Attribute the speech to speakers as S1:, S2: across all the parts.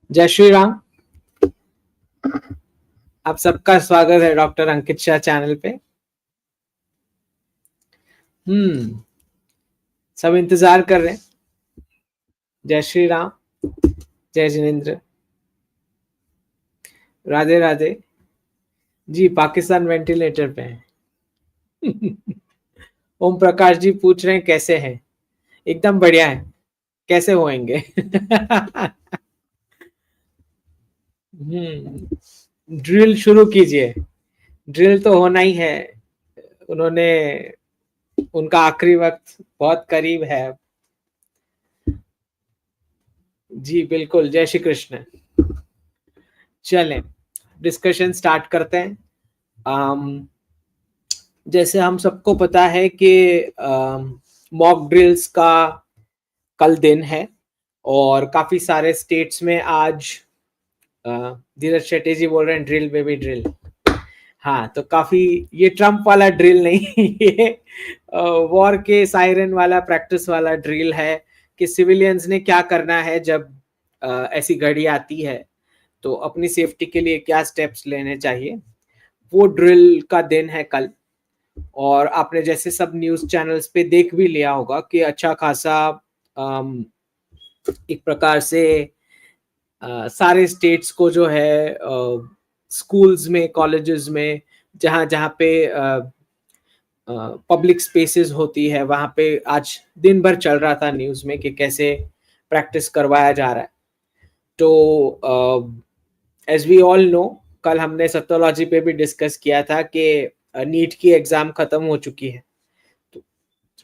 S1: जय श्री राम। आप सबका स्वागत है डॉक्टर अंकित शाह चैनल पे। सब इंतजार कर रहे हैं। जय श्री राम। जय जिनेन्द्र। राधे राधे। जी, पाकिस्तान वेंटिलेटर पे है। ओम प्रकाश जी पूछ रहे हैं कैसे हैं। एकदम बढ़िया है। कैसे होएंगे? ड्रिल शुरू कीजिए। ड्रिल तो होना ही है। उन्होंने उनका आखिरी वक्त बहुत करीब है। जी बिल्कुल। जय श्री कृष्ण। चलें, डिस्कशन स्टार्ट करते हैं। अम, जैसे हम सबको पता है कि मॉक ड्रिल्स का कल दिन है और काफी सारे स्टेट्स में आज धीरज शेट्टी जी बोल रहे हैं ड्रिल बेबी ड्रिल। हाँ, तो काफी ये ट्रम्प वाला ड्रिल नहीं, ये वॉर के सायरन वाला प्रैक्टिस वाला ड्रिल है कि सिविलियंस ने क्या करना है जब ऐसी घड़ी आती है, तो अपनी सेफ्टी के लिए क्या स्टेप्स लेने चाहिए। वो ड्रिल का दिन है कल। और आपने जैसे सब न्यूज चैनल्स पे देख भी लिया होगा कि अच्छा खासा एक प्रकार से सारे स्टेट्स को जो है स्कूल्स में, कॉलेजेस में, जहाँ जहाँ पे पब्लिक स्पेसेस होती है वहाँ पे आज दिन भर चल रहा था न्यूज में कि कैसे प्रैक्टिस करवाया जा रहा है। तो एज वी ऑल नो, कल हमने सत्योलॉजी पे भी डिस्कस किया था कि नीट की एग्जाम खत्म हो चुकी है।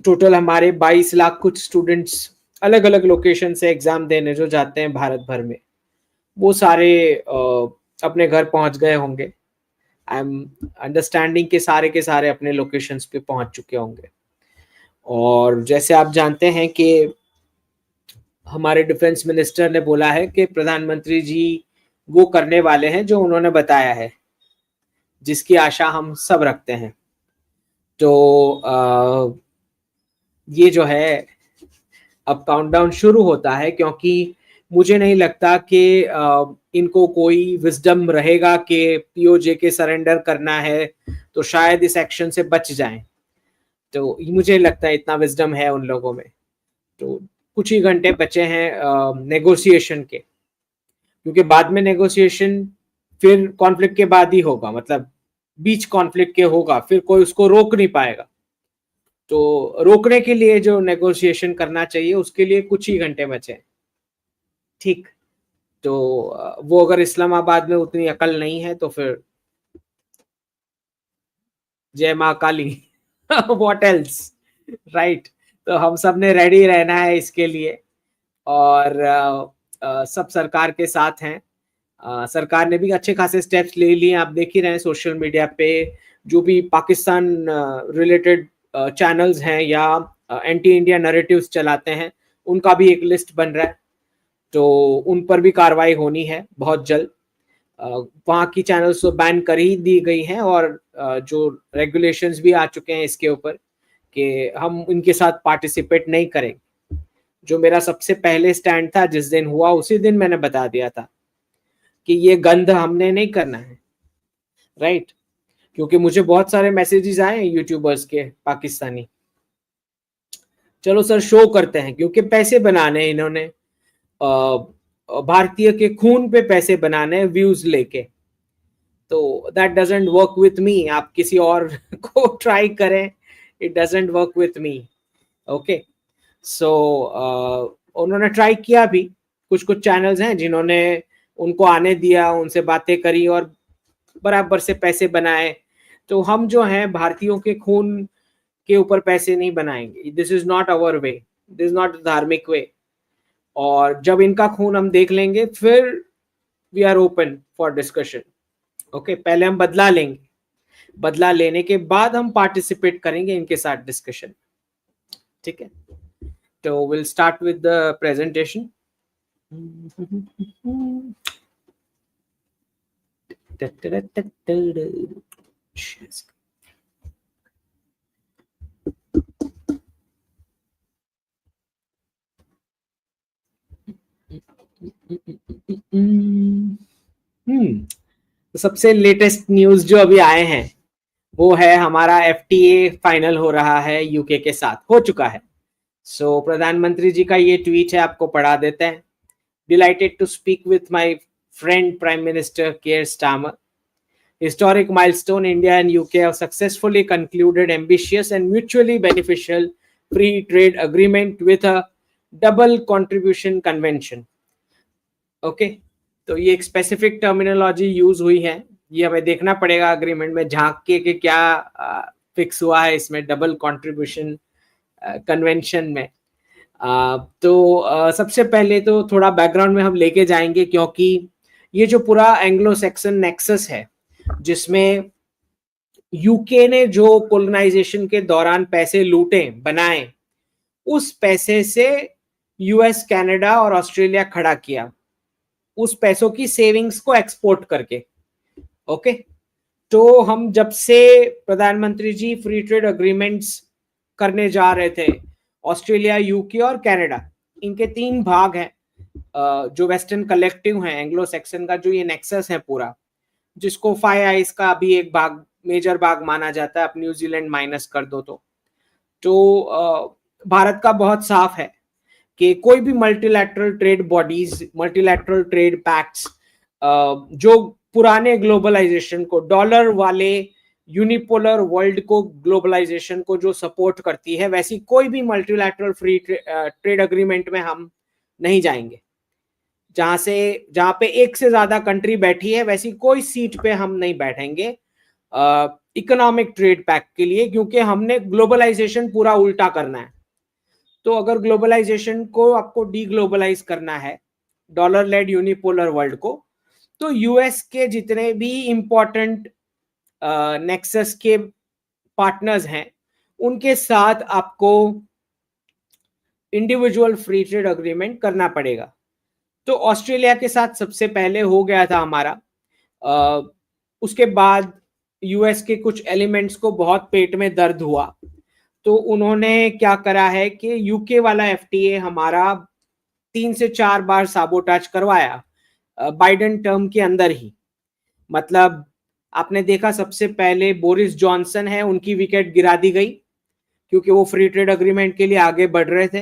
S1: टोटल हमारे 22 लाख कुछ स्टूडेंट्स अलग अलग लोकेशन से एग्जाम देने जो जाते हैं भारत भर में, वो सारे अपने घर पहुंच गए होंगे। आई एम अंडरस्टैंडिंग के सारे अपने लोकेशंस पे पहुंच चुके होंगे। और जैसे आप जानते हैं कि हमारे डिफेंस मिनिस्टर ने बोला है कि प्रधानमंत्री जी वो करने वाले हैं जो उन्होंने बताया है, जिसकी आशा हम सब रखते हैं। तो ये जो है अब काउंटडाउन शुरू होता है, क्योंकि मुझे नहीं लगता कि इनको कोई विजडम रहेगा कि पीओजे के सरेंडर करना है तो शायद इस एक्शन से बच जाएं। तो मुझे लगता है इतना विजडम है उन लोगों में। तो कुछ ही घंटे बचे हैं नेगोशिएशन के, क्योंकि बाद में नेगोशिएशन फिर कॉन्फ्लिक्ट के बाद ही होगा, मतलब बीच कॉन्फ्लिक्ट के होगा, फिर कोई उसको रोक नहीं पाएगा। तो रोकने के लिए जो नेगोशिएशन करना चाहिए उसके लिए कुछ ही घंटे बचे। ठीक। तो वो अगर इस्लामाबाद में उतनी अकल नहीं है तो फिर जय माँ काली। What else, right. तो हम सब ने रेडी रहना है इसके लिए। और सब सरकार के साथ हैं। सरकार ने भी अच्छे खासे स्टेप्स ले लिए, आप देख ही रहे हैं सोशल मीडिया पे। जो भी पाकिस्तान रिलेटेड चैनल्स हैं या एंटी इंडिया नैरेटिव्स चलाते हैं, उनका भी एक लिस्ट बन रहा है। तो उन पर भी कार्रवाई होनी है बहुत जल्द। वहाँ की चैनल्स तो बैन कर ही दी गई हैं और जो रेगुलेशंस भी आ चुके हैं इसके ऊपर कि हम इनके साथ पार्टिसिपेट नहीं करेंगे। जो मेरा सबसे पहले स्टैंड था जिस दिन हुआ, उसी दिन मैंने बता दिया था कि ये गंद हमने नहीं करना है, राइट। क्योंकि मुझे बहुत सारे मैसेजेस आए हैं यूट्यूबर्स के पाकिस्तानी, चलो सर शो करते हैं, क्योंकि पैसे बनाने इन्होंने भारतीय के खून पे पैसे बनाने व्यूज लेके। तो that doesn't work with me. आप किसी और को ट्राई करें, it doesn't work with me. Okay. So उन्होंने ट्राई किया भी। कुछ कुछ चैनल्स हैं जिन्होंने उनको आने दिया, उनसे बातें करी और बराबर से पैसे बनाए। तो हम जो हैं भारतीयों के खून के ऊपर पैसे नहीं बनाएंगे। This is not our way, this is not धार्मिक वे। और जब इनका खून हम देख लेंगे फिर we are open for discussion. Okay, पहले हम बदला लेंगे, बदला लेने के बाद हम पार्टिसिपेट करेंगे इनके साथ डिस्कशन। ठीक है, तो will start with the presentation. तो सबसे लेटेस्ट न्यूज जो अभी आए हैं वो है हमारा एफटीए फाइनल हो रहा है यूके के साथ, हो चुका है। सो प्रधानमंत्री जी का ये ट्वीट है, आपको पढ़ा देते हैं। Delighted to speak with my friend prime minister Keir Starmer. Historic milestone, India and UK have successfully concluded ambitious and mutually beneficial free trade agreement with a double contribution convention. Okay, तो ये एक specific terminology use हुई है, ये हमें देखना पड़ेगा agreement में झांक के कि क्या फिक्स हुआ है इसमें डबल कंट्रीब्यूशन कन्वेंशन में। तो सबसे पहले तो थोड़ा बैकग्राउंड में हम लेके जाएंगे, क्योंकि ये जो पूरा एंग्लो सैक्सन नेक्सस है जिसमें यूके ने जो कोलोनाइजेशन के दौरान पैसे लूटे बनाए, उस पैसे से यूएस कनाडा और ऑस्ट्रेलिया खड़ा किया, उस पैसों की सेविंग्स को एक्सपोर्ट करके। ओके, तो हम जब से प्रधानमंत्री जी फ्री ट्रेड अग्रीमेंट्स करने जा रहे थे, ऑस्ट्रेलिया, यूके और कनाडा, इनके 3 भाग हैं जो वेस्टर्न कलेक्टिव है, एंग्लो सैक्सन का जो ये नेक्सस है पूरा, जिसको 5 आइज का भी एक भाग, मेजर भाग माना जाता है, अब न्यूजीलैंड माइनस कर दो तो भारत का बहुत साफ है कि कोई भी multilateral trade bodies, multilateral trade pacts जो पुराने ग्लोबलाइजेशन को, डॉलर वाले यूनिपोलर वर्ल्ड को, ग्लोबलाइजेशन को जो सपोर्ट करती है, वैसी कोई भी मल्टीलैटरल फ्री ट्रेड अग्रीमेंट में हम नहीं जाएंगे। जहां पे एक से ज्यादा कंट्री बैठी है, वैसी कोई सीट पे हम नहीं बैठेंगे इकोनॉमिक ट्रेड पैक्ट के लिए, क्योंकि हमने ग्लोबलाइजेशन पूरा उल्टा करना है। तो अगर ग्लोबलाइजेशन को आपको डीग्लोबलाइज करना है, डॉलर लेड यूनिपोलर वर्ल्ड को, तो यूएस के जितने भी इंपॉर्टेंट नेक्सस के पार्टनर्स हैं, उनके साथ आपको इंडिविजुअल फ्री ट्रेड अग्रीमेंट करना पड़ेगा। तो ऑस्ट्रेलिया के साथ सबसे पहले हो गया था हमारा, उसके बाद यूएस के कुछ एलिमेंट्स को बहुत पेट में दर्द हुआ, तो उन्होंने क्या करा है कि यूके वाला एफटीए हमारा 3 से 4 बार साबोटाज करवाया बाइडेन टर्म के अंदर ही। मतलब आपने देखा, सबसे पहले बोरिस जॉनसन है, उनकी विकेट गिरा दी गई क्योंकि वो फ्री ट्रेड अग्रीमेंट के लिए आगे बढ़ रहे थे।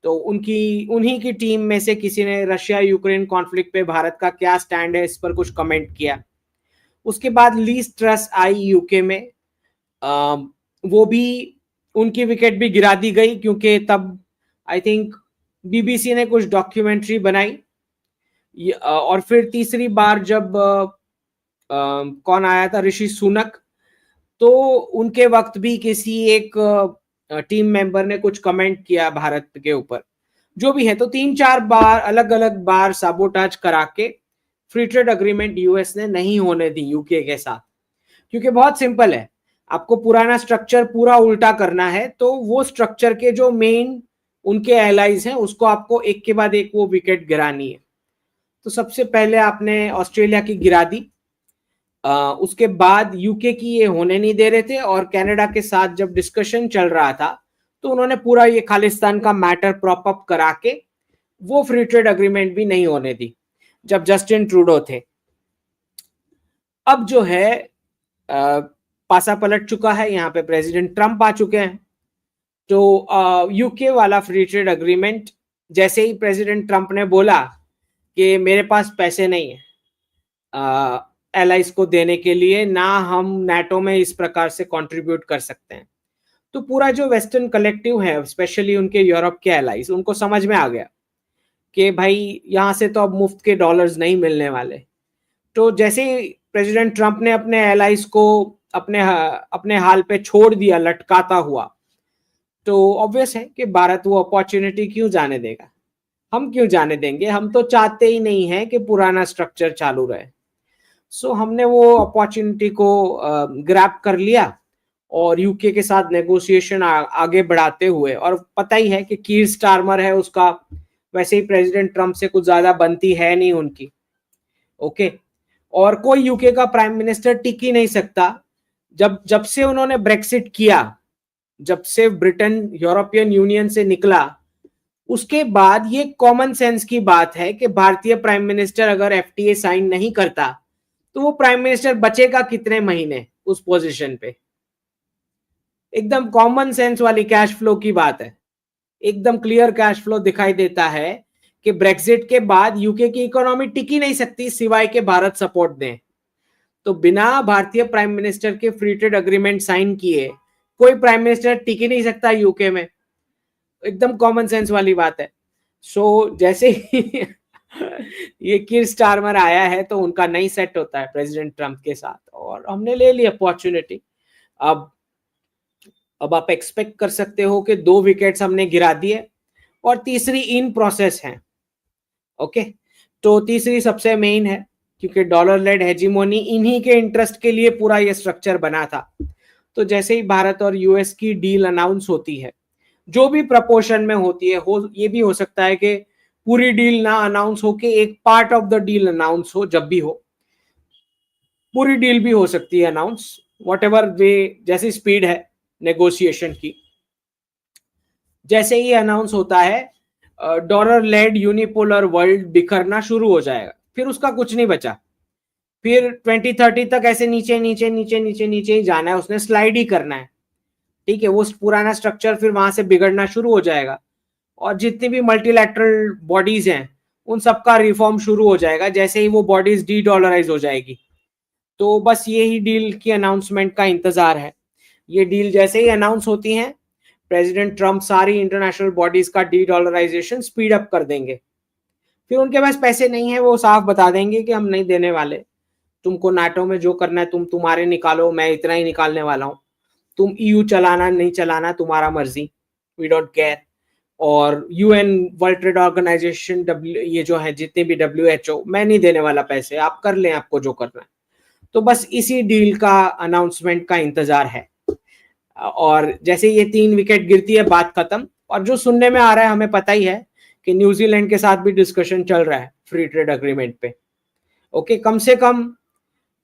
S1: तो उन्हीं की टीम में से किसी ने रशिया यूक्रेन कॉन्फ्लिक्ट पे भारत का क्या स्टैंड है इस पर कुछ कमेंट किया। उसके बाद लीज ट्रस आई यूके में, वो भी, उनकी विकेट भी गिरा दी गई क्योंकि तब आई थिंक बीबीसी ने कुछ डॉक्यूमेंट्री बनाई। और फिर तीसरी बार जब कौन आया था, ऋषि सुनक, तो उनके वक्त भी किसी एक टीम मेंबर ने कुछ कमेंट किया भारत के ऊपर। जो भी है, तो 3-4 बार अलग अलग बार साबोटाज करा के फ्री ट्रेड अग्रीमेंट यूएस ने नहीं होने दी यूके के साथ, क्योंकि बहुत सिंपल है, आपको पुराना स्ट्रक्चर पूरा उल्टा करना है, तो वो स्ट्रक्चर के जो मेन उनके एलाइज हैं उसको आपको एक के बाद एक वो विकेट गिरानी है। तो सबसे पहले आपने ऑस्ट्रेलिया की गिरा दी, उसके बाद यूके की ये होने नहीं दे रहे थे, और कनाडा के साथ जब डिस्कशन चल रहा था तो उन्होंने पूरा ये खालिस्तान का मैटर प्रॉप अप करा के वो फ्री ट्रेड अग्रीमेंट भी नहीं होने दी जब जस्टिन ट्रूडो थे। अब जो है पासा पलट चुका है, यहाँ पे प्रेसिडेंट ट्रंप आ चुके हैं। तो यूके वाला फ्री ट्रेड अग्रीमेंट, जैसे ही प्रेसिडेंट ट्रंप ने बोला कि मेरे पास पैसे नहीं है एलाइज को देने के लिए, ना हम नाटो में इस प्रकार से कंट्रीब्यूट कर सकते हैं, तो पूरा जो वेस्टर्न कलेक्टिव है, स्पेशली उनके यूरोप के एलाइज, उनको समझ में आ गया कि भाई यहाँ से तो अब मुफ्त के डॉलर्स नहीं मिलने वाले। तो जैसे ही प्रेसिडेंट ट्रंप ने अपने एलाइज को अपने हाल पे छोड़ दिया लटकाता हुआ, तो ऑब्वियस है कि भारत वो अपॉर्चुनिटी क्यों जाने देगा, हम क्यों जाने देंगे, हम तो चाहते ही नहीं है कि पुराना स्ट्रक्चर चालू रहे। सो हमने वो अपॉर्चुनिटी को ग्रैब कर लिया और यूके के साथ नेगोशिएशन आगे बढ़ाते हुए, और पता ही है कि कीर स्टारमर है उसका, वैसे ही प्रेसिडेंट ट्रंप से कुछ ज्यादा बनती है नहीं उनकी। ओके, और कोई यूके का प्राइम मिनिस्टर टिक ही नहीं सकता। जब से उन्होंने ब्रेक्सिट किया, जब से ब्रिटेन यूरोपियन यूनियन से निकला, उसके बाद ये कॉमन सेंस की बात है कि भारतीय प्राइम मिनिस्टर अगर एफटीए साइन नहीं करता तो वो प्राइम मिनिस्टर बचेगा कितने महीने उस पोजीशन पे। एकदम कॉमन सेंस वाली कैश फ्लो की बात है। एकदम क्लियर कैश फ्लो दिखाई देता है कि ब्रेक्सिट के बाद यूके की इकोनॉमी टिक ही नहीं सकती सिवाय के भारत सपोर्ट दें। तो बिना भारतीय प्राइम मिनिस्टर के फ्री ट्रेड अग्रीमेंट साइन किए कोई प्राइम मिनिस्टर टिक ही नहीं सकता यूके में। एकदम कॉमन सेंस वाली बात है। जैसे ही ये किर स्टारमर आया है तो उनका नहीं सेट होता है प्रेसिडेंट ट्रंप के साथ और हमने ले ली अपॉर्चुनिटी। अब अब आप एक्सपेक्ट कर सकते हो कि 2 विकेट्स हमने गिरा दिए और तीसरी इन प्रोसेस है। ओके, तो तीसरी सबसे मेन है क्योंकि डॉलर लेड हेजिमोनी इन्हीं के इंटरेस्ट के लिए पूरा ये स्ट्रक्चर बना था। तो जैसे ही भारत और यूएस की डील अनाउंस होती है, जो भी प्रपोर्शन में होती है, ये भी हो सकता है कि पूरी डील ना अनाउंस हो के एक part of the deal announce हो, जब भी हो पूरी डील भी हो सकती है अनाउंस, वॉट एवर वे जैसी स्पीड है नेगोशिएशन की। जैसे ही अनाउंस होता है डॉलर लेड यूनिपोलर वर्ल्ड बिखरना शुरू हो जाएगा, फिर उसका कुछ नहीं बचा। फिर 2030 तक ऐसे नीचे नीचे नीचे नीचे नीचे ही जाना है, उसने स्लाइड ही करना है। ठीक है, वो पुराना स्ट्रक्चर फिर वहां से बिगड़ना शुरू हो जाएगा और जितनी भी मल्टीलैटरल बॉडीज हैं उन सबका रिफॉर्म शुरू हो जाएगा जैसे ही वो बॉडीज डी डॉलराइज हो जाएगी। तो बस ये ही डील की अनाउंसमेंट का इंतजार है। ये डील जैसे ही अनाउंस होती है प्रेसिडेंट ट्रंप सारी इंटरनेशनल बॉडीज का डी डॉलराइजेशन स्पीड अप कर देंगे। फिर उनके पास पैसे नहीं है, वो साफ बता देंगे कि हम नहीं देने वाले, तुमको नाटो में जो करना है तुम तुम्हारे निकालो, मैं इतना ही निकालने वाला हूँ, तुम ईयू चलाना नहीं चलाना तुम्हारा मर्जी, वी डोंट केयर। और यूएन वर्ल्ड ट्रेड ऑर्गेनाइजेशन ये जो है जितने भी डब्ल्यूएचओ, मैं नहीं देने वाला पैसे, आप कर लें आपको जो करना है। तो बस इसी डील का अनाउंसमेंट का इंतजार है और जैसे ये 3 विकेट गिरती है बात खत्म। और जो सुनने में आ रहा है हमें पता ही है कि न्यूजीलैंड के साथ भी डिस्कशन चल रहा है फ्री ट्रेड अग्रीमेंट पे। ओके, कम से कम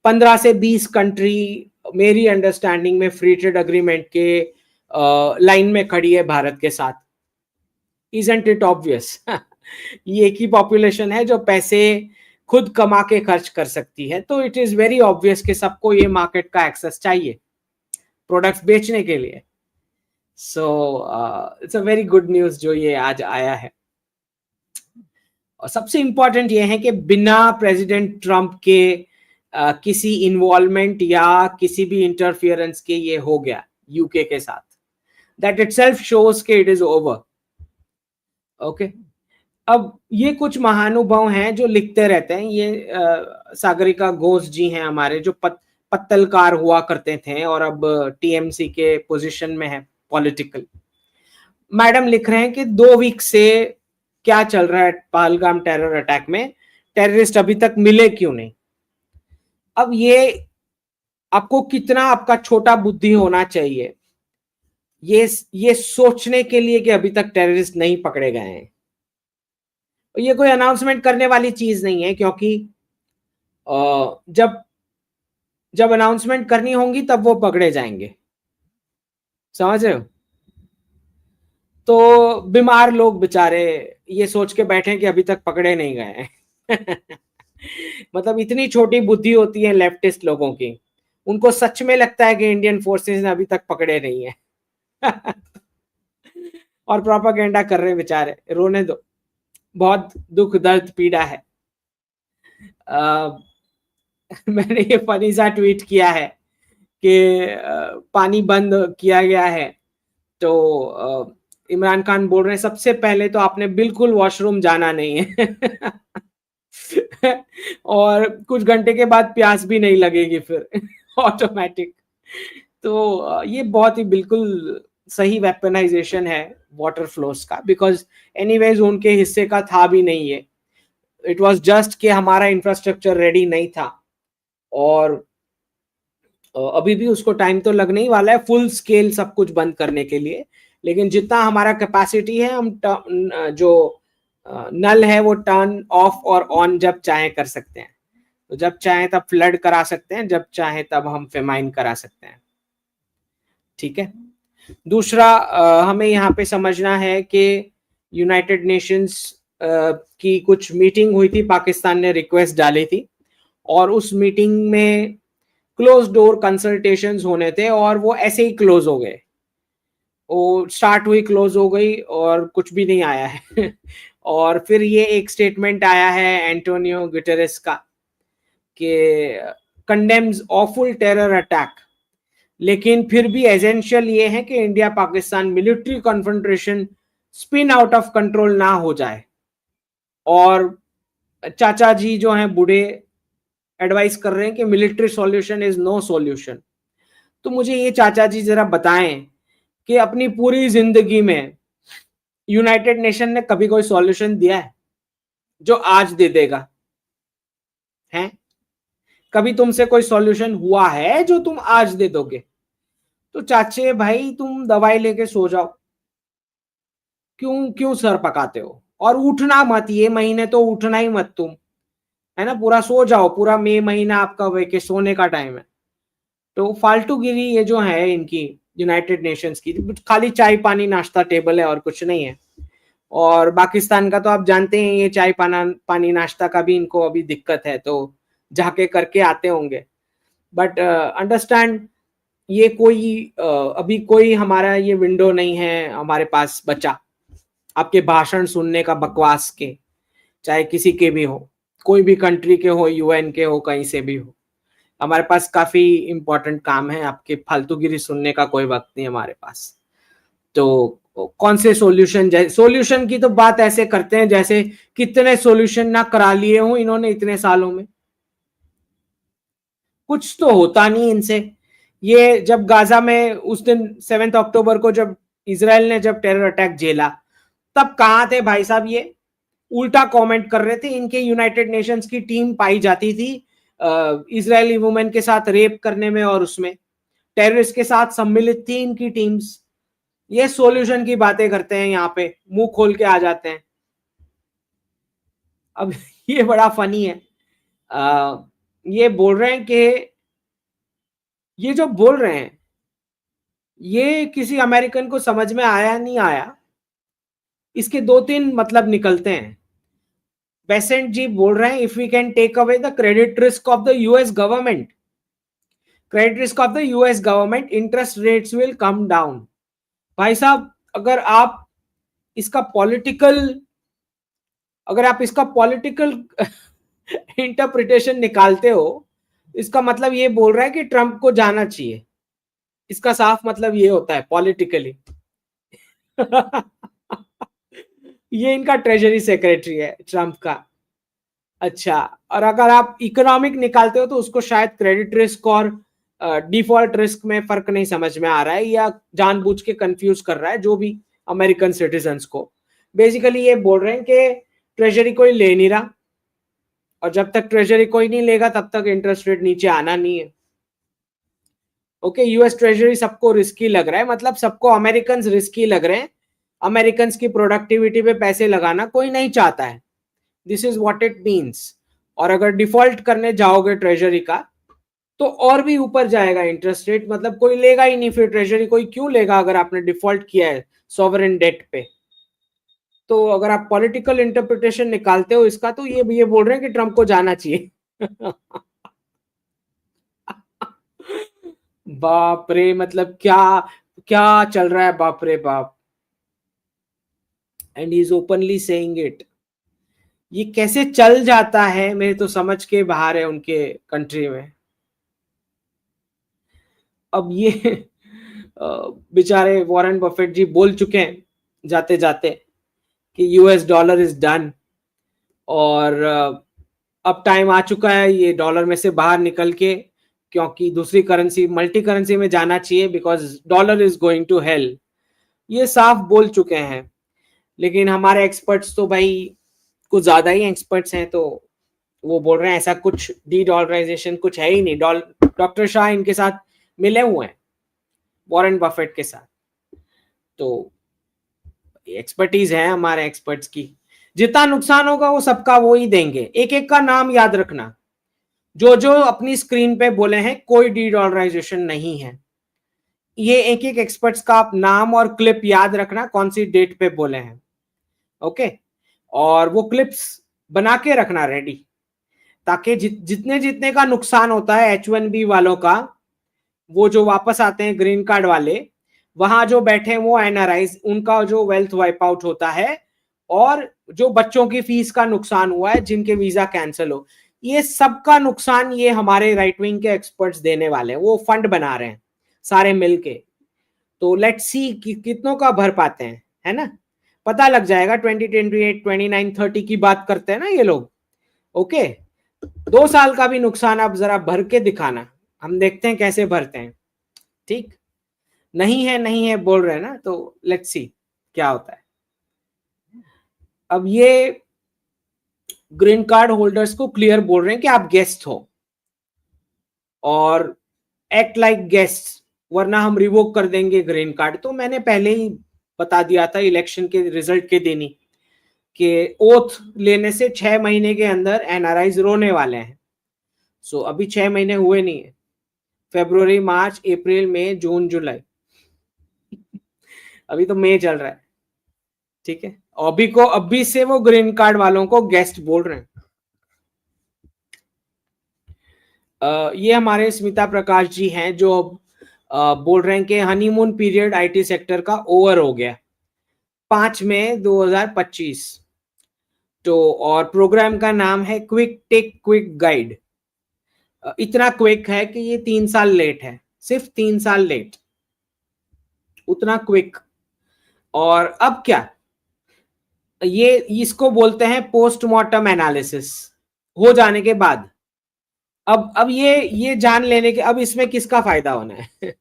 S1: 15 से 20 कंट्री मेरी अंडरस्टैंडिंग में फ्री ट्रेड अग्रीमेंट के लाइन में खड़ी है भारत के साथ। Isn't it obvious? ये एक ही पॉपुलेशन है जो पैसे खुद कमा के खर्च कर सकती है, तो इट इज वेरी ऑब्वियस कि सबको ये मार्केट का एक्सेस चाहिए प्रोडक्ट्स बेचने के लिए। So it's a very good news जो ये आज आया है। और सबसे इंपॉर्टेंट ये है कि बिना प्रेसिडेंट ट्रंप के किसी इन्वॉल्वमेंट या किसी भी इंटरफियरेंस के ये हो गया यूके के साथ, दैट इटसेल्फ शोज के इट इज ओवर। ओके, अब ये कुछ महानुभाव हैं जो लिखते रहते हैं। ये सागरिका घोष जी हैं हमारे जो पत्तलकार हुआ करते थे और अब टीएमसी के पोजीशन में है पॉलिटिकल। मैडम लिख रहे हैं कि 2 वीक से क्या चल रहा है पहलगाम टेरर अटैक में, टेररिस्ट अभी तक मिले क्यों नहीं। अब ये आपको कितना आपका छोटा बुद्धि होना चाहिए ये सोचने के लिए कि अभी तक टेररिस्ट नहीं पकड़े गए हैं। ये कोई अनाउंसमेंट करने वाली चीज नहीं है क्योंकि जब जब अनाउंसमेंट करनी होंगी तब वो पकड़े जाएंगे, समझ रहे हो। तो बीमार लोग बेचारे ये सोच के बैठे कि अभी तक पकड़े नहीं गए हैं। मतलब इतनी छोटी बुद्धि होती है लेफ्टिस्ट लोगों की, उनको सच में लगता है कि इंडियन फोर्सेस ने अभी तक पकड़े नहीं है। और प्रोपागेंडा कर रहे हैं बेचारे, रोने दो, बहुत दुख दर्द पीड़ा है। मैंने ये फनी सा ट्वीट किया है कि पानी बंद किया गया है तो इमरान खान बोल रहे हैं सबसे पहले तो आपने बिल्कुल वॉशरूम जाना नहीं है। और कुछ घंटे के बाद प्यास भी नहीं लगेगी फिर ऑटोमेटिक। तो ये बहुत ही बिल्कुल सही वेपनाइजेशन है वाटर फ्लोस का, बिकॉज एनीवेज उनके हिस्से का था भी नहीं है। इट वाज जस्ट कि हमारा इंफ्रास्ट्रक्चर रेडी नहीं था और अभी भी उसको टाइम तो लगने ही वाला है फुल स्केल सब कुछ बंद करने के लिए। लेकिन जितना हमारा कैपेसिटी है हम जो नल है वो टर्न ऑफ और ऑन जब चाहे कर सकते हैं। तो जब चाहे तब फ्लड करा सकते हैं, जब चाहे तब हम फेमाइन करा सकते हैं। ठीक है। दूसरा हमें यहाँ पे समझना है कि यूनाइटेड नेशंस की कुछ मीटिंग हुई थी, पाकिस्तान ने रिक्वेस्ट डाली थी और उस मीटिंग में क्लोज डोर कंसल्टेशंस होने थे और वो ऐसे ही क्लोज हो गए। वो स्टार्ट हुई, क्लोज हो गई और कुछ भी नहीं आया है। और फिर ये एक स्टेटमेंट आया है एंटोनियो गुटेरेस का कि कंडेम्स ऑफुल टेरर अटैक, लेकिन फिर भी एसेंशियल ये है कि India Pakistan military confrontation spin out of control ना हो जाए। और चाचा जी जो हैं बूढ़े एडवाइस कर रहे हैं कि military solution is no solution. तो मुझे ये चाचा जी जरा बताएं कि अपनी पूरी जिंदगी में यूनाइटेड नेशन ने कभी कोई सॉल्यूशन दिया है जो आज दे देगा? है कभी तुमसे कोई सॉल्यूशन हुआ है जो तुम आज दे दोगे? तो चाचे भाई तुम दवाई लेके सो जाओ, क्यों क्यों सर पकाते हो? और उठना मत, ये महीने तो उठना ही मत तुम, है ना, पूरा सो जाओ, पूरा मई महीना आपका वेके सोने का टाइम है। तो फालतूगिरी ये जो है इनकी यूनाइटेड नेशंस की, खाली चाय पानी नाश्ता टेबल है और कुछ नहीं है। और पाकिस्तान का तो आप जानते हैं, ये चाय पानी नाश्ता का भी इनको अभी दिक्कत है, तो जाके करके आते होंगे। बट अंडरस्टैंड, ये कोई अभी कोई हमारा ये विंडो नहीं है हमारे पास बचा आपके भाषण सुनने का, बकवास के, चाहे किसी के भी हो, कोई भी कंट्री के हो, यूएन के हो, कहीं से भी हो। हमारे पास काफी इंपॉर्टेंट काम है, आपके फालतूगिरी सुनने का कोई वक्त नहीं हमारे पास। तो कौन से सॉल्यूशन की तो बात ऐसे करते हैं जैसे कितने सॉल्यूशन ना करा लिए हो इन्होंने इतने सालों में। कुछ तो होता नहीं इनसे। ये जब गाजा में उस दिन 7 अक्टूबर को जब इसराइल ने जब टेरर अटैक झेला, तब कहां थे भाई साहब? ये उल्टा कमेंट कर रहे थे। इनके यूनाइटेड नेशंस की टीम पाई जाती थी इजरायली वुमेन के साथ रेप करने में, और उसमें टेररिस्ट के साथ सम्मिलित थी इनकी टीम्स। ये सॉल्यूशन की बातें करते हैं, यहाँ पे मुंह खोल के आ जाते हैं। अब ये बड़ा फनी है। ये बोल रहे हैं कि ये जो बोल रहे हैं ये किसी अमेरिकन को समझ में आया नहीं आया, इसके दो तीन मतलब निकलते हैं। बेसेंट जी बोल रहे हैं, if we can take away the credit risk of the US government, credit risk of the US government, interest rates will come down. भाई साहब, इसका पॉलिटिकल अगर आप इसका पॉलिटिकल इंटरप्रिटेशन निकालते हो, इसका मतलब ये बोल रहा है कि ट्रंप को जाना चाहिए। इसका साफ मतलब ये होता है पॉलिटिकली। ये इनका ट्रेजरी सेक्रेटरी है ट्रंप का। अच्छा, और अगर आप इकोनॉमिक निकालते हो तो उसको शायद क्रेडिट रिस्क और डिफॉल्ट रिस्क में फर्क नहीं समझ में आ रहा है, या जानबूझ के कंफ्यूज कर रहा है जो भी अमेरिकन सिटीजन्स को। बेसिकली ये बोल रहे हैं कि ट्रेजरी कोई ले नहीं रहा, और जब तक ट्रेजरी कोई नहीं लेगा तब तक इंटरेस्ट रेट नीचे आना नहीं है। ओके, यूएस ट्रेजरी सबको रिस्की लग रहा है, मतलब सबको अमेरिकन रिस्की लग रहे हैं। अमेरिकन की प्रोडक्टिविटी पे पैसे लगाना कोई नहीं चाहता है। This is what it means. और अगर डिफॉल्ट करने जाओगे ट्रेजरी का तो और भी ऊपर जाएगा इंटरेस्ट रेट, मतलब कोई लेगा ही नहीं फिर ट्रेजरी। कोई क्यों लेगा अगर आपने डिफॉल्ट किया है सॉवरेन डेट पे? तो अगर आप पॉलिटिकल इंटरप्रिटेशन निकालते हो इसका, तो ये बोल रहे हैं कि ट्रंप को जाना चाहिए। बाप रे, मतलब क्या क्या चल रहा है, बाप रे बाप। And he is openly saying it. ये कैसे चल जाता है मेरे तो समझ के बाहर है उनके कंट्री में। अब ये बेचारे वॉरेन बफेट जी बोल चुके हैं जाते जाते कि यूएस डॉलर इज डन, और अब टाइम आ चुका है ये डॉलर में से बाहर निकल के, क्योंकि दूसरी करेंसी, मल्टी करेंसी में जाना चाहिए, because dollar is going to hell. ये साफ बोल चुके हैं। लेकिन हमारे एक्सपर्ट्स तो भाई कुछ ज्यादा ही एक्सपर्ट्स हैं, तो वो बोल रहे हैं ऐसा कुछ डी डॉलराइजेशन कुछ है ही नहीं। डॉक्टर शाह इनके साथ मिले हुए हैं, वॉरेन बफेट के साथ। तो एक्सपर्टीज है हमारे एक्सपर्ट्स की। जितना नुकसान होगा वो सबका वो ही देंगे। एक एक का नाम याद रखना, जो जो अपनी स्क्रीन पे बोले हैं कोई डी डॉलराइजेशन नहीं है। ये एक एक एक्सपर्ट्स का आप नाम और क्लिप याद रखना, कौन सी डेट पे बोले हैं। ओके, और वो क्लिप्स बना के रखना रेडी, ताकि जितने जितने का नुकसान होता है H1B वालों का, वो जो वापस आते हैं ग्रीन कार्ड वाले, वहां जो बैठे हैं वो एनआरआईज, उनका जो वेल्थ वाइप आउट होता है, और जो बच्चों की फीस का नुकसान हुआ है, जिनके वीजा कैंसिल हो, ये सबका नुकसान ये हमारे राइट विंग के एक्सपर्ट्स देने वाले हैं। वो फंड बना रहे हैं सारे मिलके। तो लेट्स सी कि कितनों का भर पाते हैं, है ना। पता लग जाएगा 2028, 29, 30 की बात करते हैं ना ये लोग। ओके, 2 साल का भी नुकसान आप जरा भर के दिखाना, हम देखते हैं कैसे भरते हैं। ठीक, नहीं है बोल रहे हैं ना, तो लेट्स सी क्या होता है। अब ये ग्रीन कार्ड होल्डर्स को क्लियर बोल रहे हैं कि आप गेस्ट हो और एक्ट लाइक गेस्ट, वरना हम रिवोक कर देंगे ग्रीन कार्ड। तो मैंने पहले ही बता दिया था इलेक्शन के रिजल्ट के दिन ही कि ओथ लेने से 6 महीने के अंदर एनआरआईज रोने वाले हैं। सो अभी 6 महीने हुए नहीं है, फरवरी, मार्च, अप्रैल, मई, जून, जुलाई, अभी तो मई चल रहा है। ठीक है, अभी से वो ग्रीन कार्ड वालों को गेस्ट बोल रहे हैं। ये हमारे स्मिता प्रकाश जी हैं जो बोल रहे हैं कि हनीमून पीरियड आईटी सेक्टर का ओवर हो गया 5 मई 2025। तो और प्रोग्राम का नाम है क्विक टेक क्विक गाइड। इतना क्विक है कि ये 3 साल लेट है, सिर्फ 3 साल लेट, उतना क्विक। और अब क्या, ये इसको बोलते हैं पोस्टमार्टम एनालिसिस, हो जाने के बाद। अब ये जान लेने के, अब इसमें किसका फायदा होना है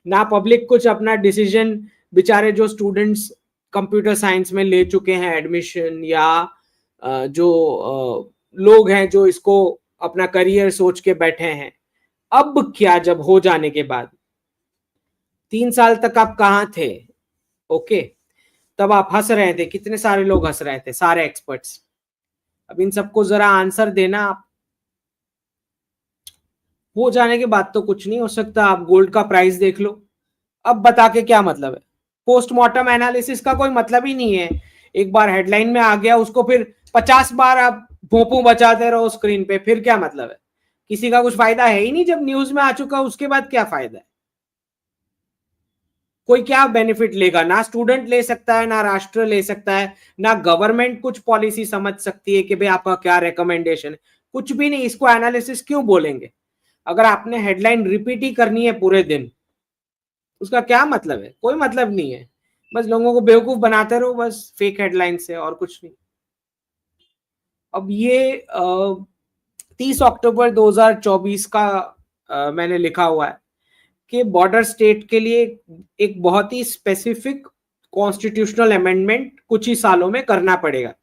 S1: ना पब्लिक कुछ अपना डिसीजन, बेचारे जो स्टूडेंट्स कंप्यूटर साइंस में ले चुके हैं एडमिशन, या जो लोग हैं जो इसको अपना करियर सोच के बैठे हैं, अब क्या जब हो जाने के बाद। 3 साल तक आप कहाँ थे? ओके, तब आप हंस रहे थे, कितने सारे लोग हंस रहे थे, सारे एक्सपर्ट्स। अब इन सबको जरा आंसर देना आप। हो जाने के बाद तो कुछ नहीं हो सकता, आप गोल्ड का प्राइस देख लो। अब बता के क्या मतलब है, पोस्टमार्टम एनालिसिस का कोई मतलब ही नहीं है। एक बार हेडलाइन में आ गया, उसको फिर 50 बार आप भोंपू बचाते रहो स्क्रीन पे, फिर क्या मतलब है? किसी का कुछ फायदा है ही नहीं। जब न्यूज में आ चुका उसके बाद क्या फायदा है? कोई क्या बेनिफिट लेगा? ना स्टूडेंट ले सकता है, ना राष्ट्र ले सकता है, ना गवर्नमेंट कुछ पॉलिसी समझ सकती है कि भाई आपका क्या रिकमेंडेशन है, कुछ भी नहीं। इसको एनालिसिस क्यों बोलेंगे? अगर आपने हेडलाइन रिपीट ही करनी है पूरे दिन, उसका क्या मतलब है? कोई मतलब नहीं है। बस लोगों को बेवकूफ बनाते रहो, बस फेक हेडलाइन से, और कुछ नहीं। अब ये 30 अक्टूबर 2024 का मैंने लिखा हुआ है कि बॉर्डर स्टेट के लिए एक बहुत ही स्पेसिफिक कॉन्स्टिट्यूशनल अमेंडमेंट कुछ ही सालों में करना पड़ेगा।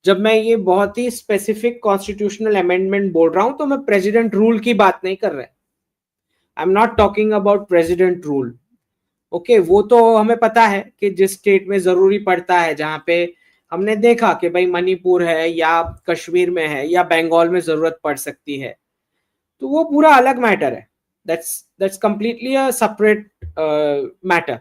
S1: जब मैं ये बहुत ही स्पेसिफिक कॉन्स्टिट्यूशनल अमेंडमेंट बोल रहा हूं, तो मैं प्रेसिडेंट रूल की बात नहीं कर रहा। I am not talking about president rule. Okay, वो तो हमें पता है कि जिस स्टेट में जरूरी पड़ता है, जहां पे हमने देखा कि भाई मणिपुर है या कश्मीर में है या बंगाल में जरूरत पड़ सकती है, तो वो पूरा अलग मैटर है। That's completely a separate matter.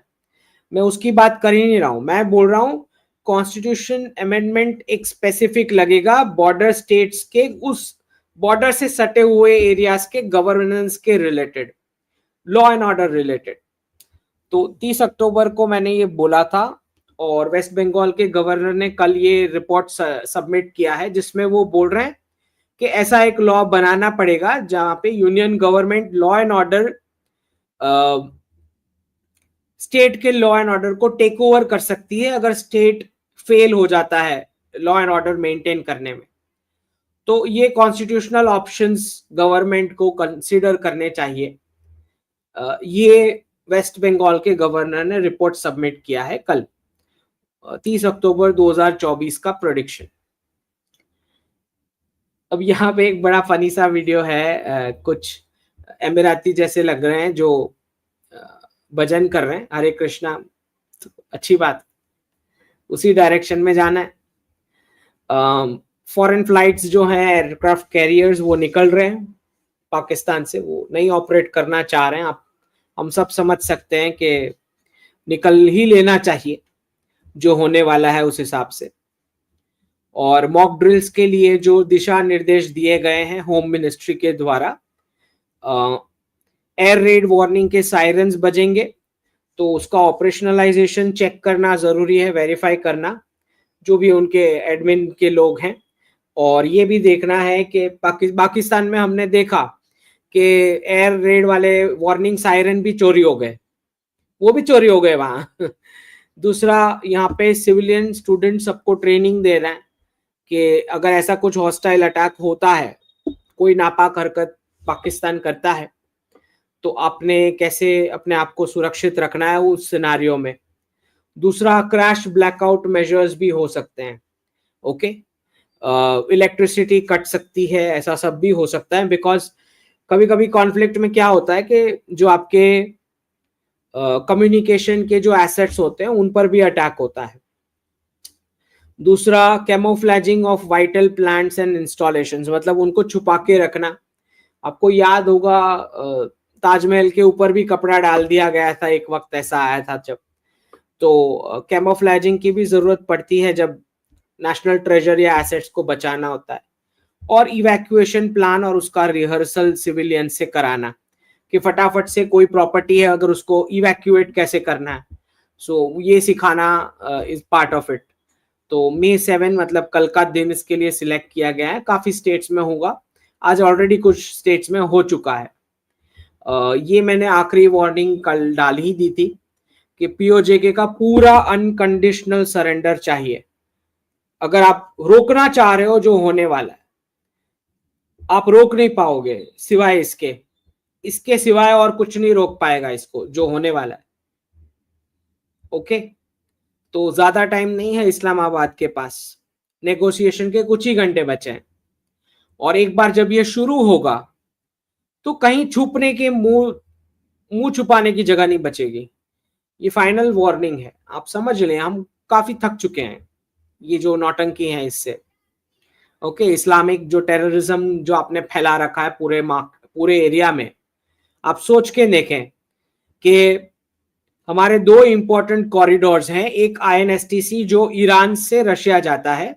S1: मैं उसकी बात कर ही नहीं रहा हूं। मैं बोल रहा हूं कॉन्स्टिट्यूशन अमेंडमेंट एक स्पेसिफिक लगेगा बॉर्डर स्टेट्स के, उस बॉर्डर से सटे हुए एरियाज के गवर्नेंस के related, law and order related. तो 30 अक्टूबर को मैंने ये बोला था, और वेस्ट बंगाल के गवर्नर ने कल ये रिपोर्ट सबमिट किया है, जिसमें वो बोल रहे हैं कि ऐसा एक लॉ बनाना पड़ेगा जहां पे union government law and order, state के लॉ एंड ऑर्डर को टेक ओवर कर सकती है अगर स्टेट फेल हो जाता है लॉ एंड ऑर्डर मेंटेन करने में। तो ये कॉन्स्टिट्यूशनल ऑप्शंस गवर्नमेंट को कंसीडर करने चाहिए। ये वेस्ट बंगाल के गवर्नर ने रिपोर्ट सबमिट किया है कल, 30 अक्टूबर 2024 का प्रेडिक्शन। अब यहाँ पे एक बड़ा फनी सा वीडियो है, कुछ अमीराती जैसे लग रहे हैं जो भजन कर रहे हैं, हरे कृष्णा। तो अच्छी बात, उसी डायरेक्शन में जाना है। फॉरेन फ्लाइट्स जो हैं, एयरक्राफ्ट कैरियर्स, वो निकल रहे हैं पाकिस्तान से, वो नहीं ऑपरेट करना चाह रहे हैं। आप हम सब समझ सकते हैं कि निकल ही लेना चाहिए। जो होने वाला है उस हिसाब से। और मॉक ड्रिल्स के लिए जो दिशा निर्देश दिए गए हैं होम मिनिस्ट्री के द्वारा, एयर रेड वार्निंग के सायरन्स बजेंगे, तो उसका ऑपरेशनलाइजेशन चेक करना जरूरी है, वेरीफाई करना, जो भी उनके एडमिन के लोग हैं। और ये भी देखना है कि पाकिस्तान में हमने देखा कि एयर रेड वाले वार्निंग सायरन भी चोरी हो गए, वो भी चोरी हो गए वहां। दूसरा, यहाँ पे सिविलियन स्टूडेंट सबको ट्रेनिंग दे रहे हैं कि अगर ऐसा कुछ हॉस्टाइल अटैक होता है, कोई नापाक हरकत पाकिस्तान करता है, तो आपने कैसे अपने आप को सुरक्षित रखना है उस सिनारियो में। दूसरा, क्रैश ब्लैकआउट मेजर्स भी हो सकते हैं। ओके, इलेक्ट्रिसिटी कट सकती है, ऐसा सब भी हो सकता है, बिकॉज कभी कभी कॉन्फ्लिक्ट में क्या होता है कि जो आपके कम्युनिकेशन के जो एसेट्स होते हैं उन पर भी अटैक होता है। दूसरा, camouflaging of vital plants and installations, मतलब उनको छुपा के रखना। आपको याद होगा ताजमहल के ऊपर भी कपड़ा डाल दिया गया था, एक वक्त ऐसा आया था जब। तो कैमोफ्लैजिंग की भी जरूरत पड़ती है जब नेशनल ट्रेजर या एसेट्स को बचाना होता है। और इवैक्यूएशन प्लान और उसका रिहर्सल सिविलियन से कराना, कि फटाफट से कोई प्रॉपर्टी है अगर उसको इवैक्यूएट कैसे करना है, सो ये सिखाना इज पार्ट ऑफ इट। तो May 7 मतलब कल का दिन इसके लिए सिलेक्ट किया गया है। काफी स्टेट्स में होगा, आज ऑलरेडी कुछ स्टेट्स में हो चुका है। ये मैंने आखिरी वार्निंग कल डाल ही दी थी कि पीओजेके का पूरा अनकंडीशनल सरेंडर चाहिए। अगर आप रोकना चाह रहे हो जो होने वाला है, आप रोक नहीं पाओगे सिवाय इसके, इसके सिवाय और कुछ नहीं रोक पाएगा इसको जो होने वाला है। ओके, तो ज्यादा टाइम नहीं है इस्लामाबाद के पास, नेगोशिएशन के कुछ ही घंटे बचे हैं। और एक बार जब ये शुरू होगा तो कहीं छुपने के मुंह छुपाने की जगह नहीं बचेगी। ये फाइनल वार्निंग है, आप समझ लें, हम काफी थक चुके हैं ये जो नौटंकी है इससे। ओके, इस्लामिक जो टेररिज्म जो आपने फैला रखा है पूरे एरिया में, आप सोच के देखें कि हमारे दो इंपॉर्टेंट कॉरिडोर्स हैं, एक आईएनएसटीसी जो ईरान से रशिया जाता है,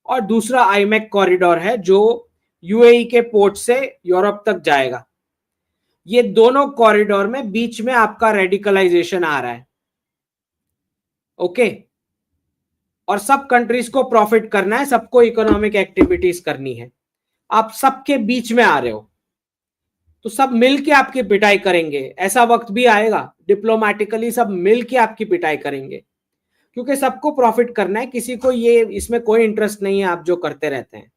S1: और दूसरा आईमेक कॉरिडोर है जो यूएई के पोर्ट से यूरोप तक जाएगा। ये दोनों कॉरिडोर में बीच में आपका रेडिकलाइजेशन आ रहा है। ओके, और सब कंट्रीज को प्रॉफिट करना है, सबको इकोनॉमिक एक्टिविटीज करनी है, आप सबके बीच में आ रहे हो, तो सब मिलके आपकी पिटाई करेंगे। ऐसा वक्त भी आएगा डिप्लोमेटिकली सब मिलके आपकी पिटाई करेंगे, क्योंकि सबको प्रॉफिट करना है, किसी को ये इसमें कोई इंटरेस्ट नहीं है आप जो करते रहते हैं।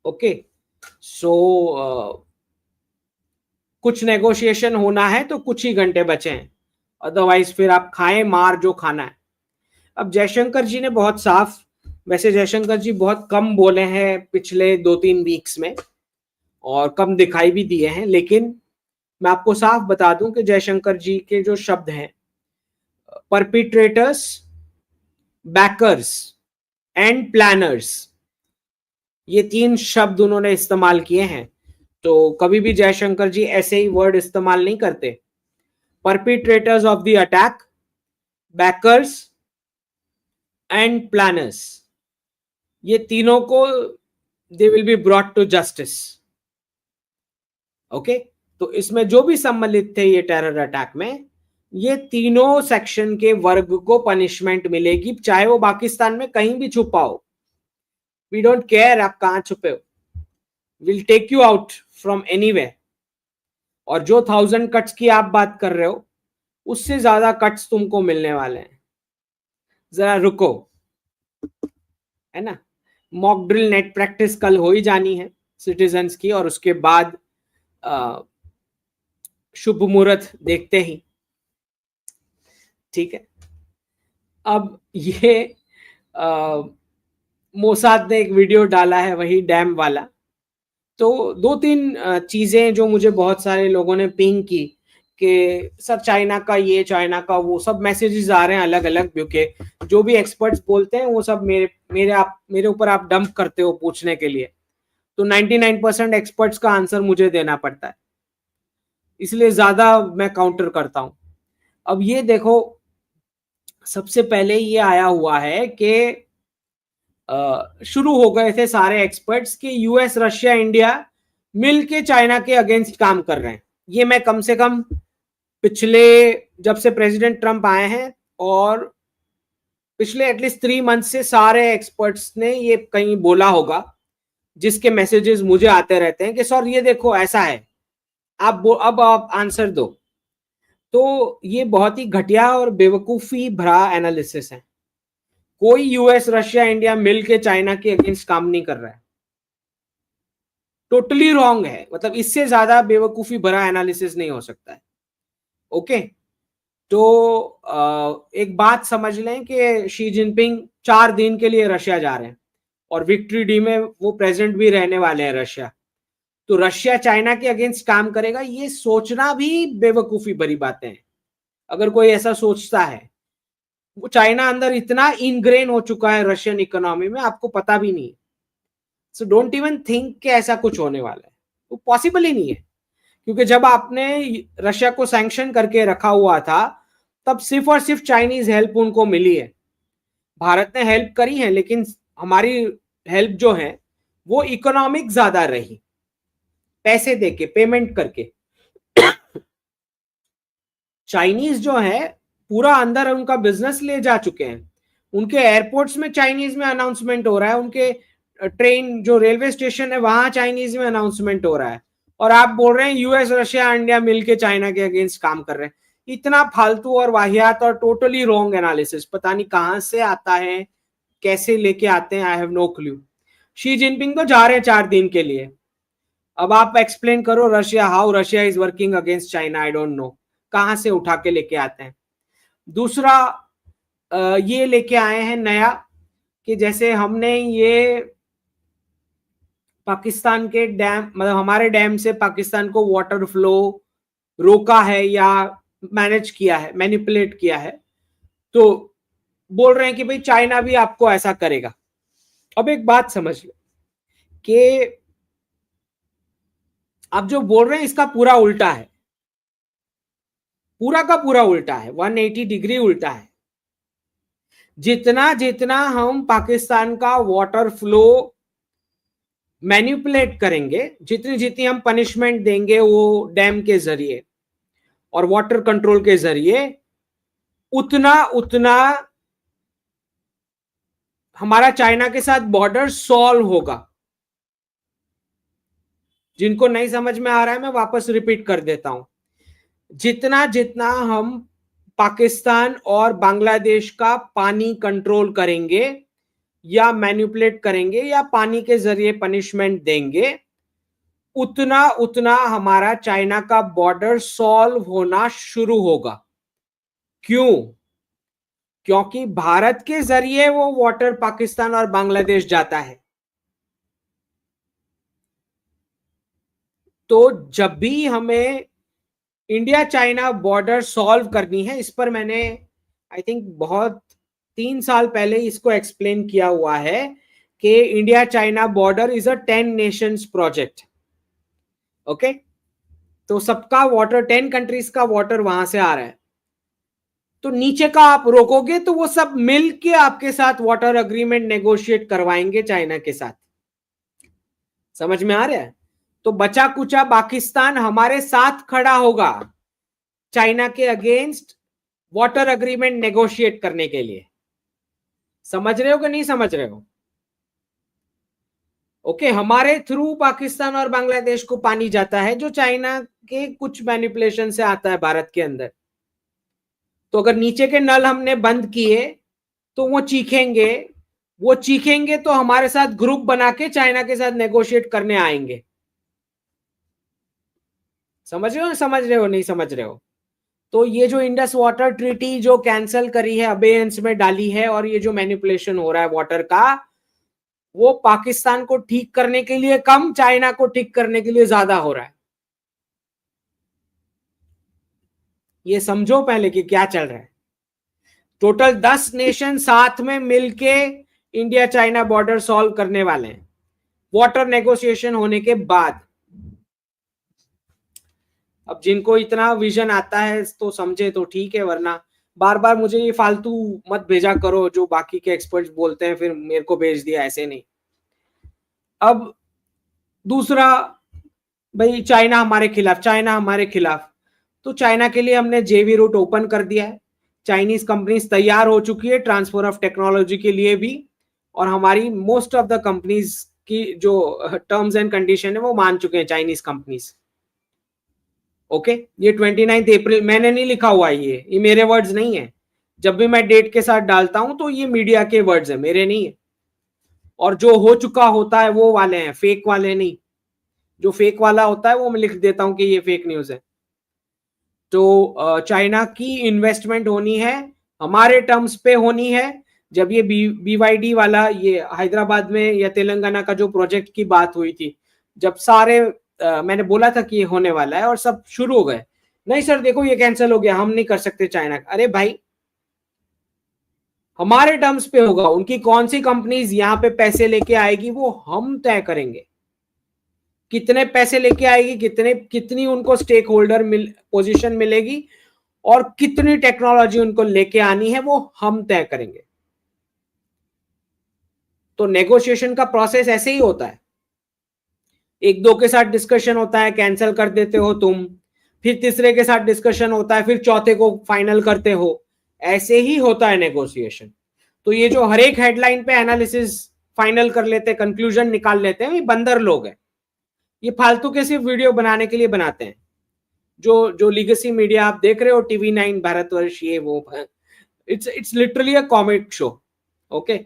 S1: ओके, सो कुछ नेगोशिएशन होना है तो कुछ ही घंटे बचे हैं, अदरवाइज फिर आप खाएं मार जो खाना है। अब जयशंकर जी ने बहुत साफ, वैसे जयशंकर जी बहुत कम बोले हैं पिछले 2-3 वीक्स में और कम दिखाई भी दिए हैं, लेकिन मैं आपको साफ बता दूं कि जयशंकर जी के जो शब्द हैं, परपिट्रेटर्स, बैकर्स एंड प्लानर्स, ये 3 शब्द उन्होंने इस्तेमाल किए हैं। तो कभी भी जयशंकर जी ऐसे ही वर्ड इस्तेमाल नहीं करते। Perpetrators of the attack, backers and planners, ये तीनों को they will be brought to justice. Okay, तो इसमें जो भी सम्मिलित थे ये टेरर अटैक में, ये तीनों सेक्शन के वर्ग को पनिशमेंट मिलेगी, चाहे वो पाकिस्तान में कहीं भी छुपा हो। वी डोंट केयर आप कहां छुपे हो, will take you out from anywhere. और जो 1000 कट्स की आप बात कर रहे हो, उससे ज्यादा कट्स तुमको मिलने वाले हैं, जरा रुको, है ना। मॉक ड्रिल नेट प्रैक्टिस कल हो ही जानी है सिटीजन्स की, और उसके बाद शुभ मुहूर्त देखते ही, ठीक है। अब ये मोसाद ने एक वीडियो डाला है वही डैम वाला, तो 2-3 चीजें जो मुझे बहुत सारे लोगों ने पिंग की कि सर चाइना का ये, चाइना का वो, सब मैसेजेस आ रहे हैं अलग अलग, क्योंकि जो भी एक्सपर्ट्स बोलते हैं वो सब मेरे ऊपर आप डंप करते हो पूछने के लिए, तो 99% एक्सपर्ट्स का आंसर मुझे देना पड़ता है, इसलिए ज्यादा मैं काउंटर करता हूं। अब ये देखो, सबसे पहले ये आया हुआ है कि शुरू हो गए थे सारे एक्सपर्ट्स कि यूएस रशिया इंडिया मिलके चाइना के अगेंस्ट काम कर रहे हैं। ये मैं कम से कम पिछले, जब से प्रेसिडेंट ट्रंप आए हैं और पिछले एटलीस्ट 3 मंथ से सारे एक्सपर्ट्स ने ये कहीं बोला होगा, जिसके मैसेजेस मुझे आते रहते हैं कि सर ये देखो ऐसा है, अब आप आंसर दो। तो ये बहुत ही घटिया और बेवकूफी भरा एनालिसिस है। कोई यूएस रशिया इंडिया मिल के चाइना के अगेंस्ट काम नहीं कर रहा है, टोटली रॉन्ग है। मतलब इससे ज्यादा बेवकूफी भरा एनालिसिस नहीं हो सकता है। ओके, तो एक बात समझ लें कि शी जिनपिंग 4 दिन के लिए रशिया जा रहे हैं और विक्ट्री डी में वो प्रेजेंट भी रहने वाले हैं रशिया। तो रशिया चाइना के अगेंस्ट काम करेगा, ये सोचना भी बेवकूफी भरी बातें हैं। अगर कोई ऐसा सोचता है, वो चाइना अंदर इतना इनग्रेन हो चुका है रशियन इकोनॉमी में, आपको पता भी नहीं। सो डोंट इवन थिंक कि ऐसा कुछ होने वाला है, वो पॉसिबल ही नहीं है। क्योंकि जब आपने रशिया को सैंक्शन करके रखा हुआ था, तब सिर्फ और सिर्फ चाइनीज हेल्प उनको मिली है। भारत ने हेल्प करी है, लेकिन हमारी हेल्प जो है वो इकोनॉमिक ज्यादा रही, पैसे देके, पेमेंट करके। चाइनीज जो है पूरा अंदर उनका बिजनेस ले जा चुके हैं। उनके एयरपोर्ट्स में चाइनीज में अनाउंसमेंट हो रहा है, उनके ट्रेन जो रेलवे स्टेशन है वहां चाइनीज में अनाउंसमेंट हो रहा है। और आप बोल रहे हैं यूएस रशिया इंडिया मिलके चाइना के अगेंस्ट काम कर रहे हैं। इतना फालतू और वाहियात और टोटली रॉन्ग एनालिसिस, पता नहीं कहां से आता है, कैसे लेके आते हैं, I have no clue. Xi Jinping तो जा रहे हैं 4 दिन के लिए। अब आप एक्सप्लेन करो Russia, how Russia is working against China, I don't no कहां से उठा के लेके आते हैं। दूसरा ये लेके आए हैं नया कि जैसे हमने ये पाकिस्तान के डैम, मतलब हमारे डैम से पाकिस्तान को वाटर फ्लो रोका है या मैनेज किया है, मैनिपुलेट किया है, तो बोल रहे हैं कि भाई चाइना भी आपको ऐसा करेगा। अब एक बात समझ लो कि आप जो बोल रहे हैं इसका पूरा उल्टा है, पूरा का पूरा उल्टा है, 180 डिग्री उल्टा है। जितना जितना हम पाकिस्तान का वाटर फ्लो मैनिपुलेट करेंगे, जितनी जितनी हम पनिशमेंट देंगे वो डैम के जरिए और वाटर कंट्रोल के जरिए, उतना उतना हमारा चाइना के साथ बॉर्डर सॉल्व होगा। जिनको नहीं समझ में आ रहा है मैं वापस रिपीट कर देता हूं। जितना जितना हम पाकिस्तान और बांग्लादेश का पानी कंट्रोल करेंगे या मैनिपुलेट करेंगे या पानी के जरिए पनिशमेंट देंगे, उतना उतना हमारा चाइना का बॉर्डर सॉल्व होना शुरू होगा। क्यों? क्योंकि भारत के जरिए वो वाटर पाकिस्तान और बांग्लादेश जाता है। तो जब भी हमें इंडिया चाइना बॉर्डर सॉल्व करनी है, इस पर मैंने आई थिंक बहुत 3 साल पहले इसको एक्सप्लेन किया हुआ है कि India China border is a 10 Nations project. Okay, तो सबका वाटर, 10 कंट्रीज का वाटर वहां से आ रहा है। तो नीचे का आप रोकोगे तो वो सब मिल के आपके साथ वाटर अग्रीमेंट नेगोशिएट करवाएंगे चाइना के साथ। समझ में आ रहा है? तो बचा कुचा पाकिस्तान हमारे साथ खड़ा होगा चाइना के अगेंस्ट वाटर अग्रीमेंट नेगोशिएट करने के लिए। समझ रहे हो कि नहीं समझ रहे हो? ओके, हमारे थ्रू पाकिस्तान और बांग्लादेश को पानी जाता है जो चाइना के कुछ मैनिपुलेशन से आता है भारत के अंदर। तो अगर नीचे के नल हमने बंद किए तो वो चीखेंगे, वो चीखेंगे तो हमारे साथ ग्रुप बना के चाइना के साथ नेगोशिएट करने आएंगे। समझ रहे हो, समझ रहे हो, नहीं समझ रहे हो? तो ये जो इंडस वाटर ट्रीटी जो कैंसिल करी है, अबेयंस में डाली है, और ये जो मैनिपुलेशन हो रहा है वाटर का, वो पाकिस्तान को ठीक करने के लिए कम, चाइना को ठीक करने के लिए ज्यादा हो रहा है। ये समझो पहले कि क्या चल रहा है। टोटल 10 नेशन साथ में मिलके इंडिया चाइना बॉर्डर सॉल्व करने वाले हैं वाटर नेगोशिएशन होने के बाद। अब जिनको इतना विजन आता है तो समझे तो ठीक है, वरना बार बार मुझे ये फालतू मत भेजा करो जो बाकी के एक्सपर्ट्स बोलते हैं फिर मेरे को भेज दिया, ऐसे नहीं। अब दूसरा, भाई चाइना हमारे खिलाफ, चाइना हमारे खिलाफ, तो चाइना के लिए हमने जेवी रूट ओपन कर दिया है। चाइनीज कंपनीज तैयार हो चुकी है ट्रांसफर ऑफ टेक्नोलॉजी के लिए भी, और हमारी मोस्ट ऑफ द कंपनीज की जो टर्म्स एंड कंडीशन है वो मान चुके हैं चाइनीज कंपनीज। ओके, ये 29 अप्रैल, मैंने नहीं लिखा हुआ है, ये मेरे वर्ड्स नहीं है। जब भी मैं डेट के साथ डालता हूं तो ये मीडिया के वर्ड्स है, मेरे नहीं है। और जो हो चुका होता है वो वाले हैं, फेक वाले नहीं। जो फेक वाला होता है वो मैं लिख देता हूं कि ये फेक न्यूज है। तो चाइना की इन्वेस्टमेंट होनी है, हमारे टर्म्स पे होनी है। जब ये बीवाईडी वाला, ये हैदराबाद में या तेलंगाना का जो प्रोजेक्ट की बात हुई थी, जब सारे मैंने बोला था कि ये होने वाला है और सब शुरू हो गए, नहीं सर देखो ये कैंसिल हो गया, हम नहीं कर सकते चाइना। अरे भाई, हमारे टर्म्स पे होगा, उनकी कौन सी कंपनीज यहाँ पे पैसे लेके आएगी वो हम तय करेंगे। कितने पैसे लेके आएगी, कितनी उनको स्टेक होल्डर पोजीशन मिलेगी, और कितनी टेक्नोलॉजी उनको लेके आनी है वो हम तय करेंगे। तो नेगोशिएशन का प्रोसेस ऐसे ही होता है, एक दो के साथ डिस्कशन होता है, कैंसिल कर देते हो तुम, फिर तीसरे के साथ डिस्कशन होता है, फिर चौथे को फाइनल करते हो, ऐसे ही होता है नेगोशिएशन। तो ये जो हर एक हेडलाइन पे एनालिसिस फाइनल कर लेते हैं, कंक्लूजन निकाल लेते हैं, ये बंदर लोग हैं। ये फालतू के सिर्फ वीडियो बनाने के लिए बनाते हैं। जो जो लीगेसी मीडिया आप देख रहे हो, TV9, भारतवर्ष, ये वो, it's literally a comic show. Okay,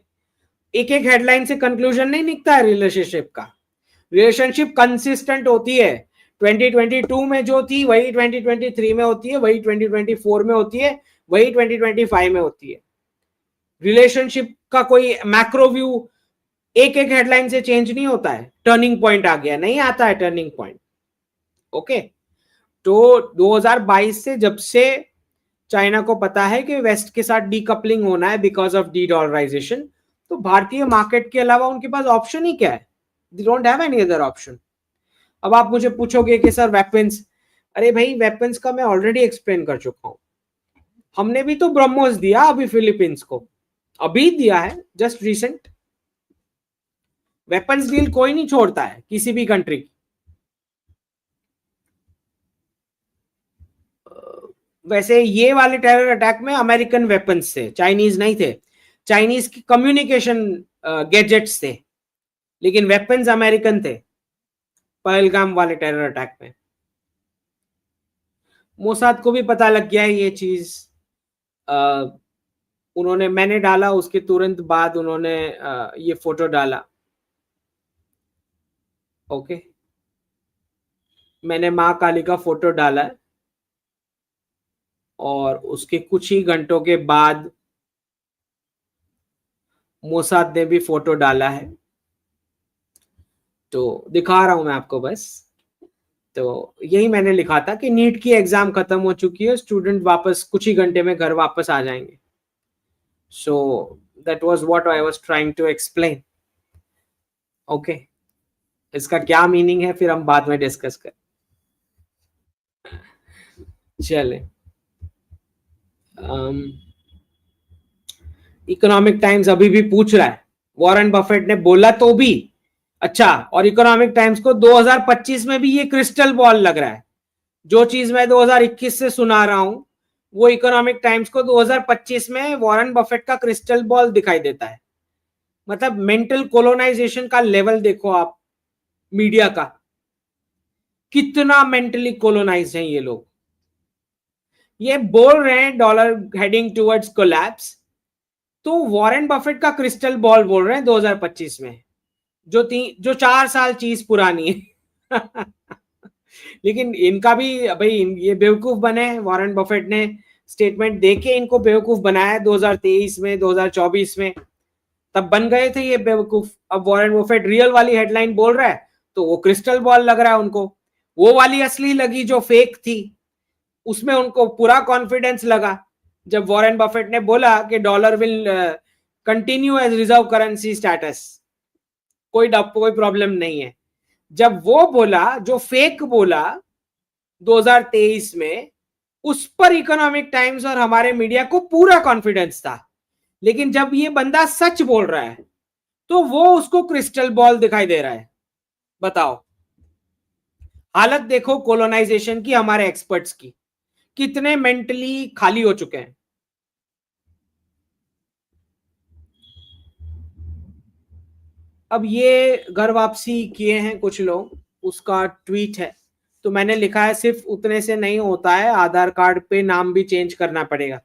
S1: एक एक हेडलाइन से कंक्लूजन नहीं निकलता है रिलेशनशिप का। रिलेशनशिप कंसिस्टेंट होती है, 2022 में जो थी वही 2023 में होती है, वही 2024 में होती है, वही 2025 में होती है। रिलेशनशिप का कोई मैक्रो व्यू एक एक हेडलाइन से चेंज नहीं होता है। टर्निंग पॉइंट आ गया, नहीं आता है टर्निंग पॉइंट। ओके, तो 2022 से जब से चाइना को पता है कि वेस्ट के साथ डीकपलिंग होना है बिकॉज ऑफ डी डॉलराइजेशन, तो भारतीय मार्केट के अलावा उनके पास ऑप्शन ही क्या है? They don't have any other option. अब आप मुझे पूछोगे कि सर वेपन्स, अरे भाई वेपन्स का मैं ऑलरेडी एक्सप्लेन कर चुका हूं। हमने भी तो ब्रह्मोस दिया अभी फिलीपींस को, अभी दिया है, जस्ट रिसेंट। वेपन्स डील कोई नहीं छोड़ता है किसी भी कंट्री की। वैसे ये वाले टेरर अटैक में अमेरिकन वेपन्स थे, चाइनीज नहीं थे। चाइनीज की कम्युनिकेशन गैजेट्स थे, लेकिन वेपन्स अमेरिकन थे पहलगाम वाले टेरर अटैक में। मोसाद को भी पता लग गया है ये चीज। उन्होंने, मैंने डाला उसके तुरंत बाद उन्होंने ये फोटो डाला। ओके, मैंने माँ काली का फोटो डाला है, और उसके कुछ ही घंटों के बाद मोसाद ने भी फोटो डाला है। तो दिखा रहा हूं मैं आपको बस। तो यही मैंने लिखा था कि नीट की एग्जाम खत्म हो चुकी है, स्टूडेंट वापस कुछ ही घंटे में घर वापस आ जाएंगे। So that was what I was trying to explain. Okay, इसका क्या मीनिंग है फिर हम बाद में डिस्कस करें। चले, इकोनॉमिक टाइम्स अभी भी पूछ रहा है, वॉरेन बफेट ने बोला तो भी। अच्छा, और इकोनॉमिक टाइम्स को 2025 में भी ये क्रिस्टल बॉल लग रहा है। जो चीज मैं 2021 से सुना रहा हूं, वो इकोनॉमिक टाइम्स को 2025 में वॉरेन बफेट का क्रिस्टल बॉल दिखाई देता है। मतलब मेंटल कोलोनाइजेशन का लेवल देखो आप, मीडिया का कितना मेंटली कोलोनाइज है ये लोग। ये बोल रहे हैं डॉलर हेडिंग टुवर्ड्स कोलैप्स, तो वॉरेन बफेट का क्रिस्टल बॉल बोल रहे हैं 2025 में, जो 4 साल चीज पुरानी है। लेकिन इनका भी भाई, ये बेवकूफ बने, वॉरेन बफेट ने स्टेटमेंट देके इनको बेवकूफ बनाया 2023 में, 2024 में, तब बन गए थे ये बेवकूफ। अब वॉरेन बफेट रियल वाली हेडलाइन बोल रहा है तो वो क्रिस्टल बॉल लग रहा है उनको। वो वाली असली लगी जो फेक थी, उसमें उनको पूरा कॉन्फिडेंस लगा जब वॉरेन बफेट ने बोला कि dollar will continue as reserve currency status, कोई प्रॉब्लम नहीं है। जब वो बोला, जो फेक बोला 2023 में, उस पर इकोनॉमिक टाइम्स और हमारे मीडिया को पूरा कॉन्फिडेंस था। लेकिन जब ये बंदा सच बोल रहा है तो वो उसको क्रिस्टल बॉल दिखाई दे रहा है। बताओ, हालत देखो कोलोनाइजेशन की, हमारे एक्सपर्ट्स की कितने मेंटली खाली हो चुके हैं। अब ये घर वापसी किए हैं कुछ लोग, उसका ट्वीट है, तो मैंने लिखा है सिर्फ उतने से नहीं होता है, आधार कार्ड पे नाम भी चेंज करना पड़ेगा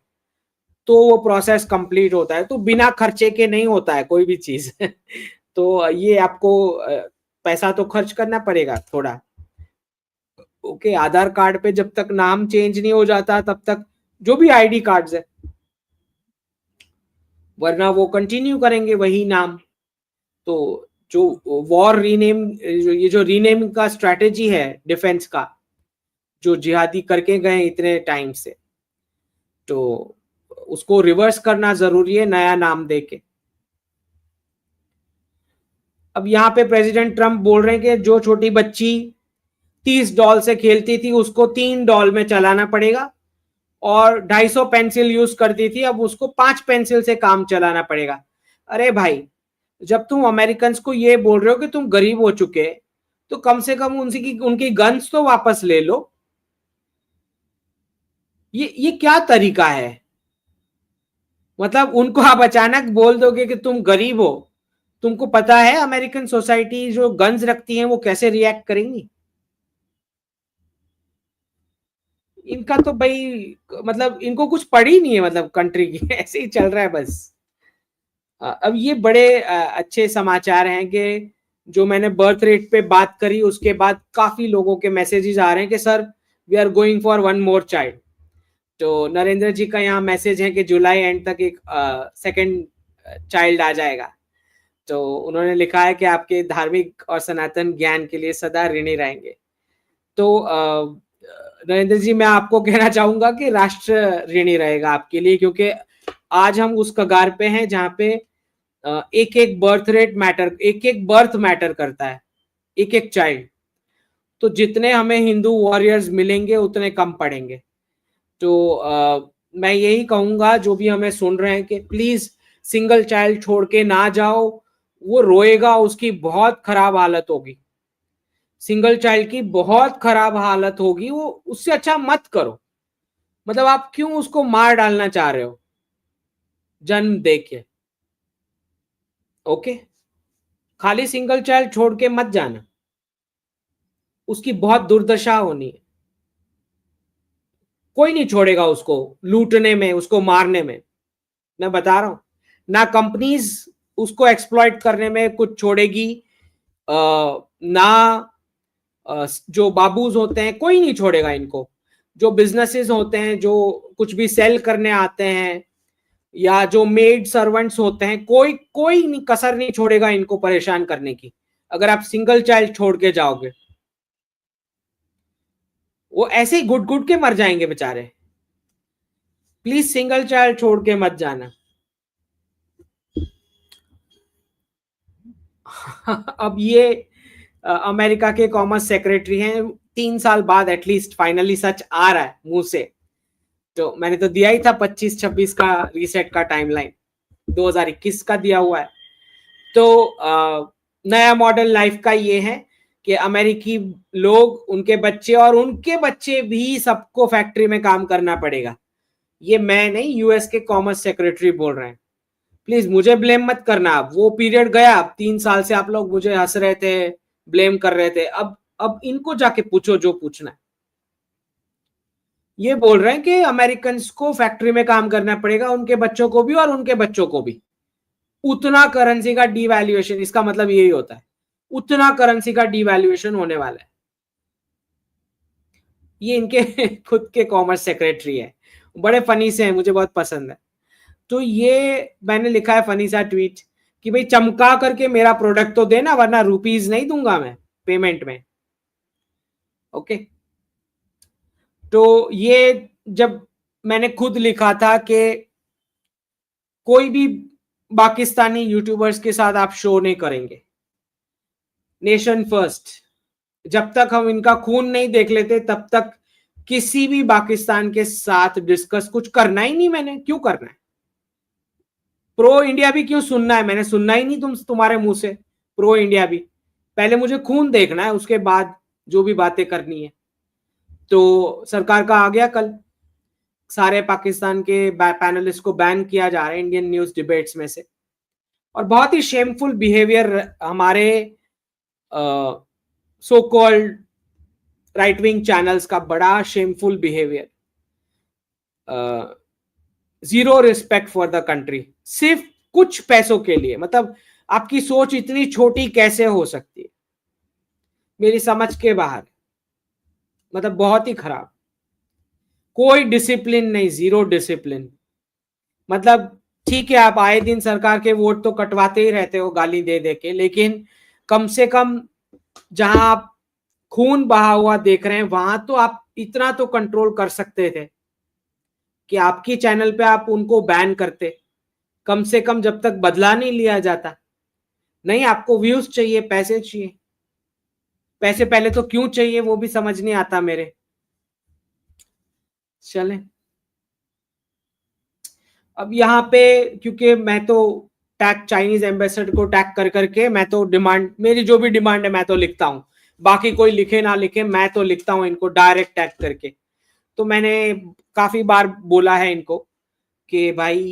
S1: तो वो प्रोसेस कंप्लीट होता है, तो बिना खर्चे के नहीं होता है कोई भी चीज। तो ये आपको पैसा तो खर्च करना पड़ेगा थोड़ा। ओके, आधार कार्ड पे जब तक नाम चेंज नहीं हो जाता तब तक जो भी आईडी कार्ड्स है, वरना वो कंटिन्यू करेंगे वही नाम। तो जो वॉर रीनेम, ये जो रीनेम का स्ट्रेटेजी है डिफेंस का, जो जिहादी करके गए इतने टाइम से, तो उसको रिवर्स करना जरूरी है नया नाम देके। अब यहाँ पे प्रेसिडेंट ट्रम्प बोल रहे हैं कि जो छोटी बच्ची 30 डॉल से खेलती थी उसको 3 डॉल में चलाना पड़ेगा, और 250 पेंसिल यूज करती थी अब उसको 5 पेंसिल से काम चलाना पड़ेगा। अरे भाई, जब तुम अमेरिकन को ये बोल रहे हो कि तुम गरीब हो चुके, तो कम से कम उनकी गन्स तो वापस ले लो। ये क्या तरीका है? मतलब उनको आप अचानक बोल दोगे कि तुम गरीब हो, तुमको पता है अमेरिकन सोसाइटी जो गन्स रखती है वो कैसे रिएक्ट करेंगी? इनका तो भाई, मतलब इनको कुछ पड़ी नहीं है, मतलब कंट्री की। ऐसे ही चल रहा है बस। अब ये बड़े अच्छे समाचार हैं कि जो मैंने बर्थ रेट पे बात करी उसके बाद काफी लोगों के मैसेजेस आ रहे हैं कि sir we are going for one more child. तो नरेंद्र जी का यहाँ मैसेज है कि जुलाई एंड तक एक सेकंड चाइल्ड आ जाएगा। तो उन्होंने लिखा है कि आपके धार्मिक और सनातन ज्ञान के लिए सदा ऋणी रहेंगे। तो नरेंद्र जी, मैं आपको कहना चाहूंगा कि राष्ट्र ऋणी रहेगा आपके लिए, क्योंकि आज हम उस कगार पे हैं जहाँ पे एक एक बर्थ रेट मैटर, एक एक बर्थ मैटर करता है, एक एक चाइल्ड। तो जितने हमें हिंदू वॉरियर्स मिलेंगे उतने कम पड़ेंगे। तो मैं यही कहूंगा जो भी हमें सुन रहे हैं कि प्लीज सिंगल चाइल्ड छोड़ के ना जाओ। वो रोएगा, उसकी बहुत खराब हालत होगी, सिंगल चाइल्ड की बहुत खराब हालत होगी, वो उससे अच्छा मत करो। मतलब आप क्यों उसको मार डालना चाह रहे हो जन्म दे के? ओके, खाली सिंगल चाइल्ड छोड़ के मत जाना, उसकी बहुत दुर्दशा होनी है। कोई नहीं छोड़ेगा उसको लूटने में, उसको मारने में। मैं बता रहा हूं ना, कंपनीज उसको एक्सप्लॉइट करने में कुछ छोड़ेगी, ना जो बाबूज होते हैं कोई नहीं छोड़ेगा इनको। जो बिजनेसेस होते हैं, जो कुछ भी सेल करने आते हैं, या जो मेड सर्वेंट्स होते हैं, कोई कोई नहीं, कसर नहीं छोड़ेगा इनको परेशान करने की। अगर आप सिंगल चाइल्ड छोड़ के जाओगे, वो ऐसे ही घुट घुट के मर जाएंगे बेचारे। प्लीज सिंगल चाइल्ड छोड़ के मत जाना। अब ये अमेरिका के कॉमर्स सेक्रेटरी हैं, 3 साल बाद एटलीस्ट फाइनली सच आ रहा है मुंह से। तो मैंने तो दिया ही था 25-26 का रीसेट का टाइमलाइन, 2021 का दिया हुआ है। तो नया मॉडल लाइफ का ये है कि अमेरिकी लोग, उनके बच्चे और उनके बच्चे भी, सबको फैक्ट्री में काम करना पड़ेगा। ये मैं नहीं, यूएस के कॉमर्स सेक्रेटरी बोल रहे हैं। प्लीज मुझे ब्लेम मत करना। आप वो पीरियड गया, अब 3 साल से आप लोग मुझे हंस रहे थे, ब्लेम कर रहे थे। अब इनको जाके पूछो जो पूछना है। ये बोल रहे हैं कि अमेरिकन को फैक्ट्री में काम करना पड़ेगा, उनके बच्चों को भी और उनके बच्चों को भी। उतना करेंसी का डिवैल्यूएशन, इसका मतलब यही होता है, उतना करेंसी का डिवैल्यूएशन होने वाला है। ये इनके खुद के कॉमर्स सेक्रेटरी है, बड़े फनी से हैं, मुझे बहुत पसंद है। तो ये मैंने लिखा है फनी सा ट्वीट कि भाई चमका करके मेरा प्रोडक्ट तो देना, वरना रुपीज नहीं दूंगा मैं पेमेंट में। ओके, तो ये जब मैंने खुद लिखा था कि कोई भी पाकिस्तानी यूट्यूबर्स के साथ आप शो नहीं करेंगे, नेशन फर्स्ट, जब तक हम इनका खून नहीं देख लेते तब तक किसी भी पाकिस्तान के साथ डिस्कस कुछ करना ही नहीं मैंने, क्यों करना है? प्रो इंडिया भी क्यों सुनना है? मैंने सुनना ही नहीं तुम्हारे मुंह से प्रो इंडिया भी। पहले मुझे खून देखना है, उसके बाद जो भी बातें करनी है। तो सरकार का आ गया कल, सारे पाकिस्तान के पैनलिस्ट को बैन किया जा रहा है इंडियन न्यूज डिबेट्स में से। और बहुत ही शेमफुल बिहेवियर हमारे so called right wing channels का, बड़ा shameful behaviour. Zero respect for the country, सिर्फ कुछ पैसों के लिए। मतलब आपकी सोच इतनी छोटी कैसे हो सकती है? मेरी समझ के बाहर। मतलब बहुत ही खराब, कोई डिसिप्लिन नहीं, जीरो डिसिप्लिन। मतलब ठीक है, आप आए दिन सरकार के वोट तो कटवाते ही रहते हो गाली दे दे के, लेकिन कम से कम जहां आप खून बहा हुआ देख रहे हैं वहां तो आप इतना तो कंट्रोल कर सकते थे कि आपकी चैनल पे आप उनको बैन करते, कम से कम जब तक बदला नहीं लिया जाता। नहीं, आपको व्यूज चाहिए, पैसे चाहिए। पैसे पहले तो क्यों चाहिए वो भी समझ नहीं आता मेरे। चले अब यहाँ पे, क्योंकि मैं तो टैग चाइनीज एम्बेसडर को टैग कर करके मैं तो डिमांड, मेरी जो भी डिमांड है मैं तो लिखता हूँ। बाकी कोई लिखे ना लिखे, मैं तो लिखता हूँ इनको डायरेक्ट टैग करके। तो मैंने काफी बार बोला है इनको कि भाई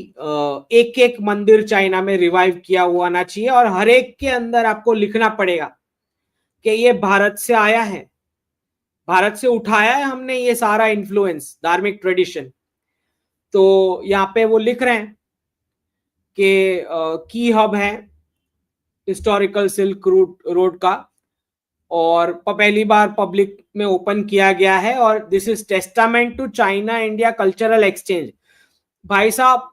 S1: एक एक मंदिर चाइना में रिवाइव किया हुआ आना चाहिए, और हर एक के अंदर आपको लिखना पड़ेगा कि ये भारत से आया है, भारत से उठाया है हमने ये सारा इन्फ्लुएंस, धार्मिक ट्रेडिशन। तो यहाँ पे वो लिख रहे हैं कि की हब है हिस्टोरिकल सिल्क रूट रोड का, और पहली बार पब्लिक में ओपन किया गया है, और this is testament to China India cultural exchange. भाई साहब,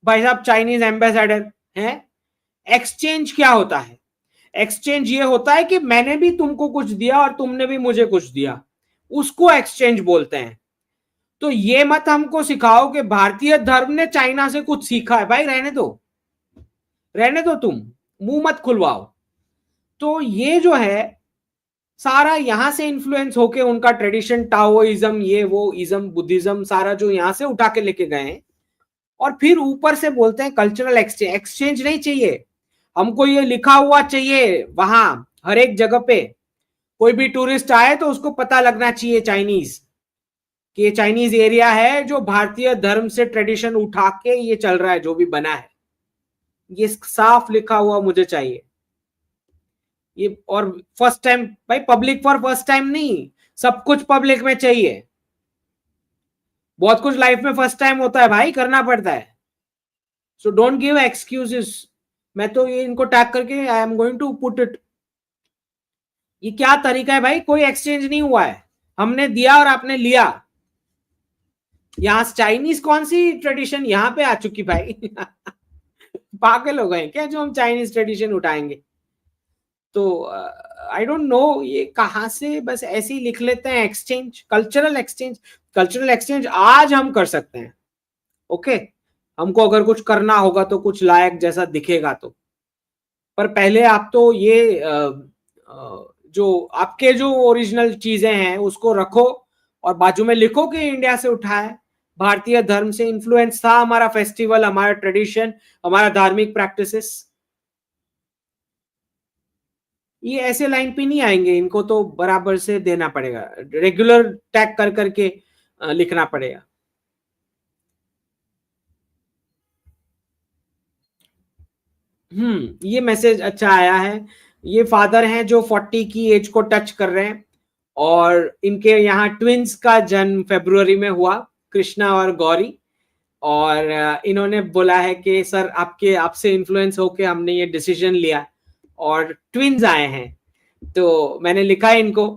S1: भाई साहब चाइनीज एम्बेसडर हैं। एक्सचेंज क्या होता है? एक्सचेंज ये होता है कि मैंने भी तुमको कुछ दिया और तुमने भी मुझे कुछ दिया, उसको एक्सचेंज बोलते हैं। तो ये मत हमको सिखाओ कि भारतीय धर्म ने चाइना से कुछ सीखा है। भाई रहने दो, रहने दो, तुम मुंह मत खुलवाओ। तो ये जो है सारा यहां से इन्फ्लुएंस होके उनका ट्रेडिशन, टाओइज्म, ये वो इज्म, बुद्धिज्म, सारा जो यहां से उठा के लेके गए हैं, और फिर ऊपर से बोलते हैं कल्चरल एक्सचेंज। एक्सचेंज नहीं चाहिए हमको, ये लिखा हुआ चाहिए वहां हर एक जगह पे। कोई भी टूरिस्ट आए तो उसको पता लगना चाहिए चाइनीज, कि ये चाइनीज एरिया है जो भारतीय धर्म से ट्रेडिशन उठा के ये चल रहा है, जो भी बना है ये साफ लिखा हुआ मुझे चाहिए ये। और फर्स्ट टाइम भाई, पब्लिक फॉर फर्स्ट टाइम नहीं, सब कुछ पब्लिक में चाहिए। बहुत कुछ लाइफ में फर्स्ट टाइम होता है भाई, करना पड़ता है। So don't give excuses. मैं तो ये इनको टैग करके I am going to put it. ये क्या तरीका है भाई? कोई एक्सचेंज नहीं हुआ है, हमने दिया और आपने लिया। यहां चाइनीज कौन सी ट्रेडिशन यहां पे आ चुकी भाई? पागल हो गए क्या जो हम चाइनीज ट्रेडिशन उठाएंगे? तो आई डोंट नो ये कहां से बस ऐसे ही लिख लेते हैं exchange, cultural exchange. Cultural exchange आज हम कर सकते हैं, ओके? हमको अगर कुछ करना होगा तो कुछ लायक जैसा दिखेगा तो। पर पहले आप तो ये जो आपके जो ओरिजिनल चीजें हैं उसको रखो, और बाजू में लिखो कि इंडिया से उठा है, भारतीय धर्म से इन्फ्लुएंस था हमारा फेस्टिवल, हमारा ट्रेडिशन, हमारा धार्मिक प्रैक्टिसेस। ये ऐसे लाइन पे नहीं आएंगे, इनको तो बराबर से देना पड़ेगा, रेगुलर टैग कर करके लिखना पड़ेगा। ये मैसेज अच्छा आया है। ये फादर हैं जो 40 की एज को टच कर रहे हैं, और इनके यहाँ ट्विंस का जन्म फरवरी में हुआ, कृष्णा और गौरी। और इन्होंने बोला है कि सर आपके आपसे इन्फ्लुएंस होके हमने ये डिसीजन लिया, और ट्विंस आए हैं। तो मैंने लिखा है इनको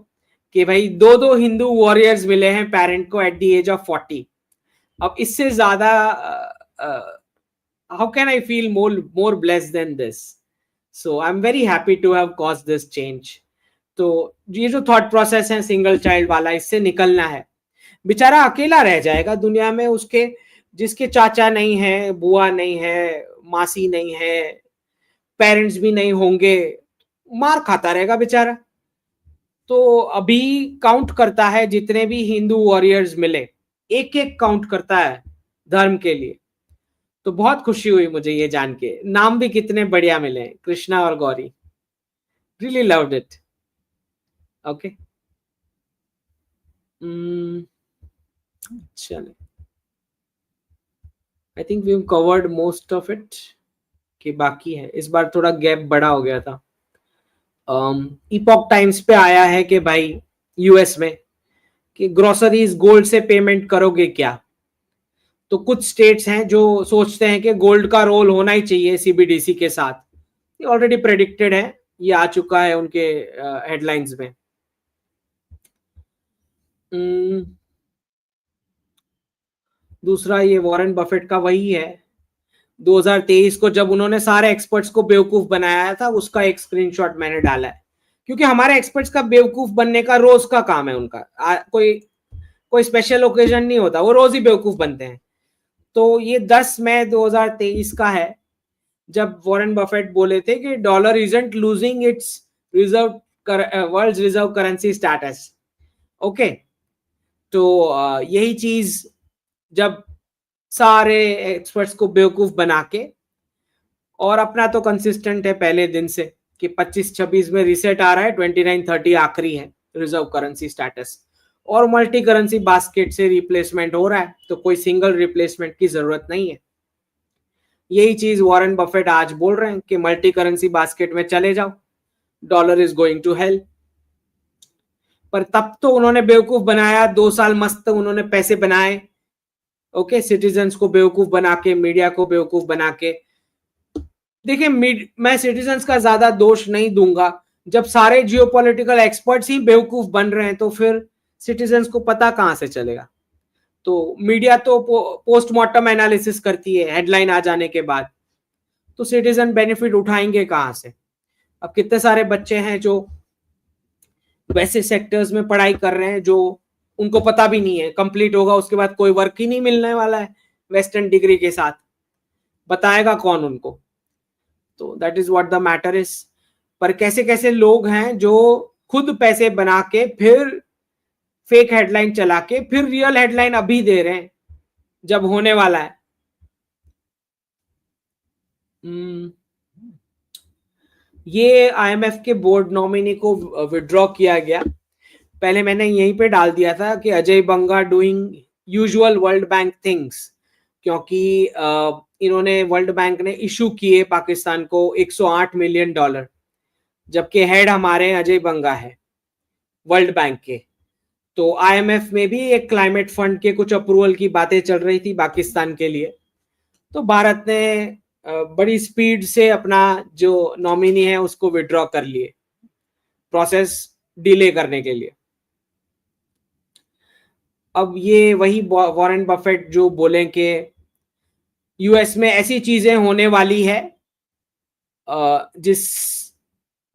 S1: कि भाई दो दो हिंदू वॉरियर्स मिले हैं पेरेंट को एट द एज ऑफ 40। अब इससे ज्यादा how can I feel more blessed than this? So I'm very happy to have caused this change. तो ये जो थॉट प्रोसेस है सिंगल चाइल्ड वाला, इससे निकलना है। बेचारा अकेला रह जाएगा दुनिया में, उसके जिसके चाचा नहीं है, बुआ नहीं है, मासी नहीं है, पेरेंट्स भी नहीं होंगे, मार खाता रहेगा बेचारा। तो अभी काउंट करता है जितने भी हिंदू वॉरियर्स मिले, एक एक काउंट करता है धर्म के लिए। तो बहुत खुशी हुई मुझे ये जान के, नाम भी कितने बढ़िया मिले, कृष्णा और Gauri. Really loved it. Okay, चले, I think we covered most of it. कि बाकी है, इस बार थोड़ा गैप बड़ा हो गया था। इपॉक टाइम्स पे आया है कि भाई यूएस में कि ग्रोसरीज गोल्ड से पेमेंट करोगे क्या। तो कुछ स्टेट्स हैं जो सोचते हैं कि गोल्ड का रोल होना ही चाहिए सीबीडीसी के साथ। ये ऑलरेडी प्रेडिक्टेड है, ये आ चुका है उनके हेडलाइंस में। हम्म, दूसरा ये वॉरेन बफेट का वही है, 2023 को जब उन्होंने सारे एक्सपर्ट्स को बेवकूफ बनाया था, उसका एक स्क्रीनशॉट मैंने डाला है। क्योंकि हमारे एक्सपर्ट्स का बेवकूफ बनने का रोज का काम है उनका, कोई स्पेशल ओकेजन नहीं होता, वो रोज ही बेवकूफ बनते हैं। तो ये 10 मई 2023 का है, जब वॉरेन बफेट बोले थे कि dollar isn't losing its reserve world reserve currency status. Okay, तो यही चीज जब सारे एक्सपर्ट्स को बेवकूफ बना के, और अपना तो कंसिस्टेंट है पहले दिन से कि 25-26 में रीसेट आ रहा है, 29-30 आखिरी है रिजर्व करेंसी स्टेटस, और मल्टी करेंसी बास्केट से रिप्लेसमेंट हो रहा है, तो कोई सिंगल रिप्लेसमेंट की जरूरत नहीं है। यही चीज वॉरेन बफेट आज बोल रहे हैं कि मल्टी करेंसी बास्केट में चले जाओ, dollar is going to hell. पर तब तो उन्होंने बेवकूफ बनाया, 2 साल मस्त उन्होंने पैसे बनाए। ओके, सिटीजन्स को बेवकूफ बना के, मीडिया को बेवकूफ बना के। देखिए, मैं सिटीजन्स का ज्यादा दोष नहीं दूंगा, जब सारे जियोपॉलिटिकल एक्सपर्ट्स ही बेवकूफ बन रहे हैं तो फिर सिटीजन्स को पता कहां से चलेगा। तो मीडिया तो पोस्टमार्टम एनालिसिस करती है हेडलाइन आ जाने के बाद, तो सिटीजन बेनिफिट उठाएंगे कहां से। अब कितने सारे बच्चे हैं जो वैसे सेक्टर्स में पढ़ाई कर रहे हैं जो उनको पता भी नहीं है, कंप्लीट होगा उसके बाद कोई वर्क ही नहीं मिलने वाला है वेस्टर्न डिग्री के साथ, बताएगा कौन उनको। तो that is what the matter is. पर कैसे कैसे लोग हैं जो खुद पैसे बना के फिर फेक हेडलाइन चला के फिर रियल हेडलाइन अभी दे रहे हैं जब होने वाला है। ये आईएमएफ के बोर्ड नॉमिनी को विड्रॉ किया गया। पहले मैंने यहीं पे डाल दिया था कि Ajay Banga doing usual World Bank things, क्योंकि इन्होंने, वर्ल्ड बैंक ने इशू किए पाकिस्तान को $108 मिलियन, जबकि हेड हमारे अजय बंगा है वर्ल्ड बैंक के। तो आईएमएफ में भी एक क्लाइमेट फंड के कुछ अप्रूवल की बातें चल रही थी पाकिस्तान के लिए, तो भारत ने बड़ी स्पीड से अपना जो नॉमिनी है उसको विड्रॉ कर लिए, प्रोसेस डिले करने के लिए। अब ये वही वॉरेन बफेट जो बोले कि यूएस में ऐसी चीजें होने वाली है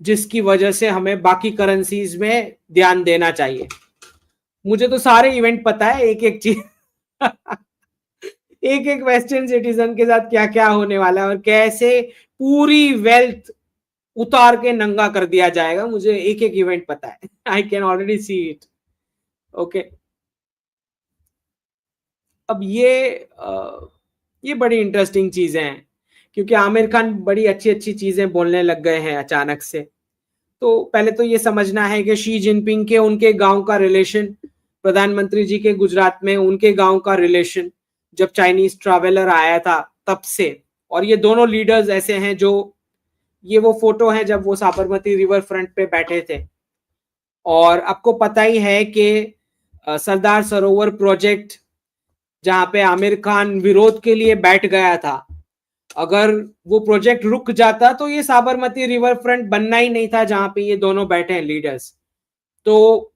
S1: जिसकी वजह से हमें बाकी करेंसीज में ध्यान देना चाहिए। मुझे तो सारे इवेंट पता है, एक एक चीज एक एक वेस्टर्न सिटीजन के साथ क्या क्या होने वाला है और कैसे पूरी वेल्थ उतार के नंगा कर दिया जाएगा, मुझे एक एक इवेंट पता है। I can already see it. Okay, अब ये बड़ी इंटरेस्टिंग चीजें हैं, क्योंकि आमिर खान बड़ी अच्छी अच्छी चीजें बोलने लग गए हैं अचानक से। तो पहले तो ये समझना है कि शी जिनपिंग के उनके गांव का रिलेशन, प्रधानमंत्री जी के गुजरात में उनके गांव का रिलेशन जब चाइनीज ट्रैवलर आया था तब से, और ये दोनों लीडर्स ऐसे हैं जो, ये वो फोटो है जब वो साबरमती रिवर फ्रंट पे बैठे थे। और आपको पता ही है कि सरदार सरोवर प्रोजेक्ट जहां पे आमिर खान विरोध के लिए बैठ गया था, अगर वो प्रोजेक्ट रुक जाता तो ये साबरमती रिवर फ्रंट बनना ही नहीं था जहां पे ये दोनों बैठे हैं लीडर्स। तो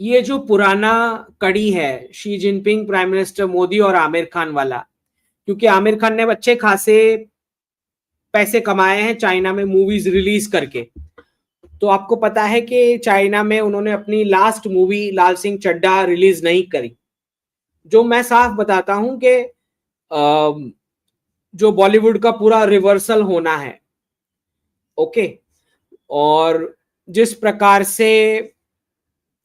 S1: ये जो पुराना कड़ी है Xi Jinping, prime minister Modi और आमिर खान वाला, क्योंकि आमिर खान ने अच्छे खासे पैसे कमाए हैं चाइना में मूवीज रिलीज करके। तो आपको पता है कि चाइना में उन्होंने अपनी लास्ट मूवी लाल सिंह चड्ढा रिलीज नहीं करी, जो मैं साफ बताता हूं कि जो बॉलीवुड का पूरा रिवर्सल होना है। ओके, और जिस प्रकार से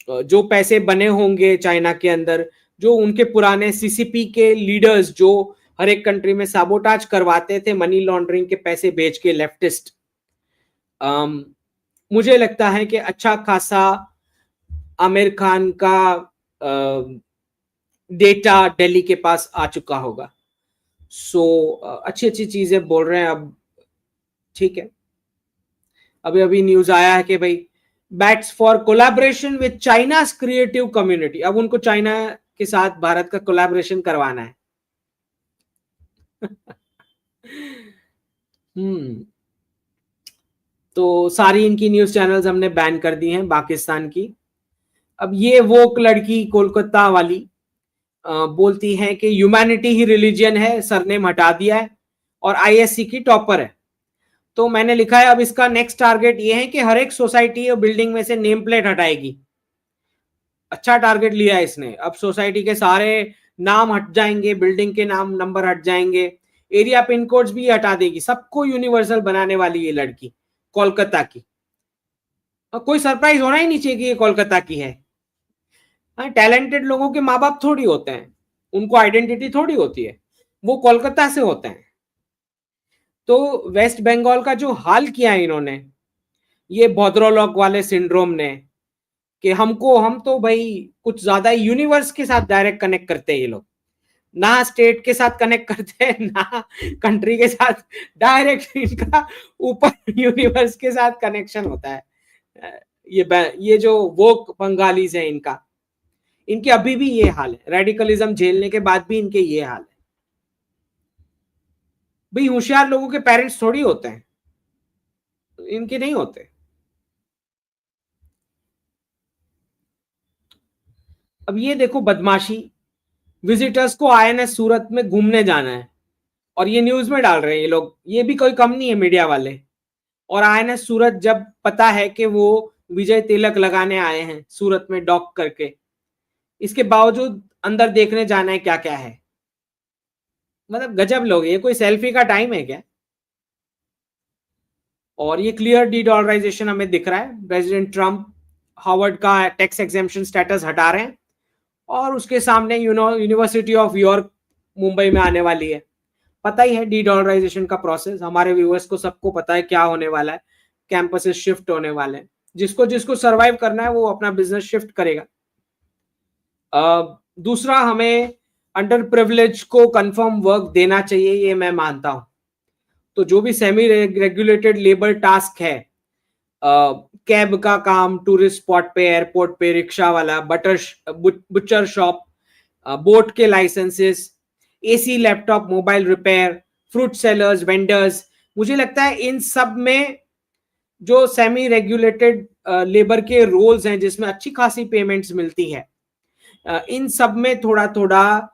S1: जो पैसे बने होंगे चाइना के अंदर, जो उनके पुराने सीसीपी के लीडर्स जो हर एक कंट्री में साबोटाज करवाते थे मनी लॉन्ड्रिंग के पैसे बेच के, लेफ्टिस्ट, मुझे लगता है कि अच्छा खासा आमिर खान का डेटा दिल्ली के पास आ चुका होगा। सो अच्छी अच्छी चीजें बोल रहे हैं अब, ठीक है। अभी अभी न्यूज आया है कि भाई bats for collaboration with China's creative community, अब उनको चाइना के साथ भारत का कोलैबोरेशन करवाना है। हम्म तो सारी इनकी न्यूज चैनल्स हमने बैन कर दी हैं पाकिस्तान की। अब ये वो लड़की कोलकाता वाली बोलती है कि ह्यूमैनिटी ही रिलीजन है, सरनेम हटा दिया है और आईएससी की टॉपर है। तो मैंने लिखा है अब इसका नेक्स्ट टारगेट ये है कि हर एक सोसाइटी और बिल्डिंग में से नेम प्लेट हटाएगी। अच्छा टारगेट लिया है इसने। अब सोसाइटी के सारे नाम हट जाएंगे, बिल्डिंग के नाम नंबर हट जाएंगे, एरिया पिन कोड्स भी हटा देगी, सबको यूनिवर्सल बनाने वाली ये लड़की कोलकाता की। और कोई सरप्राइज होना ही नहीं चाहिए कि ये कोलकाता की है। हाँ, टैलेंटेड लोगों के माँ बाप थोड़ी होते हैं, उनको आइडेंटिटी थोड़ी होती है, वो कोलकाता से होते हैं। तो वेस्ट बंगाल का जो हाल किया है इन्होंने, ये भद्रोलोक वाले सिंड्रोम ने, कि हम तो भाई कुछ ज्यादा यूनिवर्स के साथ डायरेक्ट कनेक्ट करते हैं ये लोग, ना स्टेट के साथ कनेक्ट करते हैं ना कंट्री के साथ, डायरेक्ट इनका ऊपर यूनिवर्स के साथ कनेक्शन होता है। ये जो वो बंगालीज है इनका, इनके अभी भी ये हाल है, रेडिकलिज्म झेलने के बाद भी इनके ये हाल है। भाई होशियार लोगों के पेरेंट्स थोड़ी होते हैं, इनके नहीं होते। अब ये देखो बदमाशी, विजिटर्स को आईएनएस सूरत में घूमने जाना है और ये न्यूज में डाल रहे हैं ये लोग, ये भी कोई कम नहीं है मीडिया वाले। और आईएनएस सूरत जब पता है कि वो विजय तिलक लगाने आए हैं सूरत में डॉक करके, इसके बावजूद अंदर देखने जाना है क्या क्या है। मतलब गजब लोग, ये कोई सेल्फी का टाइम है क्या? और ये क्लियर डी डॉलराइजेशन हमें दिख रहा है। प्रेसिडेंट ट्रंप हार्वर्ड का टैक्स एग्जेम्पशन स्टेटस हटा रहे हैं और उसके सामने यूनिवर्सिटी ऑफ यॉर्क मुंबई में आने वाली है। पता ही है डी डॉलराइजेशन का प्रोसेस, हमारे व्यूअर्स को सबको पता है क्या होने वाला है। कैंपसेस शिफ्ट होने वाले हैं, जिसको जिसको सर्वाइव करना है वो अपना बिजनेस शिफ्ट करेगा। दूसरा, हमें अंडर प्रिविलेज को कंफर्म वर्क देना चाहिए, ये मैं मानता हूं। तो जो भी सेमी रेगुलेटेड लेबर टास्क है, कैब का काम, टूरिस्ट स्पॉट पे, एयरपोर्ट पे, रिक्शा वाला, बुचर शॉप, बोट के licences, AC, laptop, mobile repair, fruit sellers, vendors, मुझे लगता है इन सब में जो सेमी रेगुलेटेड लेबर के रोल्स हैं जिसमें अच्छी खासी पेमेंट्स मिलती है, इन सब में थोड़ा थोड़ा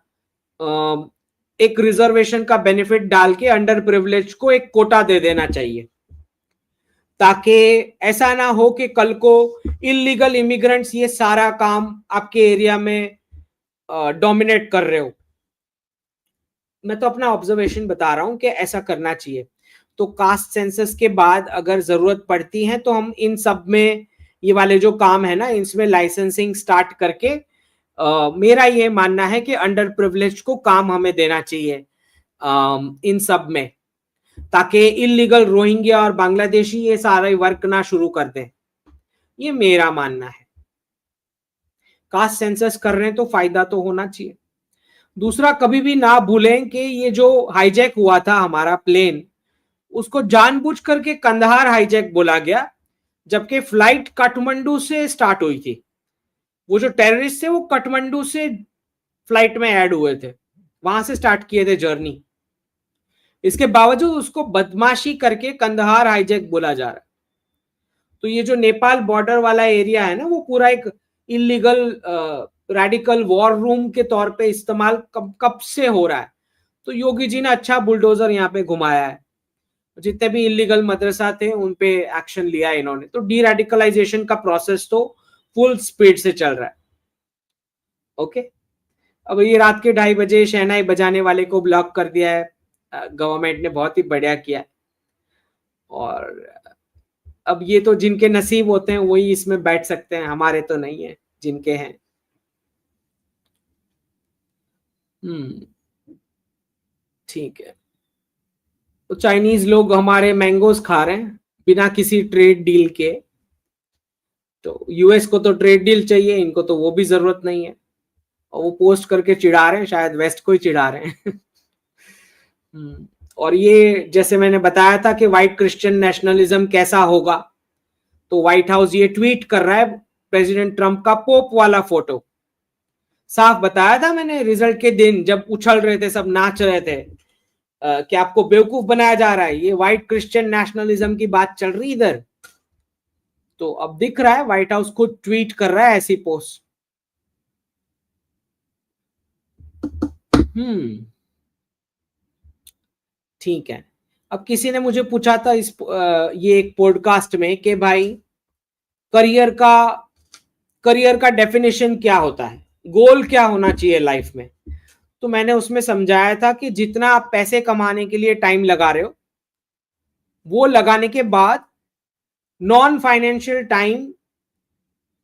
S1: एक रिजर्वेशन का बेनिफिट डाल के अंडर प्रिविलेज को एक कोटा दे देना चाहिए, ताकि ऐसा ना हो कि कल को इलीगल इमिग्रेंट्स ये सारा काम आपके एरिया में डोमिनेट कर रहे हो। मैं तो अपना ऑब्जर्वेशन बता रहा हूं कि ऐसा करना चाहिए। तो कास्ट सेंसस के बाद अगर जरूरत पड़ती है तो हम इन सब में ये वाले जो काम है ना, इसमें लाइसेंसिंग स्टार्ट करके मेरा ये मानना है कि अंडर प्रिविलेज को काम हमें देना चाहिए इन सब में, ताकि इलीगल रोहिंग्या और बांग्लादेशी ये सारे वर्क ना शुरू कर दें। ये मेरा मानना है। कास्ट सेंसस कर रहे हैं तो फायदा तो होना चाहिए। दूसरा, कभी भी ना भूलें कि ये जो हाईजैक हुआ था हमारा प्लेन, उसको जानबूझ करके कंधार हाईजैक बोला गया, जबकि फ्लाइट काठमांडू से स्टार्ट हुई थी। वो जो टेररिस्ट थे वो काठमांडू से फ्लाइट में ऐड हुए थे, वहां से स्टार्ट किए थे जर्नी। इसके बावजूद उसको बदमाशी करके कंधार हाईजैक बोला जा रहा है। तो ये जो नेपाल बॉर्डर वाला एरिया है ना, वो पूरा एक इलीगल रेडिकल वॉर रूम के तौर पे इस्तेमाल कब से हो रहा है। तो योगी जी ने अच्छा बुलडोजर यहाँ पे घुमाया है, जितने भी इलीगल मदरसा थे उन पे एक्शन लिया है इन्होंने। तो डी रेडिकलाइजेशन का प्रोसेस तो फुल स्पीड से चल रहा है। ओके, अब ये रात के 2:30 शहनाई बजाने वाले को ब्लॉक कर दिया है गवर्नमेंट ने, बहुत ही बढ़िया किया। और अब ये तो जिनके नसीब होते हैं वही इसमें बैठ सकते हैं, हमारे तो नहीं है जिनके हैं। हम्म। ठीक है। तो चाइनीज लोग हमारे मैंगोज खा रहे हैं बिना किसी ट्रेड डील के। तो यूएस को तो ट्रेड डील चाहिए, इनको तो वो भी जरूरत नहीं है। और वो पोस्ट करके चिढ़ा रहे हैं, शायद वेस्ट को ही चिढ़ा रहे हैं। और ये जैसे मैंने बताया था कि व्हाइट क्रिश्चियन नेशनलिज्म कैसा होगा, तो व्हाइट हाउस ये ट्वीट कर रहा है प्रेसिडेंट ट्रंप का पोप वाला फोटो। साफ बताया था मैंने रिजल्ट के दिन जब उछल रहे थे, सब नाच रहे थे, कि आपको बेवकूफ बनाया जा रहा है, ये व्हाइट क्रिश्चियन नेशनलिज्म की बात चल रही इधर। तो अब दिख रहा है व्हाइट हाउस खुद ट्वीट कर रहा है ऐसी पोस्ट। हम्म। ठीक है। अब किसी ने मुझे पूछा था ये एक पॉडकास्ट में कि भाई करियर का करियर का डेफिनेशन क्या होता है, गोल क्या होना चाहिए लाइफ में। तो मैंने उसमें समझाया था कि जितना आप पैसे कमाने के लिए टाइम लगा रहे हो, वो लगाने के बाद नॉन फाइनेंशियल टाइम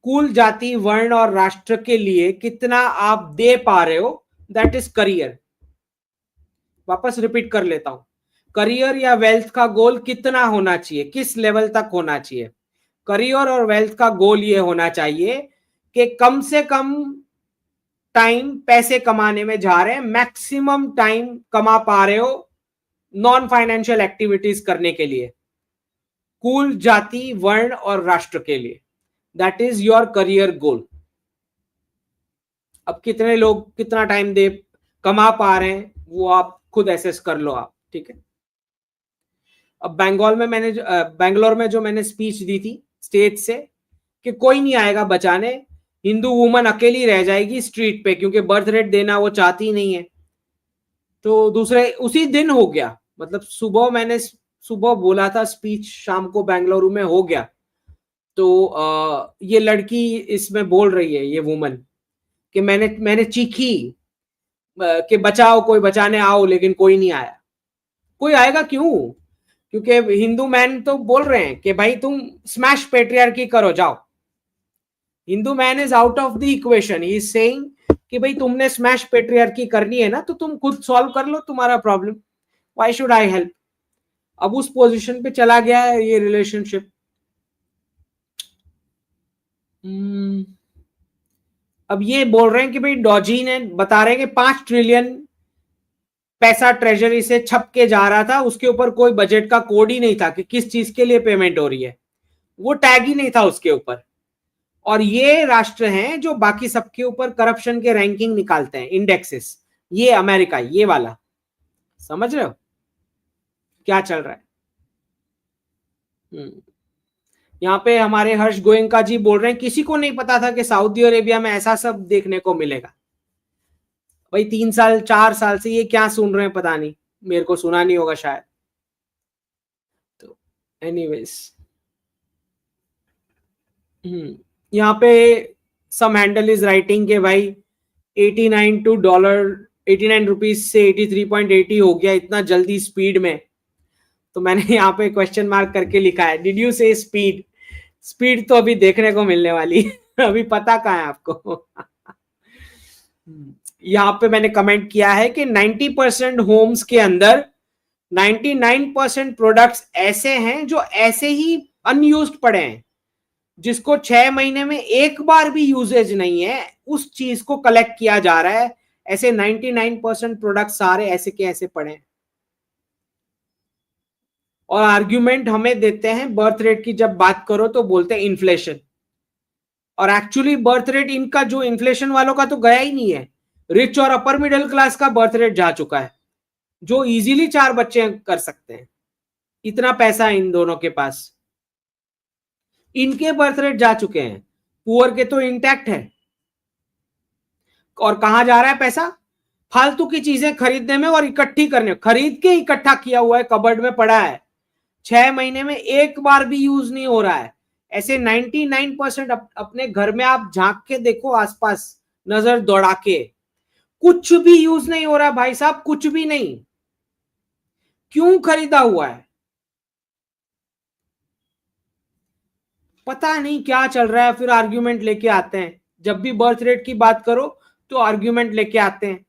S1: कुल जाति वर्ण और राष्ट्र के लिए कितना आप दे पा रहे हो, दैट इज करियर। वापस रिपीट कर लेता हूं, करियर या वेल्थ का गोल कितना होना चाहिए, किस लेवल तक होना चाहिए। करियर और वेल्थ का गोल ये होना चाहिए कि कम से कम टाइम पैसे कमाने में जा रहे हैं, मैक्सिमम टाइम कमा पा रहे हो नॉन फाइनेंशियल एक्टिविटीज करने के लिए, कुल जाति वर्ण और राष्ट्र के लिए। That is your career goal. अब कितने लोग कितना टाइम दे कमा पा रहे हैं वो आप खुद एसेस कर लो आप, ठीक है। अब बैंगलोर में जो मैंने स्पीच दी थी स्टेज से कि कोई नहीं आएगा बचाने, हिंदू वुमन अकेली रह जाएगी स्ट्रीट पे, क्योंकि बर्थ रेट देना वो चाहती नहीं है। तो दूसरे उसी दिन हो गया, मतलब सुबह बोला था स्पीच, शाम को बेंगलुरु में हो गया। तो ये लड़की इसमें बोल रही है, ये वुमन, कि मैंने मैंने चीखी कि बचाओ, कोई बचाने आओ, लेकिन कोई नहीं आया। कोई आएगा क्यों? क्योंकि हिंदू मैन तो बोल रहे हैं कि भाई तुम स्मैश पेट्रियार्की करो, जाओ। Hindu man is out of the equation, he is saying कि भाई तुमने स्मैश पेट्रियार्की करनी है ना, तो तुम खुद सॉल्व कर लो तुम्हारा problem, why should I help. अब उस पोजीशन पे चला गया है ये रिलेशनशिप। अब ये बोल रहे हैं कि भाई डॉजी ने बता रहे हैं कि 5 ट्रिलियन पैसा ट्रेजरी से छप के जा रहा था, उसके ऊपर कोई बजट का कोड ही नहीं था कि किस चीज के लिए पेमेंट हो रही है, वो टैग ही नहीं था उसके ऊपर। और ये राष्ट्र हैं जो बाकी सबके ऊपर करप्शन के रैंकिंग निकालते हैं, इंडेक्सेस। ये अमेरिका, ये वाला, समझ रहे हो क्या चल रहा है। यहाँ पे हमारे हर्ष गोयंका जी बोल रहे हैं किसी को नहीं पता था कि सऊदी अरेबिया में ऐसा सब देखने को मिलेगा। भाई 3 साल 4 साल से ये क्या सुन रहे हैं पता नहीं, मेरे को सुना नहीं होगा शायद। तो एनीवेज, यहाँ पे सम हैंडल इज राइटिंग के भाई 89 रुपीज से 83.80 हो गया इतना जल्दी स्पीड में। तो मैंने यहाँ पे क्वेश्चन मार्क करके लिखा है, डिड यू से स्पीड? स्पीड तो अभी देखने को मिलने वाली है। अभी पता कहाँ है आपको। यहाँ पे मैंने कमेंट किया है कि 90% होम्स के अंदर 99% प्रोडक्ट्स ऐसे हैं जो ऐसे ही अनयूज्ड पड़े हैं, जिसको 6 महीने में एक बार भी यूजेज नहीं है, उस चीज को कलेक्ट किया जा रहा है। ऐसे 99% प्रोडक्ट सारे ऐसे के ऐसे पड़े हैं। और आर्ग्यूमेंट हमें देते हैं बर्थ रेट की, जब बात करो तो बोलते हैं इन्फ्लेशन। और एक्चुअली बर्थ रेट इनका, जो इन्फ्लेशन वालों का तो गया ही नहीं है, रिच और अपर मिडिल क्लास का बर्थ रेट जा चुका है, जो इजीली 4 बच्चे कर सकते हैं, इतना पैसा इन दोनों के पास। इनके बर्थ रेट जा चुके हैं, पुअर के तो इंटैक्ट है। और कहां जा रहा है पैसा? फालतू की चीजें खरीदने में और इकट्ठी करने में। खरीद के इकट्ठा किया हुआ है, कबर्ड में पड़ा है, 6 महीने में एक बार भी यूज नहीं हो रहा है। ऐसे 99% अपने घर में आप झांक के देखो, आसपास नजर दौड़ा के, कुछ भी यूज नहीं हो रहा भाई साहब, कुछ भी नहीं। क्यों खरीदा हुआ है? पता नहीं क्या चल रहा है, फिर आर्ग्यूमेंट लेके आते हैं। जब भी बर्थ रेट की बात करो तो आर्ग्यूमेंट लेके आते हैं।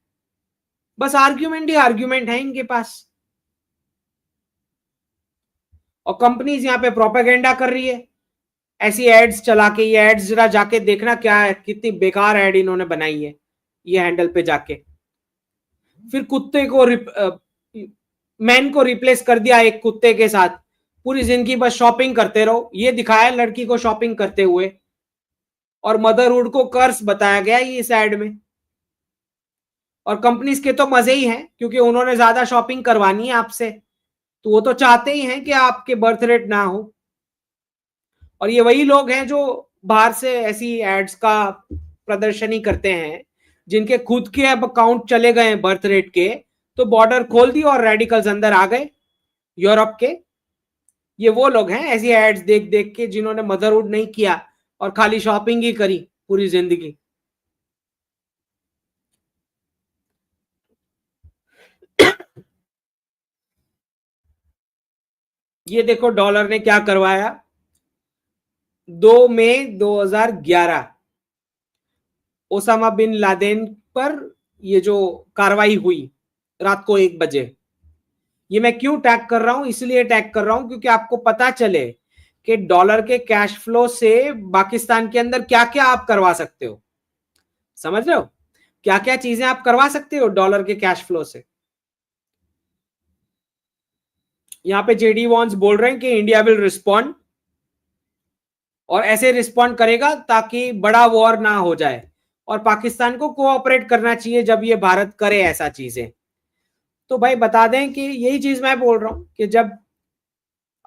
S1: बस आर्ग्यूमेंट ही आर्ग्यूमेंट है इनके पास। और कंपनीज यहाँ पे प्रोपेगेंडा कर रही है ऐसी एड्स चला के। ये एड्स जरा जाके देखना क्या है, कितनी बेकार एड इन्होंने बनाई है ये हैंडल पे जाके। फिर कुत्ते को मैन को रिप्लेस कर दिया एक कुत्ते के साथ। पूरी जिंदगी बस शॉपिंग करते रहो, ये दिखाया लड़की को शॉपिंग करते हुए, और मदरहुड को कर्स बताया गया ये इस एड में। और कंपनीज के तो मजे ही हैं, क्योंकि उन्होंने ज्यादा शॉपिंग करवानी है आपसे, तो वो तो चाहते ही हैं कि आपके बर्थ रेट ना हो। और ये वही लोग हैं जो बाहर से ऐसी एड्स का प्रदर्शनी करते हैं, जिनके खुद के अब अकाउंट चले गए बर्थ रेट के, तो बॉर्डर खोल दी और रेडिकल्स अंदर आ गए यूरोप के। ये वो लोग हैं ऐसी एड्स देख देख के, जिन्होंने मदरहुड नहीं किया और खाली शॉपिंग ही करी पूरी जिंदगी। ये देखो डॉलर ने क्या करवाया। 2 मई 2011 ओसामा बिन लादेन पर ये जो कार्रवाई हुई रात को 1 बजे। ये मैं क्यों टैग कर रहा हूं, इसलिए टैग कर रहा हूं क्योंकि आपको पता चले कि डॉलर के कैश फ्लो से पाकिस्तान के अंदर क्या क्या आप करवा सकते हो। समझ रहे हो, क्या क्या चीजें आप करवा सकते हो डॉलर के कैश फ्लो से। यहां पे जेडी वॉन्स बोल रहे हैं कि इंडिया विल रिस्पॉन्ड, और ऐसे रिस्पॉन्ड करेगा ताकि बड़ा वॉर ना हो जाए, और पाकिस्तान को कोऑपरेट करना चाहिए जब ये भारत करे ऐसा चीजें। तो भाई बता दें कि यही चीज मैं बोल रहा हूं कि जब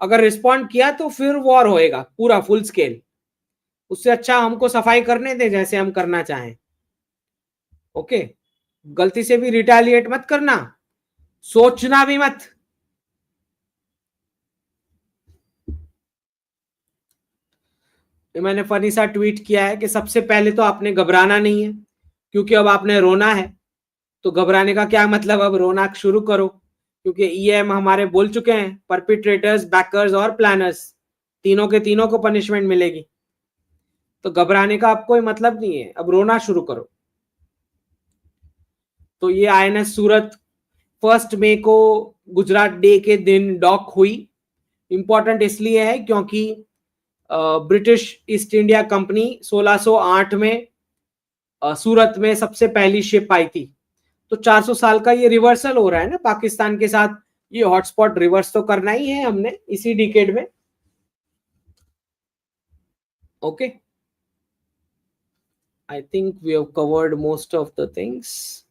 S1: अगर रिस्पॉन्ड किया तो फिर वॉर होएगा पूरा फुल स्केल। उससे अच्छा हमको सफाई करने दे जैसे हम करना चाहें। ओके, गलती से भी रिटेलिएट मत करना, सोचना भी मत। मैंने फनी सा ट्वीट किया है कि सबसे पहले तो आपने घबराना नहीं है, क्योंकि अब आपने रोना है। तो घबराने का क्या मतलब, अब रोना शुरू करो, क्योंकि ईएम हमारे बोल चुके हैं परपिट्रेटर्स, बैकर्स और प्लानर्स तीनों के तीनों को पनिशमेंट मिलेगी। तो घबराने का अब कोई मतलब नहीं है, अब रोना शुरू करो। तो ये आईएनएस सूरत 1 मई को गुजरात डे के दिन डॉक हुई। इंपॉर्टेंट इसलिए है क्योंकि ब्रिटिश ईस्ट इंडिया कंपनी 1608 में सूरत में सबसे पहली शिप आई थी। तो 400 साल का ये रिवर्सल हो रहा है ना पाकिस्तान के साथ। ये हॉटस्पॉट रिवर्स तो करना ही है हमने इसी डिकेड में। Okay, I think we have covered most of the things.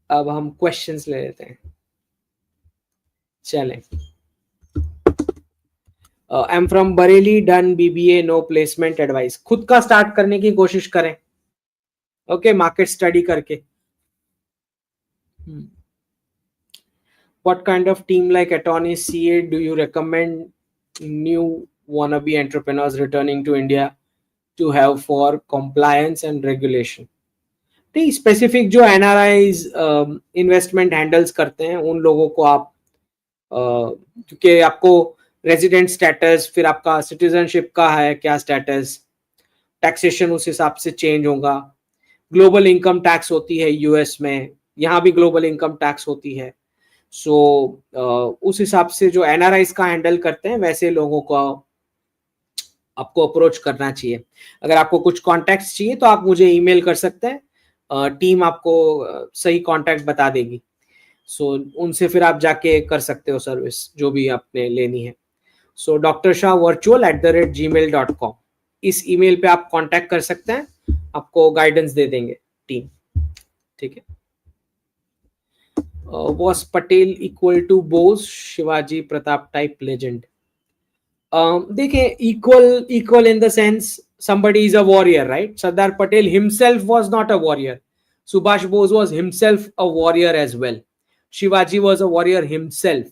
S1: अब हम क्वेश्चंस ले लेते हैं। चलें। I am from Bareilly, done BBA, no placement advice. खुद का स्टार्ट करने की कोशिश करें, ओके, मार्केट स्टडी करके। What kind of team like attorney CA do you recommend new wannabe entrepreneurs returning to India to have for compliance and regulation? नहीं, specific जो NRIs investment handles करते हैं उन लोगों को आप क्योंकि आपको रेजिडेंट स्टेटस, फिर आपका सिटीजनशिप का है क्या स्टेटस, टैक्सेशन उस हिसाब से चेंज होगा। ग्लोबल इनकम टैक्स होती है यूएस में, यहाँ भी ग्लोबल इनकम टैक्स होती है। सो उस हिसाब से जो एनआरआईज का हैंडल करते हैं वैसे लोगों को आपको अप्रोच करना चाहिए। अगर आपको कुछ कॉन्टैक्ट्स चाहिए तो आप मुझे ईमेल कर सकते हैं, टीम आपको सही कॉन्टैक्ट बता देगी। सो उनसे फिर आप जाके कर सकते हो सर्विस जो भी आपने लेनी है। सो drshah@gmail.com इस ईमेल पे आप कांटेक्ट कर सकते हैं, आपको गाइडेंस दे देंगे टीम। ठीक है। Was Patel equal to Bose, Shivaji Pratap type legend? देखिए, equal in the sense somebody is a warrior, right? Sardar Patel himself was not a warrior. Subhash Bose was himself a warrior as well. Shivaji was a warrior himself.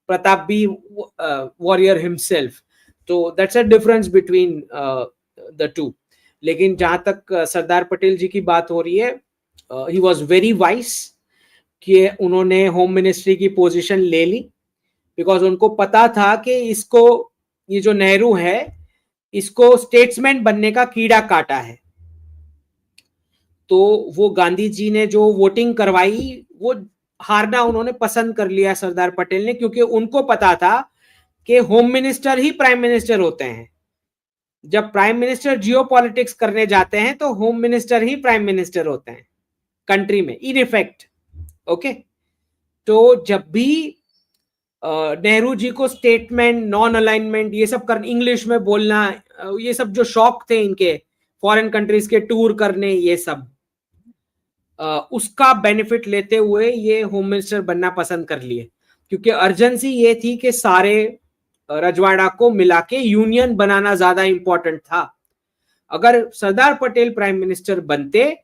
S1: Pratap bhi warrior himself. So that's a difference between the two. लेकिन जहां तक सरदार पटेल जी की बात हो रही है, he was very wise कि उन्होंने होम मिनिस्ट्री की पोजीशन ले ली, बिकॉज उनको पता था कि इसको ये जो नेहरू है इसको स्टेट्समैन बनने का कीड़ा काटा है। तो वो गांधी जी ने जो वोटिंग करवाई वो हारना उन्होंने पसंद कर लिया सरदार पटेल ने, क्योंकि उनको पता था कि होम मिनिस्टर ही प्राइम मिनिस्टर होते हैं। जब प्राइम मिनिस्टर जियो पॉलिटिक्स करने जाते हैं तो होम मिनिस्टर ही प्राइम मिनिस्टर होते हैं कंट्री में इन इफेक्ट। ओके, तो जब भी नेहरू जी को स्टेटमेंट, नॉन अलाइनमेंट, ये सब कर, इंग्लिश में बोलना, ये सब जो शौक थे इनके, फॉरेन कंट्रीज के टूर करने, ये सब उसका बेनिफिट लेते हुए ये होम मिनिस्टर बनना पसंद कर लिए, क्योंकि अर्जेंसी ये थी कि सारे रजवाड़ा को मिला के यूनियन बनाना ज्यादा इंपॉर्टेंट था। अगर सरदार पटेल प्राइम मिनिस्टर बनते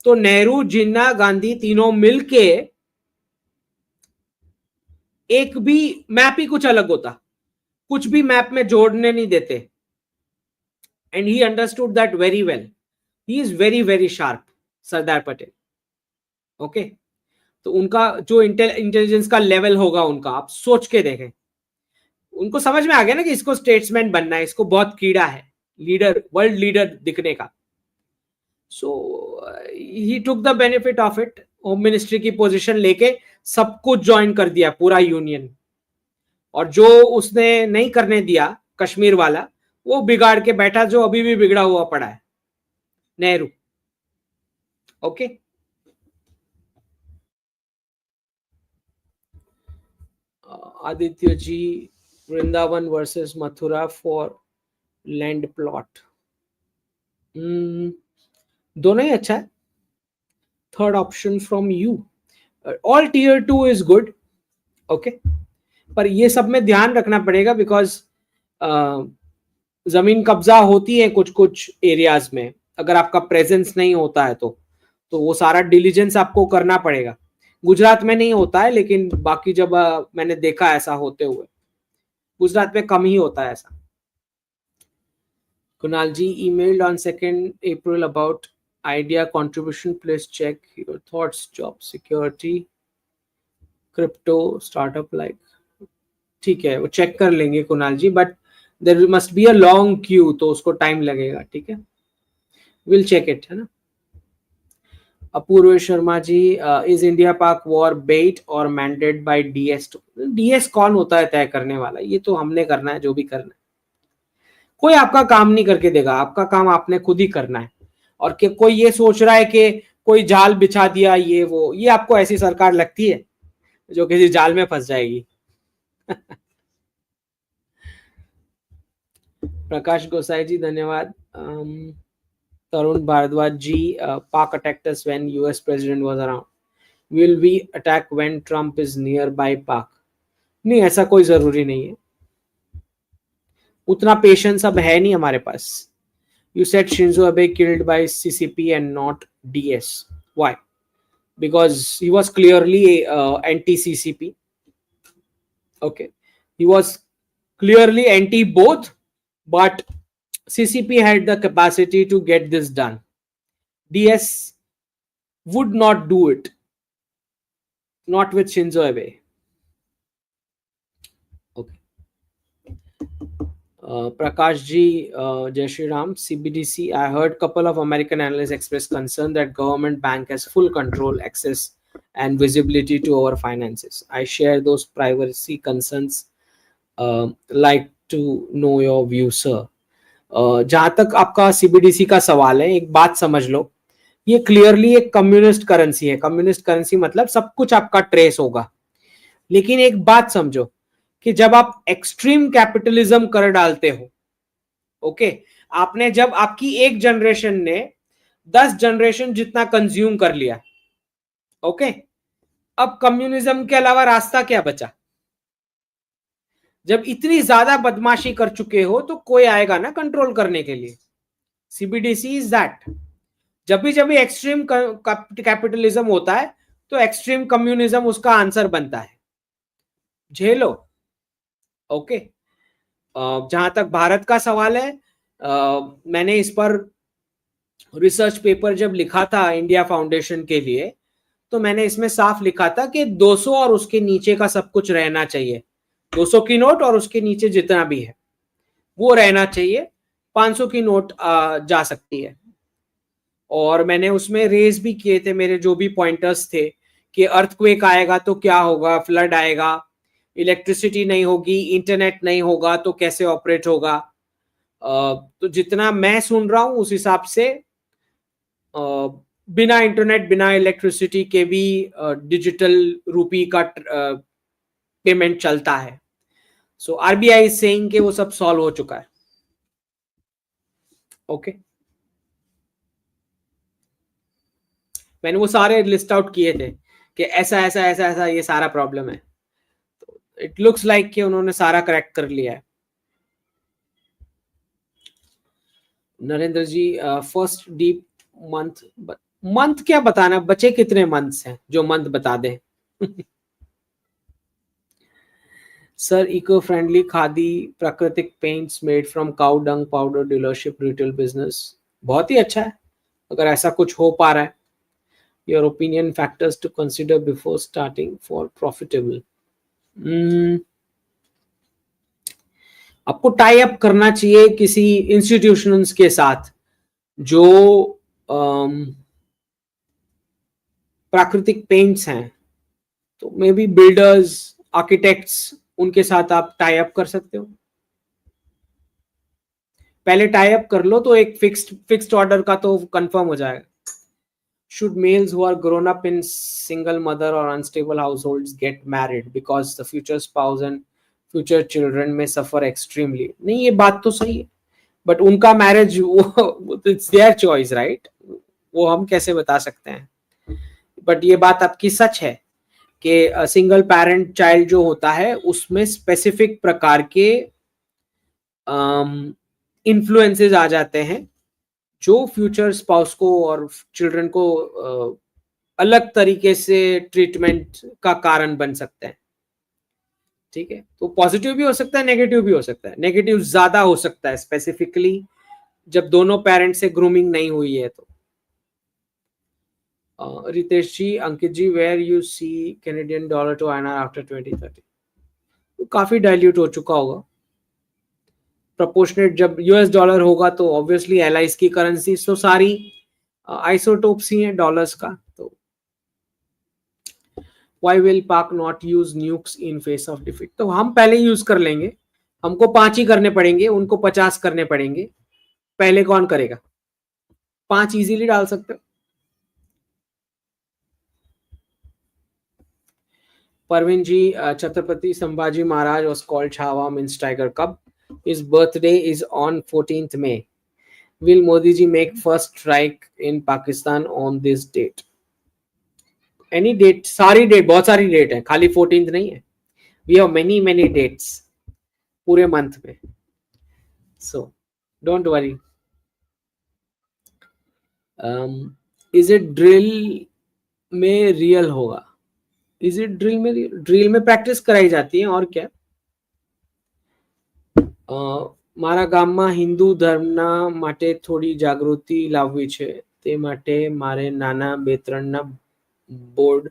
S1: तो नेहरू, जिन्ना, गांधी तीनों मिलके एक भी मैप ही कुछ अलग होता, कुछ भी मैप में जोड़ने नहीं देते। And he understood that very well. He is very very sharp, Sardar Patel. Okay, तो उनका जो इंटेलिजेंस का लेवल होगा उनका, आप सोच के देखें। उनको समझ में आ गया ना कि इसको स्टेट्समैन बनना है, इसको बहुत कीड़ा है लीडर, वर्ल्ड लीडर दिखने का। So he took the benefit of it. Home ministry की पोजीशन लेके सब कुछ ज्वाइन कर दिया, पूरा यूनियन। और जो उसने नहीं करने दिया, कश्मीर वाला, वो बिगाड़ के बैठा, जो अभी भी बिगड़ा हुआ पड़ा है, Nehru. Okay, Aditya ji, Vrindavan versus Mathura for land plot, दोनों ही अच्छा है। Third option from you, all tier 2 is good. Okay, पर ये सब में ध्यान रखना पड़ेगा, बिकॉज जमीन कब्जा होती है कुछ कुछ एरियाज में, अगर आपका प्रेजेंस नहीं होता है तो वो सारा डिलीजेंस आपको करना पड़ेगा। गुजरात में नहीं होता है, लेकिन बाकी जब मैंने देखा ऐसा होते हुए, गुजरात में कम ही होता है ऐसा। कुणाल जी emailed on 2nd April about idea contribution. Please check your thoughts. Job security, crypto, startup like. ठीक है, वो चेक कर लेंगे Kunal ji, but there must be a long queue, तो उसको टाइम लगेगा। ठीक है, विल चेक इट, है ना। अपूर्व शर्मा जी, इज इंडिया पाक वॉर बेट और मैंडेट बाय डीएस? डीएस कौन होता है तय करने वाला? ये तो हमने करना है जो भी करना है। कोई आपका काम नहीं करके देगा, आपका काम आपने खुद ही करना है। और कि कोई ये सोच रहा है कि कोई जाल बिछा दिया, ये वो, ये आपको ऐसी सरकार लगती है जो किसी जाल में फंस जाएगी। प्रकाश गोसाई जी धन्यवाद। तरुण Bhardwaj ji, Pak attacked us when US president was around, will we attack when Trump is nearby Pak? नहीं, ऐसा कोई जरूरी नहीं है, उतना पेशेंस अब है नहीं हमारे पास। You said Shinzo Abe killed by CCP and not DS. Why? Because he was clearly anti-CCP. Okay, he was clearly anti both, but CCP had the capacity to get this done. DS would not do it, not with Shinzo Abe. Okay. Prakash ji, Jai Shri Ram, CBDC. I heard couple of American analysts express concern that government bank has full control, access, and visibility to our finances. I share those privacy concerns. Like to know your view, sir. जहां तक आपका CBDC का सवाल है, एक बात समझ लो, ये क्लियरली एक कम्युनिस्ट करेंसी है। कम्युनिस्ट करेंसी मतलब सब कुछ आपका ट्रेस होगा। लेकिन एक बात समझो कि जब आप एक्सट्रीम कैपिटलिज्म कर डालते हो, ओके, आपने जब आपकी एक जनरेशन ने 10 जनरेशन जितना कंज्यूम कर लिया, ओके, अब कम्युनिज्म के अलावा रास्ता क्या बचा? जब इतनी ज्यादा बदमाशी कर चुके हो तो कोई आएगा ना कंट्रोल करने के लिए। CBDC is that. जब भी एक्सट्रीम कैपिटलिज्म होता है तो एक्सट्रीम कम्युनिज्म उसका आंसर बनता है। झेलो। ओके, जहां तक भारत का सवाल है, मैंने इस पर रिसर्च पेपर जब लिखा था इंडिया फाउंडेशन के लिए, तो मैंने इसमें साफ लिखा था कि 200 और उसके नीचे का सब कुछ रहना चाहिए। 200 की नोट और उसके नीचे जितना भी है, वो रहना चाहिए। 500 की नोट जा सकती है। और मैंने उसमें रेज भी किए थे, मेरे जो भी पॉइंटर्स थे, कि अर्थक्वेक आएगा तो क्या होगा, फ्लड आएगा, इलेक्ट्रिसिटी नहीं होगी, इंटरनेट नहीं होगा तो कैसे ऑपरेट होगा। तो जितना मैं सुन रहा हूं उस हिसाब से अ, बिना इंटरनेट बिना इलेक्ट्रिसिटी के भी डिजिटल रूपी का पेमेंट चलता है। सो आरबीआई इज सेइंग कि वो सब सॉल्व हो चुका है। ओके, मैंने वो सारे लिस्ट आउट किए थे कि ऐसा ऐसा ऐसा ऐसा ये सारा प्रॉब्लम है। इट लुक्स लाइक कि उन्होंने सारा करेक्ट कर लिया है। नरेंद्र जी, फर्स्ट डीप मंथ, मंथ क्या बताना, बचे कितने मंथ्स हैं जो मंथ बता दें। सर, इको फ्रेंडली खादी प्राकृतिक paints made from cow dung powder dealership retail business, बहुत ही अच्छा है अगर ऐसा कुछ हो पा रहा है। Your opinion factors to consider before starting for profitable. आपको टाई अप करना चाहिए किसी इंस्टीट्यूशंस के साथ जो प्राकृतिक पेंट्स हैं, तो मे बी बिल्डर्स, आर्किटेक्ट्स, उनके साथ आप टाई अप कर सकते हो। पहले टाई अप कर लो तो एक फिक्स्ड ऑर्डर का तो कंफर्म हो जाएगा। Should males who are grown up in single mother or unstable households get married because the future spouse and future children may suffer extremely? नहीं, ये बात तो सही है, बट उनका मैरिज वो इट्स देयर चॉइस, राइट? वो हम कैसे बता सकते हैं। बट ये बात आपकी सच है कि सिंगल पेरेंट चाइल्ड जो होता है उसमें स्पेसिफिक प्रकार के इन्फ्लुएंसेस आ जाते हैं जो फ्यूचर स्पाउस को और चिल्ड्रन को अलग तरीके से ट्रीटमेंट का कारण बन सकते हैं। ठीक है, तो पॉजिटिव भी हो सकता है, नेगेटिव भी हो सकता है। नेगेटिव ज्यादा हो सकता है स्पेसिफिकली जब दोनों पेरेंट्स से ग्रूमिंग नहीं हुई है तो। Ritesh ji, Ankit ji, where you see Canadian dollar to INR after 2030? तो काफी डाइल्यूट हो चुका होगा। प्रपोर्शनेट जब यूएस डॉलर होगा तो ऑब्वियसली एलाइज की करेंसी तो सारी आइसोटोप्स ही हैं डॉलर्स का। तो वाई विल पाक not use nukes in face of defeat? तो हम पहले यूज कर लेंगे, हमको 5 ही करने पड़ेंगे, उनको 50 करने पड़ेंगे। पहले कौन करेगा? 5 इजीली डाल सकते हो। Parveen ji, Chhatrapati Sambhaji Maharaj was called Chhawa means tiger cub. His birthday is on 14th May. Will Modi ji make first strike in Pakistan on this date? Any date? सारी डेट, बहुत सारी डेट है, खाली 14th नहीं है। We have many dates पूरे month में, so don't worry. Is it drill में रियल होगा? इज इट ड्रिल में? ड्रिल में प्रैक्टिस कराई जाती है और क्या। મારા ગામમાં હિન્દુ ધર્મના માટે થોડી જાગૃતિ લાવવી છે, તે માટે મારે નાના 2-3 બોર્ડ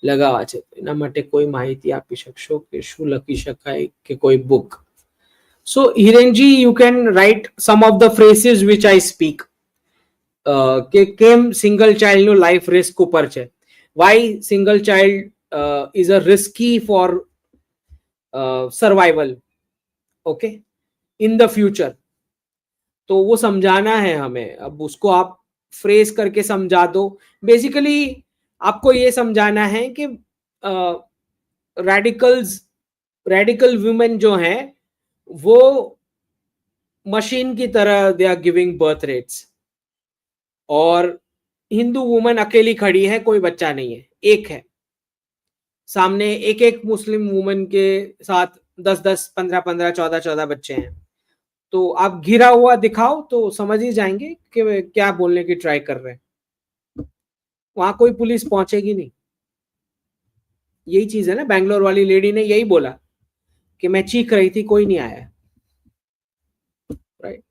S1: લગાવવા છે, એના માટે કોઈ માહિતી આપી શકશો કે શું લખી શકાય કે કોઈ book? So Hirenji, you can write some of the phrases which I speak. કે કેમ સિંગલ ચાઇલ્ડ નું લાઈફ રિસ્ક ઉપર છે, why single child is a risky for survival, okay, in the future. तो वो समझाना है हमें, अब उसको आप फ्रेज करके समझा दो। बेसिकली आपको ये समझाना है कि रेडिकल वुमेन जो हैं वो मशीन की तरह they are giving birth rates, और हिंदू वुमन अकेली खड़ी है, कोई बच्चा नहीं है, एक है सामने, एक एक मुस्लिम वुमन के साथ 10-10, 15-15, 14-14 बच्चे हैं। तो आप घिरा हुआ दिखाओ तो समझ ही जाएंगे कि क्या बोलने की ट्राई कर रहे हैं। वहां कोई पुलिस पहुंचेगी नहीं। यही चीज है ना, बैंगलोर वाली लेडी ने यही बोला कि मैं चीख रही थी, कोई नहीं आया, right.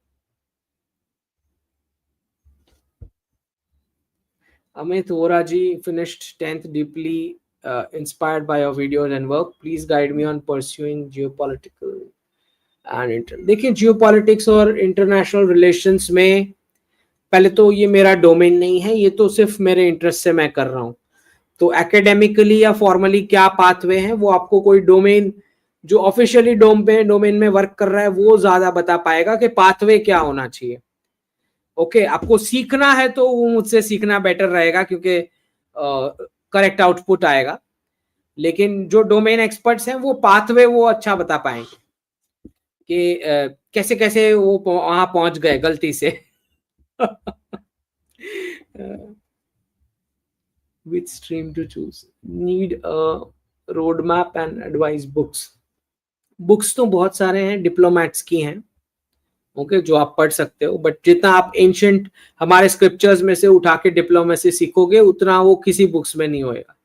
S1: Amit Vora ji, finished 10th, deeply inspired by your videos and work. Please guide me on pursuing geopolitical. And देखिए, जियोपॉलिटिक्स और इंटरनेशनल रिलेशंस में पहले तो ये मेरा डोमेन नहीं है, ये तो सिर्फ मेरे इंटरेस्ट से मैं कर रहा हूँ। तो एकेडमिकली या फॉर्मली क्या पाथवे हैं वो आपको कोई डोमेन जो ऑफिशियली डोमेन में वर्क कर रहा है वो ज्यादा बता पाएगा कि पाथवे क्या होना चाहिए। ओके, आपको सीखना है तो वो मुझसे सीखना बेटर रहेगा, क्योंकि करेक्ट आउटपुट आएगा। लेकिन जो डोमेन एक्सपर्ट्स हैं वो पाथवे वो अच्छा बता पाएंगे कि कैसे कैसे वो वहां पहुंच गए गलती से। Which stream to choose? Need a roadmap and advice books. Books तो बहुत सारे हैं, डिप्लोमैट्स की हैं, ओके, जो आप पढ़ सकते हो, बट जितना आप एंशिएंट हमारे स्क्रिप्चर्स में से उठा के डिप्लोमेसी सीखोगे उतना वो किसी बुक्स में नहीं होएगा।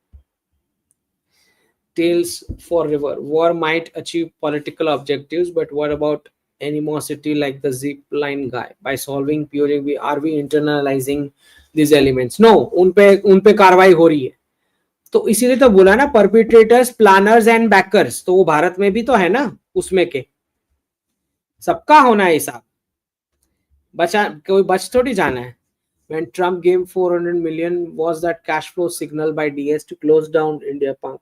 S1: Tales for River. War might achieve political objectives, but what about animosity like the zip line guy? By solving POJ, are we internalizing these elements? No, उन पे कार्रवाई हो रही है। तो इसीलिए तो बोला ना, परपिट्रेटर्स, प्लानर्स एंड बैकर्स, तो वो भारत में भी तो है ना, उसमें के सबका होना है हिसाब, बचा कोई बच थोड़ी जाना है। When Trump gave 400 million, was that cash flow signal by DS to close down India Park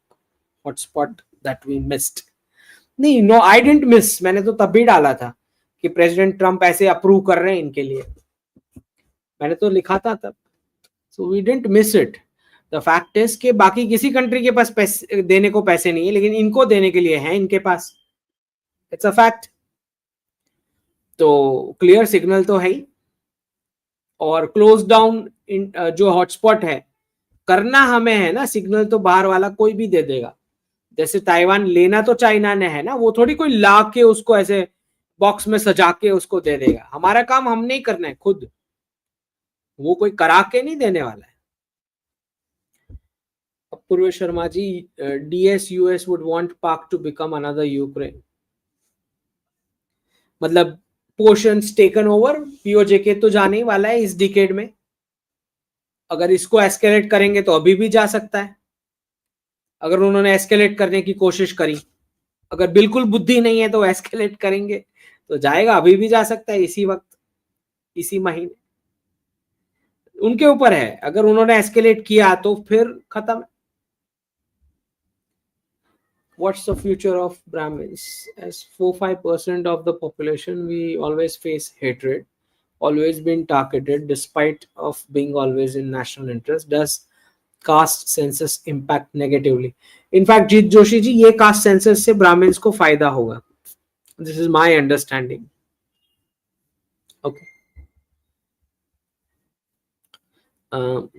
S1: hotspot that we missed? नहीं, नो, आई डिडंट मिस, मैंने तो तब भी डाला था कि प्रेसिडेंट ट्रम्प ऐसे अप्रूव कर रहे हैं इनके लिए, मैंने तो लिखा था तब। So we didn't miss it. The fact is कि बाकी किसी कंट्री के पास पैसे देने को पैसे नहीं है, लेकिन इनको देने के लिए है इनके पास। It's a fact. तो क्लियर सिग्नल तो है ही, और क्लोज डाउन जो हॉटस्पॉट है करना हमें है ना, सिग्नल तो बाहर वाला कोई भी दे देगा। जैसे ताइवान लेना तो चाइना ने है ना, वो थोड़ी कोई ला के उसको ऐसे बॉक्स में सजा के उसको दे देगा। हमारा काम हमने ही करना है खुद, वो कोई करा के नहीं देने वाला है। अपूर्व Sharma ji, DS US would want पाक टू बिकम अनदर यूक्रेन, मतलब पोर्शंस टेकन ओवर, पीओजे के तो जाने ही वाला है इस डिकेड में। अगर इसको एस्केलेट करेंगे तो अभी भी जा सकता है, अगर उन्होंने एस्केलेट करने की कोशिश करी। अगर बिल्कुल बुद्धि नहीं है तो एस्केलेट करेंगे तो जाएगा, अभी भी जा सकता है, इसी वक्त, इसी महीने, उनके ऊपर है। अगर उन्होंने एस्केलेट किया तो फिर खत्म। What's the future of Brahmins? As 4-5% of the population, we always face hatred, always been targeted despite of being always in national interest. Does caste census impact negatively? In fact Jeet Joshi ji, ये कास्ट सेंसस से ब्राह्मण्स को फायदा होगा, this is my understanding. Okay,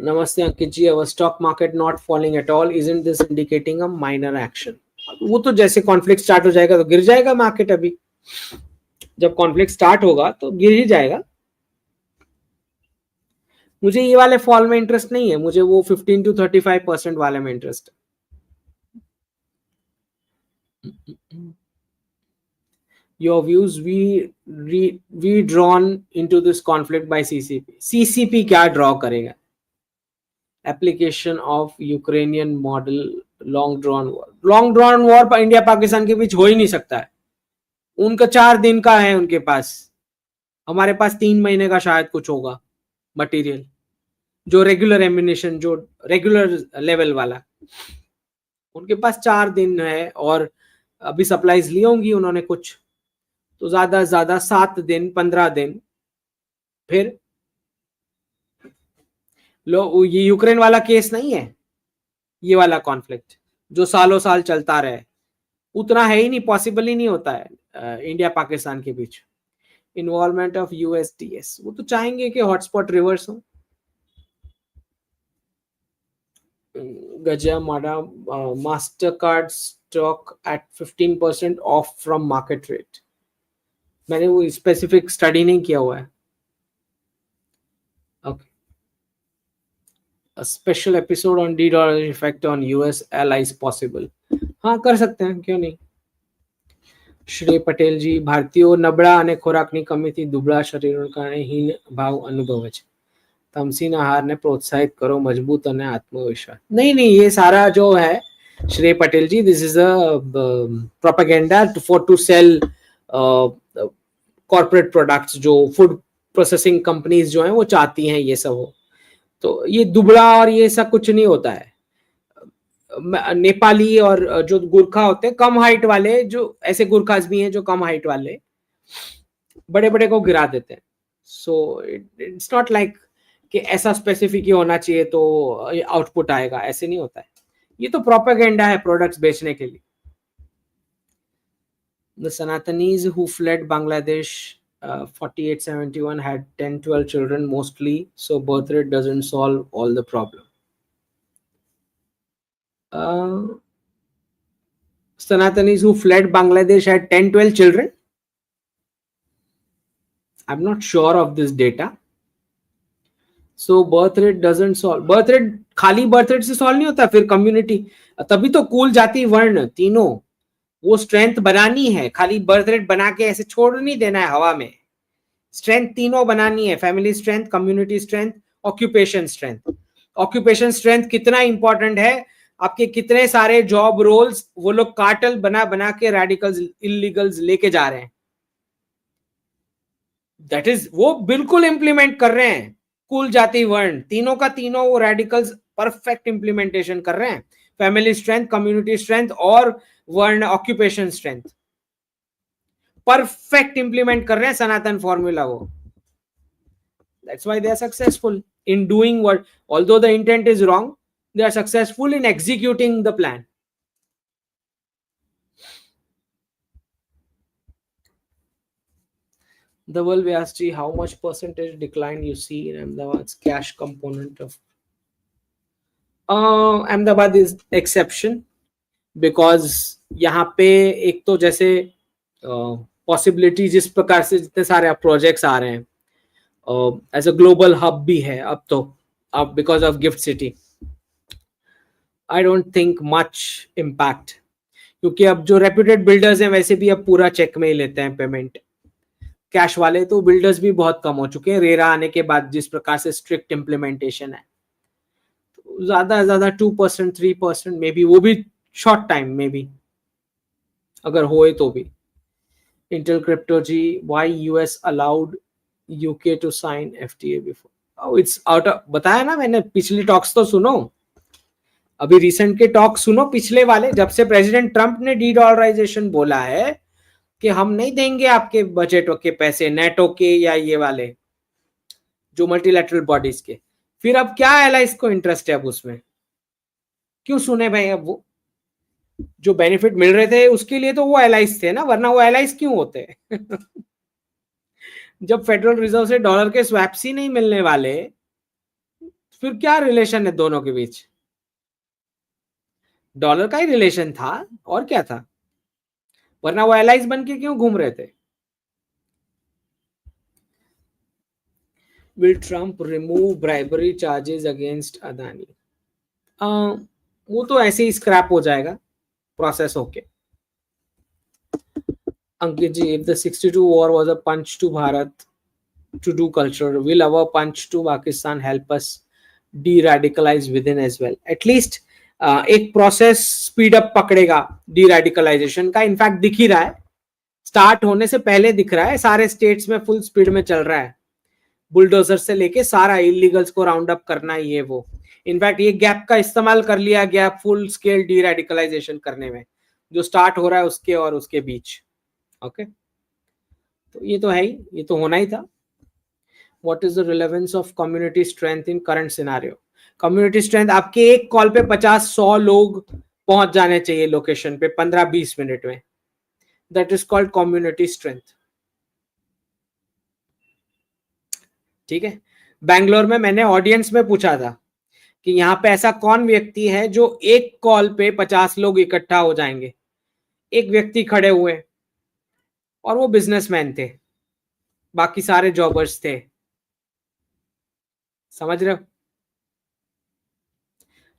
S1: नमस्ते Ankit ji, our stock market not falling at all, isn't this indicating a minor action? वो तो जैसे conflict start हो जाएगा तो गिर जाएगा मार्केट। अभी जब कॉन्फ्लिक्ट स्टार्ट होगा तो गिर ही जाएगा। मुझे ये वाले फॉल में इंटरेस्ट नहीं है, मुझे वो 15 to 35% वाले में इंटरेस्ट है। Your views, we drawn into this conflict by CCP. CCP क्या ड्रॉ करेगा? Application of Ukrainian model, long drawn war India Pakistan के बीच हो ही नहीं सकता है। उनका 4 दिन का है उनके पास, हमारे पास 3 महीने का शायद कुछ होगा मटेरियल, जो रेगुलर एम्यूनिशन, जो रेगुलर लेवल वाला, उनके पास 4 दिन है। और अभी सप्लाईज ली होंगी उन्होंने कुछ, तो ज्यादा से ज्यादा 7 दिन 15 दिन। फिर लो, ये यूक्रेन वाला केस नहीं है, ये वाला कॉन्फ्लिक्ट जो सालों साल चलता रहे, उतना है ही नहीं, पॉसिबल ही नहीं होता है इंडिया पाकिस्तान के बीच। इन्वॉल्वमेंट ऑफ यूएसडीएस, वो तो चाहेंगे कि हॉटस्पॉट रिवर्स हो। गजा माडा, master card stock at 15% of from market rate. मैंने वो स्पेसिफिक स्टडी नहीं किया हुआ है। Okay, special episode on $D effect on US allies possible? हाँ, कर सकते हैं, क्यों नहीं। श्रेय पटेल जी, ભારતીયો નબળા અને ખોરાકની કમીથી દુબળા શરીરોને કારણે હીન ભાવ અનુભવે છે, તમસીના આહારને પ્રોત્સાહિત કરો, મજબૂત અને આત્મવિશ્વાસ। नहीं नहीं, ये सारा जो है Shrey Patel ji, this is a propaganda for to sell corporate products, जो फूड प्रोसेसिंग कंपनीज जो हैं वो चाहती हैं ये सब हो। तो ये दुबला और ये सब कुछ नहीं होता है। नेपाली और जो गुरखा होते हैं कम हाइट वाले, जो ऐसे गुरखास भी हैं जो कम हाइट वाले, बड़े बड़े को गिरा देते हैं। सो इट्स नॉट लाइक कि ऐसा स्पेसिफिक ही होना चाहिए तो आउटपुट आएगा, ऐसे नहीं होता है। ये तो प्रोपेगेंडा है प्रोडक्ट्स बेचने के लिए। The Sanatanis who fled Bangladesh 4871 had 10-12 children mostly, so birth rate doesn't solve all the problem. Sanatanis who fled Bangladesh had 10-12 children. I'm not sure of this data. So birth rate doesn't solve. Birth rate खाली birth rate से solve नहीं होता, फिर community, तभी तो कुल जाति वर्ण तीनों वो स्ट्रेंथ बनानी है। खाली बर्थ रेट बना के ऐसे छोड़ नहीं देना है हवा में। स्ट्रेंथ तीनों बनानी है, family strength, community strength, occupation strength. Occupation strength कितना इंपॉर्टेंट है, आपके कितने सारे जॉब रोल्स वो लोग कार्टेल बना बना के रेडिकल्स इलीगल्स लेके जा रहे हैं। दैट इज वो बिल्कुल इंप्लीमेंट कर रहे हैं। कुल जाति वर्ण तीनों का तीनों वो रेडिकल्स परफेक्ट इंप्लीमेंटेशन कर रहे हैं। फैमिली स्ट्रेंथ, कम्युनिटी स्ट्रेंथ और वर्ण ऑक्यूपेशन स्ट्रेंथ परफेक्ट इंप्लीमेंट कर रहे हैं सनातन फॉर्मूला वो। That's why they are successful in doing what, although the intent is wrong, they are successful in executing the plan. The world Vyasji, how much percentage decline you see in Ahmedabad's cash component of Ahmedabad is exception because यहाँ पे एक तो जैसे possibility जिस प्रकार से जितने सारे प्रोजेक्ट्स आ रहे हैं एज अ ग्लोबल हब भी है अब because of gift city. I don't think much impact, क्योंकि अब जो रेप्यूटेड बिल्डर्स हैं वैसे भी अब पूरा चेक में ही लेते हैं पेमेंट। कैश वाले तो बिल्डर्स भी बहुत कम हो चुके हैं रेरा आने के बाद, जिस प्रकार से स्ट्रिक्ट इम्प्लीमेंटेशन है। तो ज्यादा से ज्यादा 2% 3% मे बी, वो भी शॉर्ट टाइम में भी अगर होए तो भी। Intel crypto ji, why US allowed UK to sign FTA before? It's out of, बताया ना मैंने, पिछली टॉक्स तो सुनो, अभी रिसेंट के टॉक सुनो पिछले वाले। जब से प्रेसिडेंट ट्रंप ने डी डॉलराइजेशन बोला है कि हम नहीं देंगे आपके बजट के पैसे, नेटो के या ये वाले जो मल्टीलैटरल बॉडीज के, फिर अब क्या एलाइज को इंटरेस्ट है अब उसमें? क्यों सुने भाई? अब वो जो बेनिफिट मिल रहे थे उसके लिए तो वो एलाइज थे ना, वरना वो एलाइज क्यों होते? जब फेडरल रिजर्व से डॉलर के स्वैप्स ही नहीं मिलने वाले, फिर क्या रिलेशन है दोनों के बीच? डॉलर का ही रिलेशन था और क्या था, वरना वो एलाइज बन के क्यों घूम रहे थे? Will Trump remove bribery charges against Adani? वो तो ऐसे ही स्क्रैप हो जाएगा प्रोसेस होके। अंकित जी, if the 62 war was a punch to Bharat to do culture, will our punch to Pakistan help us de-radicalize within as well? At least एक process speed up पकड़ेगा D-radicalisation का। In fact दिख ही रहा है, start होने से पहले दिख रहा है, सारे स्टेट्स में फुल स्पीड में चल रहा है। बुलडोजर से लेके सारा इलीगल्स को राउंड अप करना, ये वो। इनफैक्ट ये गैप का इस्तेमाल कर लिया गया फुल स्केल डी-रेडिकलाइजेशन करने में, जो स्टार्ट हो रहा है उसके और उसके बीच। ओके, तो ये तो है ही, ये तो होना ही था। What is the relevance of community strength in current scenario? Community strength, आपके एक कॉल पे 50-100 लोग पहुंच जाने चाहिए लोकेशन पे 15-20 मिनट में। That is called community strength. ठीक है, बैंगलोर में मैंने ऑडियंस में पूछा था कि यहाँ पे ऐसा कौन व्यक्ति है जो एक कॉल पे 50 लोग इकट्ठा हो जाएंगे। एक व्यक्ति खड़े हुए और वो बिजनेसमैन थे, बाकी सारे जॉबर्स थे। समझ रहे हो?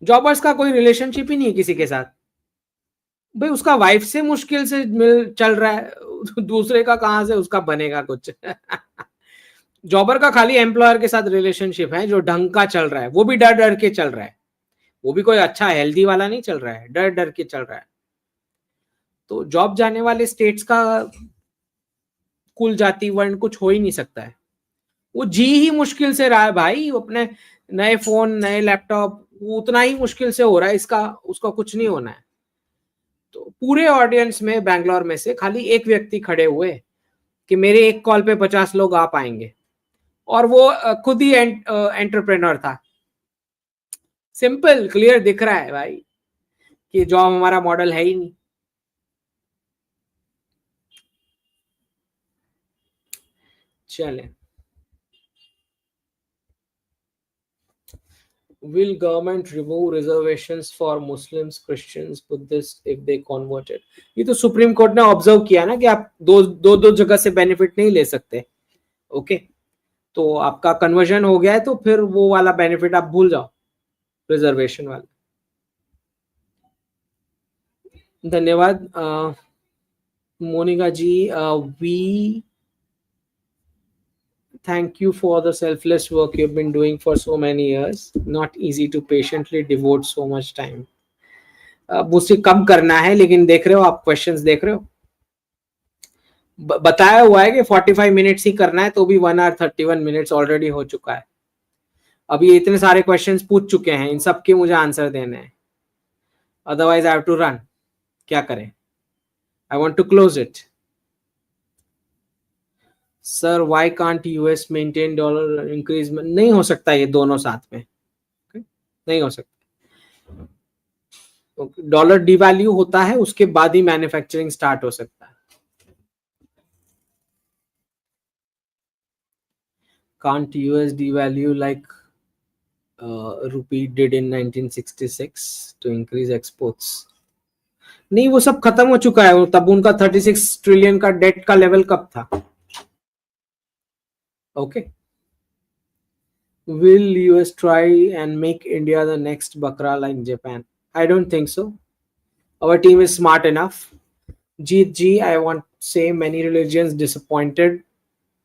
S1: जॉबर्स का कोई रिलेशनशिप ही नहीं है किसी के साथ भाई, उसका वाइफ से मुश्किल से मिल चल रहा है, दूसरे का कहां से उसका बनेगा कुछ? जॉबर का खाली एम्प्लॉयर के साथ रिलेशनशिप है जो ढंग का चल रहा है, वो भी डर डर के चल रहा है, वो भी कोई अच्छा हेल्दी वाला नहीं चल रहा है, डर डर के चल रहा है। तो जॉब जाने वाले स्टेट्स का कुल जाति वर्ण कुछ हो ही नहीं सकता है। वो जी ही मुश्किल से रहा है भाई, वो अपने नए फोन नए लैपटॉप वो उतना ही मुश्किल से हो रहा है, इसका उसका कुछ नहीं होना है। तो पूरे ऑडियंस में बैंगलोर में से खाली एक व्यक्ति खड़े हुए कि मेरे एक कॉल पे 50 लोग आ पाएंगे, और वो खुद ही एंटरप्रेन्योर था। सिंपल क्लियर दिख रहा है भाई कि जॉब हमारा मॉडल है ही नहीं। चले, will government remove reservations for Muslims, Christians, Buddhists if they converted? ये तो सुप्रीम कोर्ट ने ऑब्जर्व किया ना कि आप दो जगह से बेनिफिट नहीं ले सकते। ओके, तो आपका कन्वर्जन हो गया है तो फिर वो वाला बेनिफिट आप भूल जाओ, रिजर्वेशन वाला। धन्यवाद Monika ji. We thank you for the selfless work you've been doing for so many years. Not easy to patiently devote so much time. मुझसे कम करना है, लेकिन देख रहे हो आप क्वेश्चंस देख रहे हो, बताया हुआ है कि 45 मिनट्स ही करना है, तो भी 1 hour 31 minutes ऑलरेडी हो चुका है। अभी इतने सारे क्वेश्चंस पूछ चुके हैं, इन सब के मुझे आंसर देने हैं, otherwise I have to run. क्या करें? I want to close it. Sir why can't US maintain dollar increase? नहीं हो सकता ये दोनों साथ में, नहीं हो सकता। डॉलर डिवैल्यू होता है, उसके बाद ही मैन्युफैक्चरिंग स्टार्ट हो सकता है। Can't US devalue like rupee did in 1966 to increase exports? नहीं, वो सब खत्म हो चुका है। तब उनका 36 ट्रिलियन का डेट का लेवल कब था? Okay, will US try and make India the next Bakra like Japan? I don't think so. Our team is smart enough. Jeet ji, I want to say many religions disappointed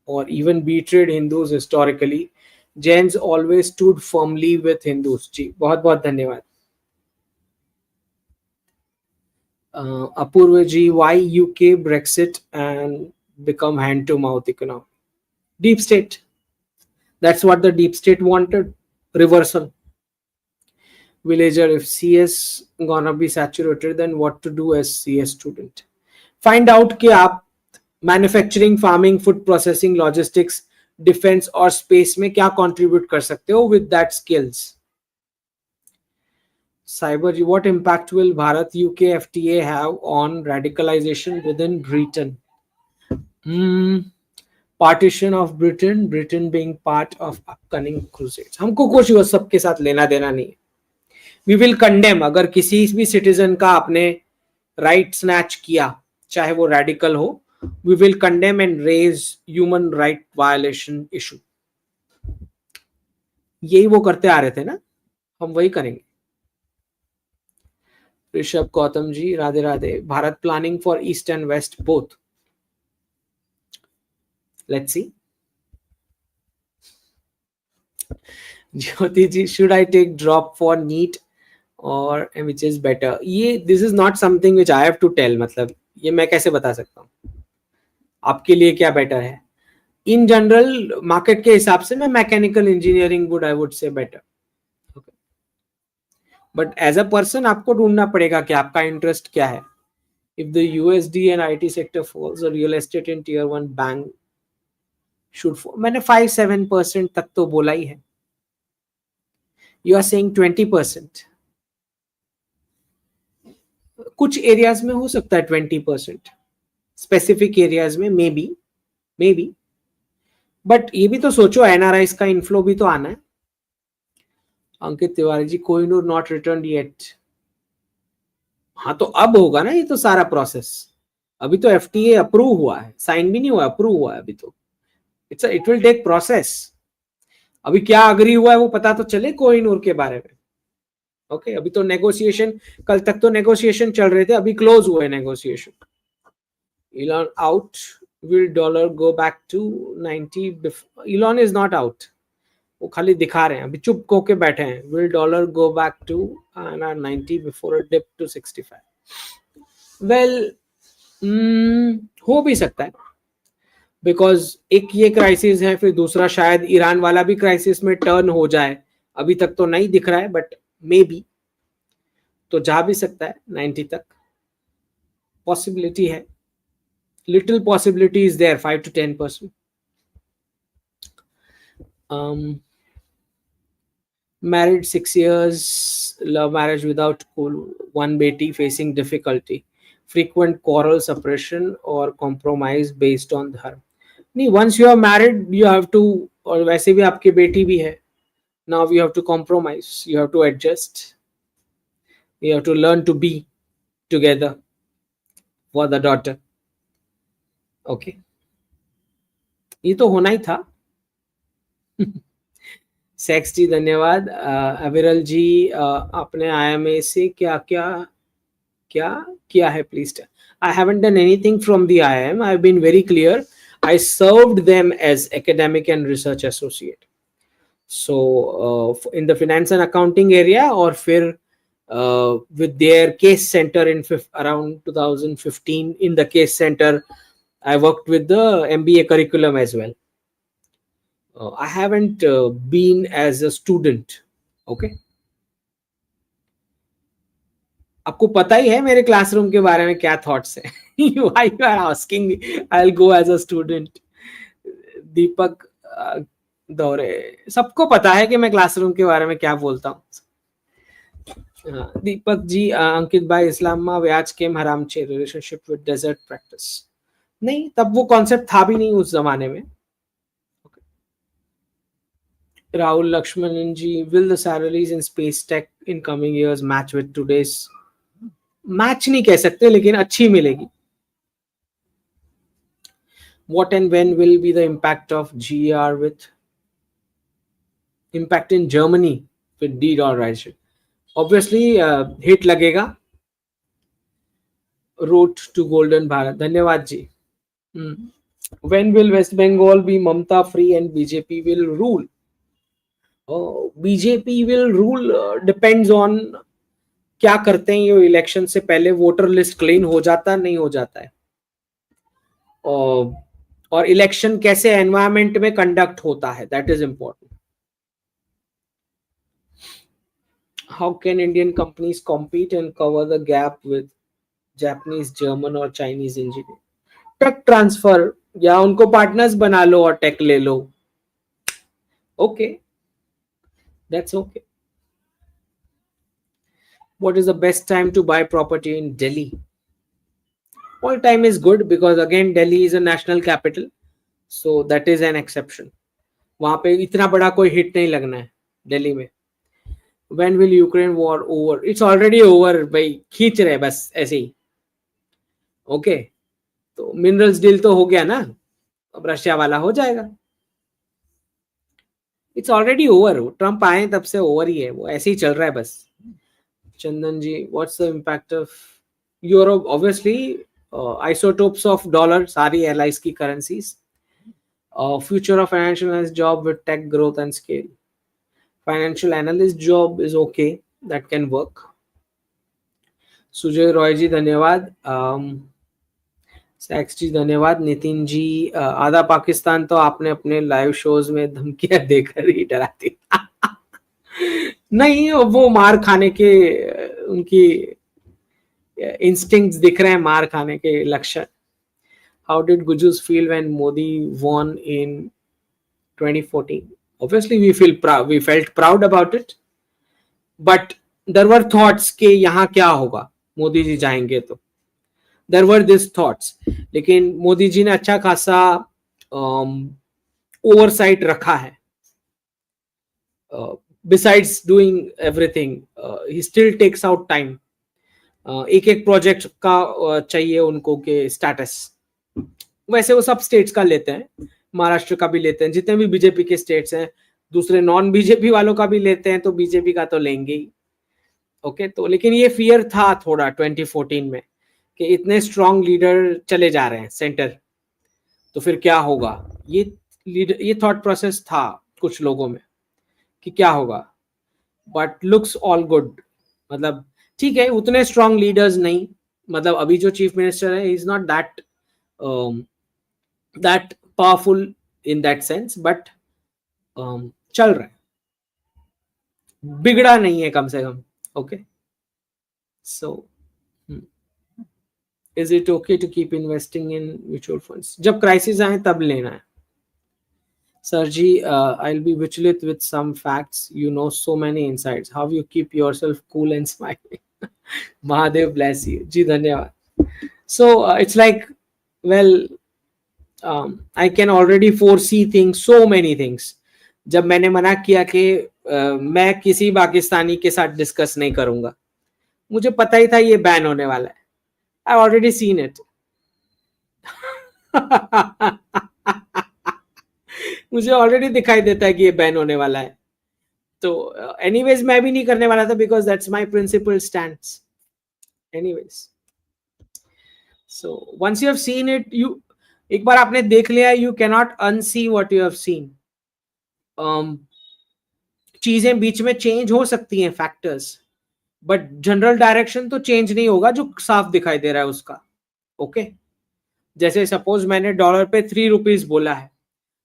S1: or even betrayed Hindus historically. Jains always stood firmly with Hindus. जी बहुत बहुत धन्यवाद। Apurva ji, why UK Brexit and become hand to mouth economy? Deep state. That's what the deep state wanted. Reversal. Villager, if CS gonna be saturated, then what to do as CS student? Find out कि आप manufacturing, farming, food processing, logistics, defence और space में क्या contribute कर सकते हो with that skills. Cyber ji, what impact will Bharat UK FTA have on radicalisation within Britain? Partition of Britain, Britain being part of upcoming crusades. हमको कुछ वो सबके साथ लेना देना नहीं है। वी विल कंडेम, अगर किसी भी सिटीजन का आपने राइट स्नैच किया, चाहे वो रेडिकल हो, we will condemn and raise human right violation issue. यही वो करते आ रहे थे ना, हम वही करेंगे। Rishabh Gautam ji, Radhe Radhe. Bharat planning for east and west both? Let's see. Jyoti ji, should I take drop for NEET or which is better? ये this is not something which I have to tell, मतलब ये मैं कैसे बता सकता हूँ आपके लिए क्या बेटर है। इन जनरल मार्केट के हिसाब से मैं mechanical engineering would I would say better, but as a person आपको ढूंढना पड़ेगा कि आपका इंटरेस्ट क्या है। If the USD and IT sector falls, real estate in tier 1 bank should fall. मैंने 5-7% तक तो बोला ही है। You are saying 20%। कुछ एरियाज में हो सकता है 20%, स्पेसिफिक एरियाज में मे बी, बट ये भी तो सोचो एनआरआईज का इनफ्लो भी तो आना है। Ankit Tiwari ji, Kohinoor not return yet. हाँ तो अब होगा ना ये तो सारा प्रोसेस। अभी तो एफटीए अप्रूव हुआ है, साइन भी नहीं हुआ, अप्रूव हुआ है अभी तो। It will take process. अभी क्या अग्री हुआ है वो पता तो चले कोहिनूर के बारे में। ओके, अभी तो नेगोशिएशन, कल तक तो नेगोशिएशन चल रहे थे, अभी क्लोज हुए negotiation. Elon out, will dollar go back to 90? Elon is not out, वो खाली दिखा रहे हैं, अभी चुप होके बैठे हैं। Will dollar go back to 90 before a dip to 65? Well, हो भी सकता है, बिकॉज एक ये क्राइसिस है, फिर दूसरा शायद ईरान वाला भी क्राइसिस में टर्न हो जाए। अभी तक तो नहीं दिख रहा है, बट मे बी तो जा भी सकता है 90 तक, पॉसिबिलिटी है। Little possibility is there, 5 to 10%। Married 6 years, love marriage without cool, one beti facing difficulty, frequent quarrel suppression or compromise based on dharma. नहीं, once you are married you have to, और वैसे भी आपकी बेटी भी है, now you have to compromise, you have to adjust, you have to learn to be together for the daughter. Okay, ये तो होना ही था। सेक्स जी धन्यवाद। अविरल जी, आपने आईएमए से क्या क्या क्या किया है please? I haven't done anything from the IIM, I have been very clear, I served them as academic and research associate. So in the finance and accounting area, और फिर with their case center in around 2015, in the case center I worked with the MBA curriculum as well. I haven't been as a student. Okay, आपको पता ही है मेरे classroom के बारे में क्या थॉट्स हैं। Why you are asking me? I'll go as a student. दीपक दौरे, सबको पता है कि मैं क्लासरूम के बारे में क्या बोलता हूँ। दीपक जी, अंकित भाई, इस्लाम में व्याज केम हराम छे, रिलेशनशिप विद डेजर्ट प्रैक्टिस। नहीं, तब वो कॉन्सेप्ट था भी नहीं उस जमाने में। Rahul Lakshmanan ji, will the salaries in space tech in coming years match with today's? Match नहीं कह सकते, लेकिन अच्छी मिलेगी। What and when will be the impact of GER with impact in Germany with de-dollarization? Obviously, hit लगेगा। Road to golden Bharat, धन्यवाद जी। When will West Bengal be Mamta free and BJP will rule? BJP will rule depends on क्या करते हैं ये election से पहले, voter list clean हो जाता नहीं हो जाता है, और इलेक्शन कैसे एनवायरमेंट में कंडक्ट होता है, that is important. How can Indian companies compete and cover the gap with Japanese, German और चाइनीज इंजीनियर? टेक ट्रांसफर, या उनको पार्टनर्स बना लो और टेक ले लो। Okay, that's okay. What is the best time to buy property in Delhi? All time is good because again Delhi is a national capital, so that is an exception. वहां पे इतना बड़ा कोई हिट नहीं लगना है दिल्ली में। When will Ukraine war over? It's already over भाई, खींच रहे बस ऐसे ही। ओके, तो मिनरल्स डील तो हो गया ना, अब रशिया वाला हो जाएगा। इट्स ऑलरेडी ओवर, ट्रम्प आए तब से ओवर ही है, वो ऐसे ही चल रहा है बस। Chandan ji, what's the impact of euro? Obviously isotopes of dollar, सारी allies की currencies. Future of financial analyst job with tech growth and scale. Financial analyst job is okay, that can work. Sujay Roy ji धन्यवाद। सैक्स जी धन्यवाद। नितिन जी, आधा पाकिस्तान तो आपने अपने लाइव शोज में धमकियां देकर ही डराती। नहीं, वो मार खाने के उनकी इंस्टिंक्ट्स दिख रहे हैं, मार खाने के लक्षण। How did Gujus feel when Modi won in 2014? Obviously, we felt proud about it, but there were thoughts कि यहाँ क्या होगा मोदी जी जाएंगे तो, there were these thoughts, लेकिन मोदी जी ने अच्छा खासा ओवरसाइट रखा है। Besides doing everything, he still takes out time. एक एक प्रोजेक्ट का चाहिए उनको के स्टेटस, वैसे वो सब स्टेट्स का लेते हैं, महाराष्ट्र का भी लेते हैं, जितने भी बीजेपी के स्टेट्स हैं, दूसरे नॉन बीजेपी वालों का भी लेते हैं, तो बीजेपी का तो लेंगे ही। ओके, तो लेकिन ये फियर था थोड़ा 2014 में कि इतने स्ट्रॉन्ग लीडर चले जा रहे हैं सेंटर, तो फिर क्या होगा। ये थॉट प्रोसेस था कुछ लोगों में कि क्या होगा, बट लुक्स ऑल गुड। मतलब ठीक है, उतने स्ट्रॉन्ग लीडर्स नहीं, मतलब अभी जो चीफ मिनिस्टर है, is not that powerful in that sense, but चल रहा है, बिगड़ा नहीं है कम से कम. Okay, so is it okay to keep investing in mutual funds? जब क्राइसिस आए तब लेना है. Sarji, I'll be vigilant with some facts. You know so many insights. How you keep yourself cool and smiling? Mahadev bless you. जी धन्यवाद. So it's like, well, I can already foresee things, so many things. जब मैंने मना किया कि मैं किसी पाकिस्तानी के साथ डिस्कस नहीं करूंगा, मुझे पता ही था ये बैन होने वाला है. I already seen it. मुझे ऑलरेडी दिखाई देता है कि ये बैन होने वाला है. तो एनीवेज मैं भी नहीं करने वाला था, because that's my principle stands. Anyways, so once you have seen it, you, एक बार आपने देख लिया, you can not unsee what you have seen. चीजें बीच में चेंज हो सकती हैं, फैक्टर्स, बट जनरल डायरेक्शन तो चेंज नहीं होगा जो साफ दिखाई दे रहा है उसका. ओके, जैसे सपोज मैंने डॉलर पे 3 रुपीज बोला है,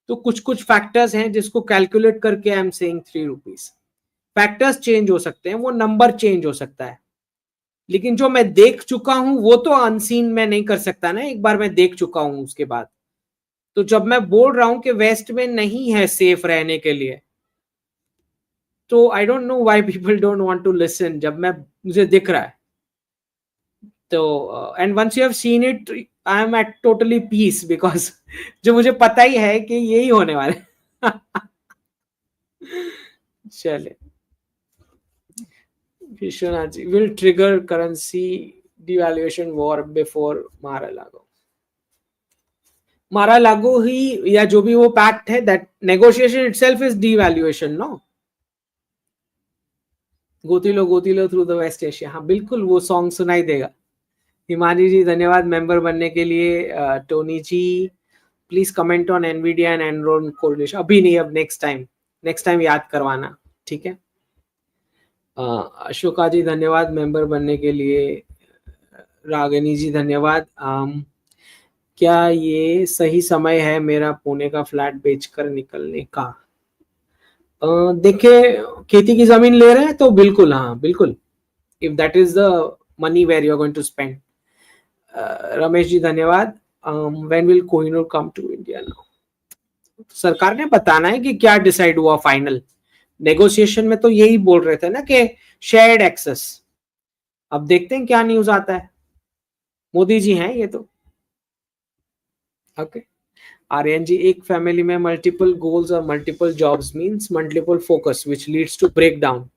S1: तो कुछ कुछ फैक्टर्स हैं जिसको कैलकुलेट करके I am saying 3 rupees. Factors change हो सकते हैं, वो नंबर चेंज हो सकता है, लेकिन जो मैं देख चुका हूं वो तो अनसीन मैं नहीं कर सकता ना. एक बार मैं देख चुका हूं उसके बाद. तो जब मैं बोल रहा हूं कि वेस्ट में नहीं है सेफ रहने के लिए, तो I don't know why people don't want to listen. जब मैं, मुझे दिख रहा है, तो and once you have seen it, I am at totally peace, because जो मुझे पता ही है कि यही होने वाला है. चले, Vishwanath ji, will trigger currency devaluation war before Mar-a-Lago? Mar-a-Lago ही, या जो भी वो पैक्ट है, that negotiation itself is devaluation, no. गोतीलो थ्रू द वेस्ट एशिया. हाँ बिल्कुल, वो सॉन्ग सुनाई देगा. हिमानी जी धन्यवाद मेंबर बनने के लिए. Tony ji, please comment on Nvidia and Enron correlation. अभी नहीं, अब नेक्स्ट टाइम याद करवाना, ठीक है. अशोका जी धन्यवाद मेंबर बनने के लिए. रागिनी जी धन्यवाद. क्या ये सही समय है मेरा पुणे का फ्लैट बेचकर निकलने का? देखिए, खेती की जमीन ले रहे हैं तो बिल्कुल, हाँ बिल्कुल, if that is the money where you are going to spend. Ramesh ji धन्यवाद. When will Kohinoor come to India now? सरकार ने बताना है कि क्या डिसाइड हुआ फाइनल. नेगोशिएशन में तो यही बोल रहे थे ना कि शेयर्ड एक्सेस. अब देखते हैं क्या न्यूज आता है. मोदी जी हैं ये तो. ओके, आर्यन जी, एक फैमिली में मल्टीपल गोल्स और multiple jobs means multiple focus which leads to break down.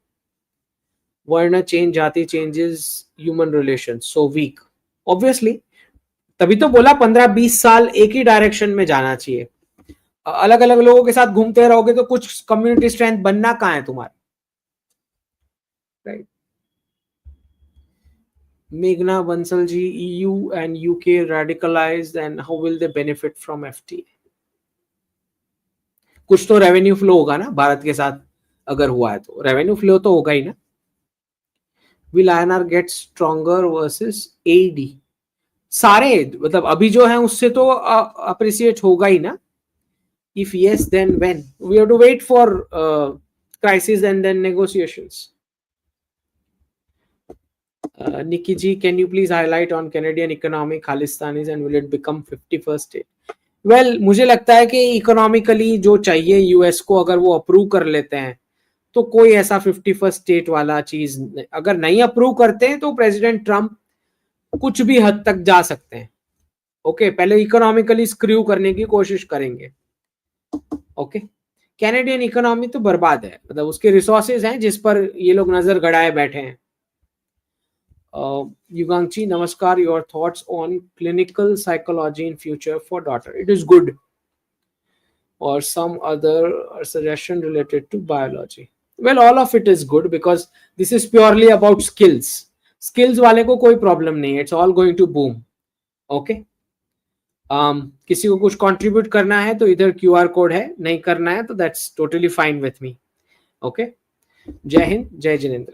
S1: वर्ण चेंज, जाति changes, human relation so weak. Obviously, तभी तो बोला 15-20 साल एक ही डायरेक्शन में जाना चाहिए. अलग अलग लोगों के साथ घूमते रहोगे तो कुछ कम्युनिटी स्ट्रेंथ बनना कहाँ है तुम्हारा, राइट. मेघना Bansal ji, EU and UK radicalized and how will they benefit from FTA? कुछ तो रेवेन्यू फ्लो होगा ना भारत के साथ. अगर हुआ है तो रेवेन्यू फ्लो तो होगा ही ना. Will INR get stronger versus AED? सारे, मतलब अभी जो है उससे तो अप्रिसिएट होगा ही ना. If yes, then when? We have to wait for crisis and then negotiations. Nikki ji, can you please highlight on Canadian economy, Khalistanis, and will it become 51st state? Well, मुझे लगता है कि economically जो चाहिए US को, अगर वो approve कर लेते हैं तो कोई ऐसा 51st स्टेट वाला चीज, अगर नहीं अप्रूव करते हैं तो प्रेसिडेंट ट्रम्प कुछ भी हद तक जा सकते हैं. ओके, पहले इकोनॉमिकली स्क्रू करने की कोशिश करेंगे. ओके, कैनेडियन इकोनॉमी तो बर्बाद है, मतलब उसके रिसोर्सेज हैं जिस पर ये लोग नजर गड़ाए बैठे हैं. युगांशी नमस्कार, your thoughts on clinical psychology in future for daughter? It is good, और some other suggestion related to biology? Well, all of it is good because this is purely about skills वाले को कोई प्रॉब्लम नहीं है. It's all going to boom. Okay, किसी को कुछ contribute करना है तो इधर QR कोड है, नहीं करना है तो that's totally fine with me. Okay, जय हिंद, जय जिनेंद्र.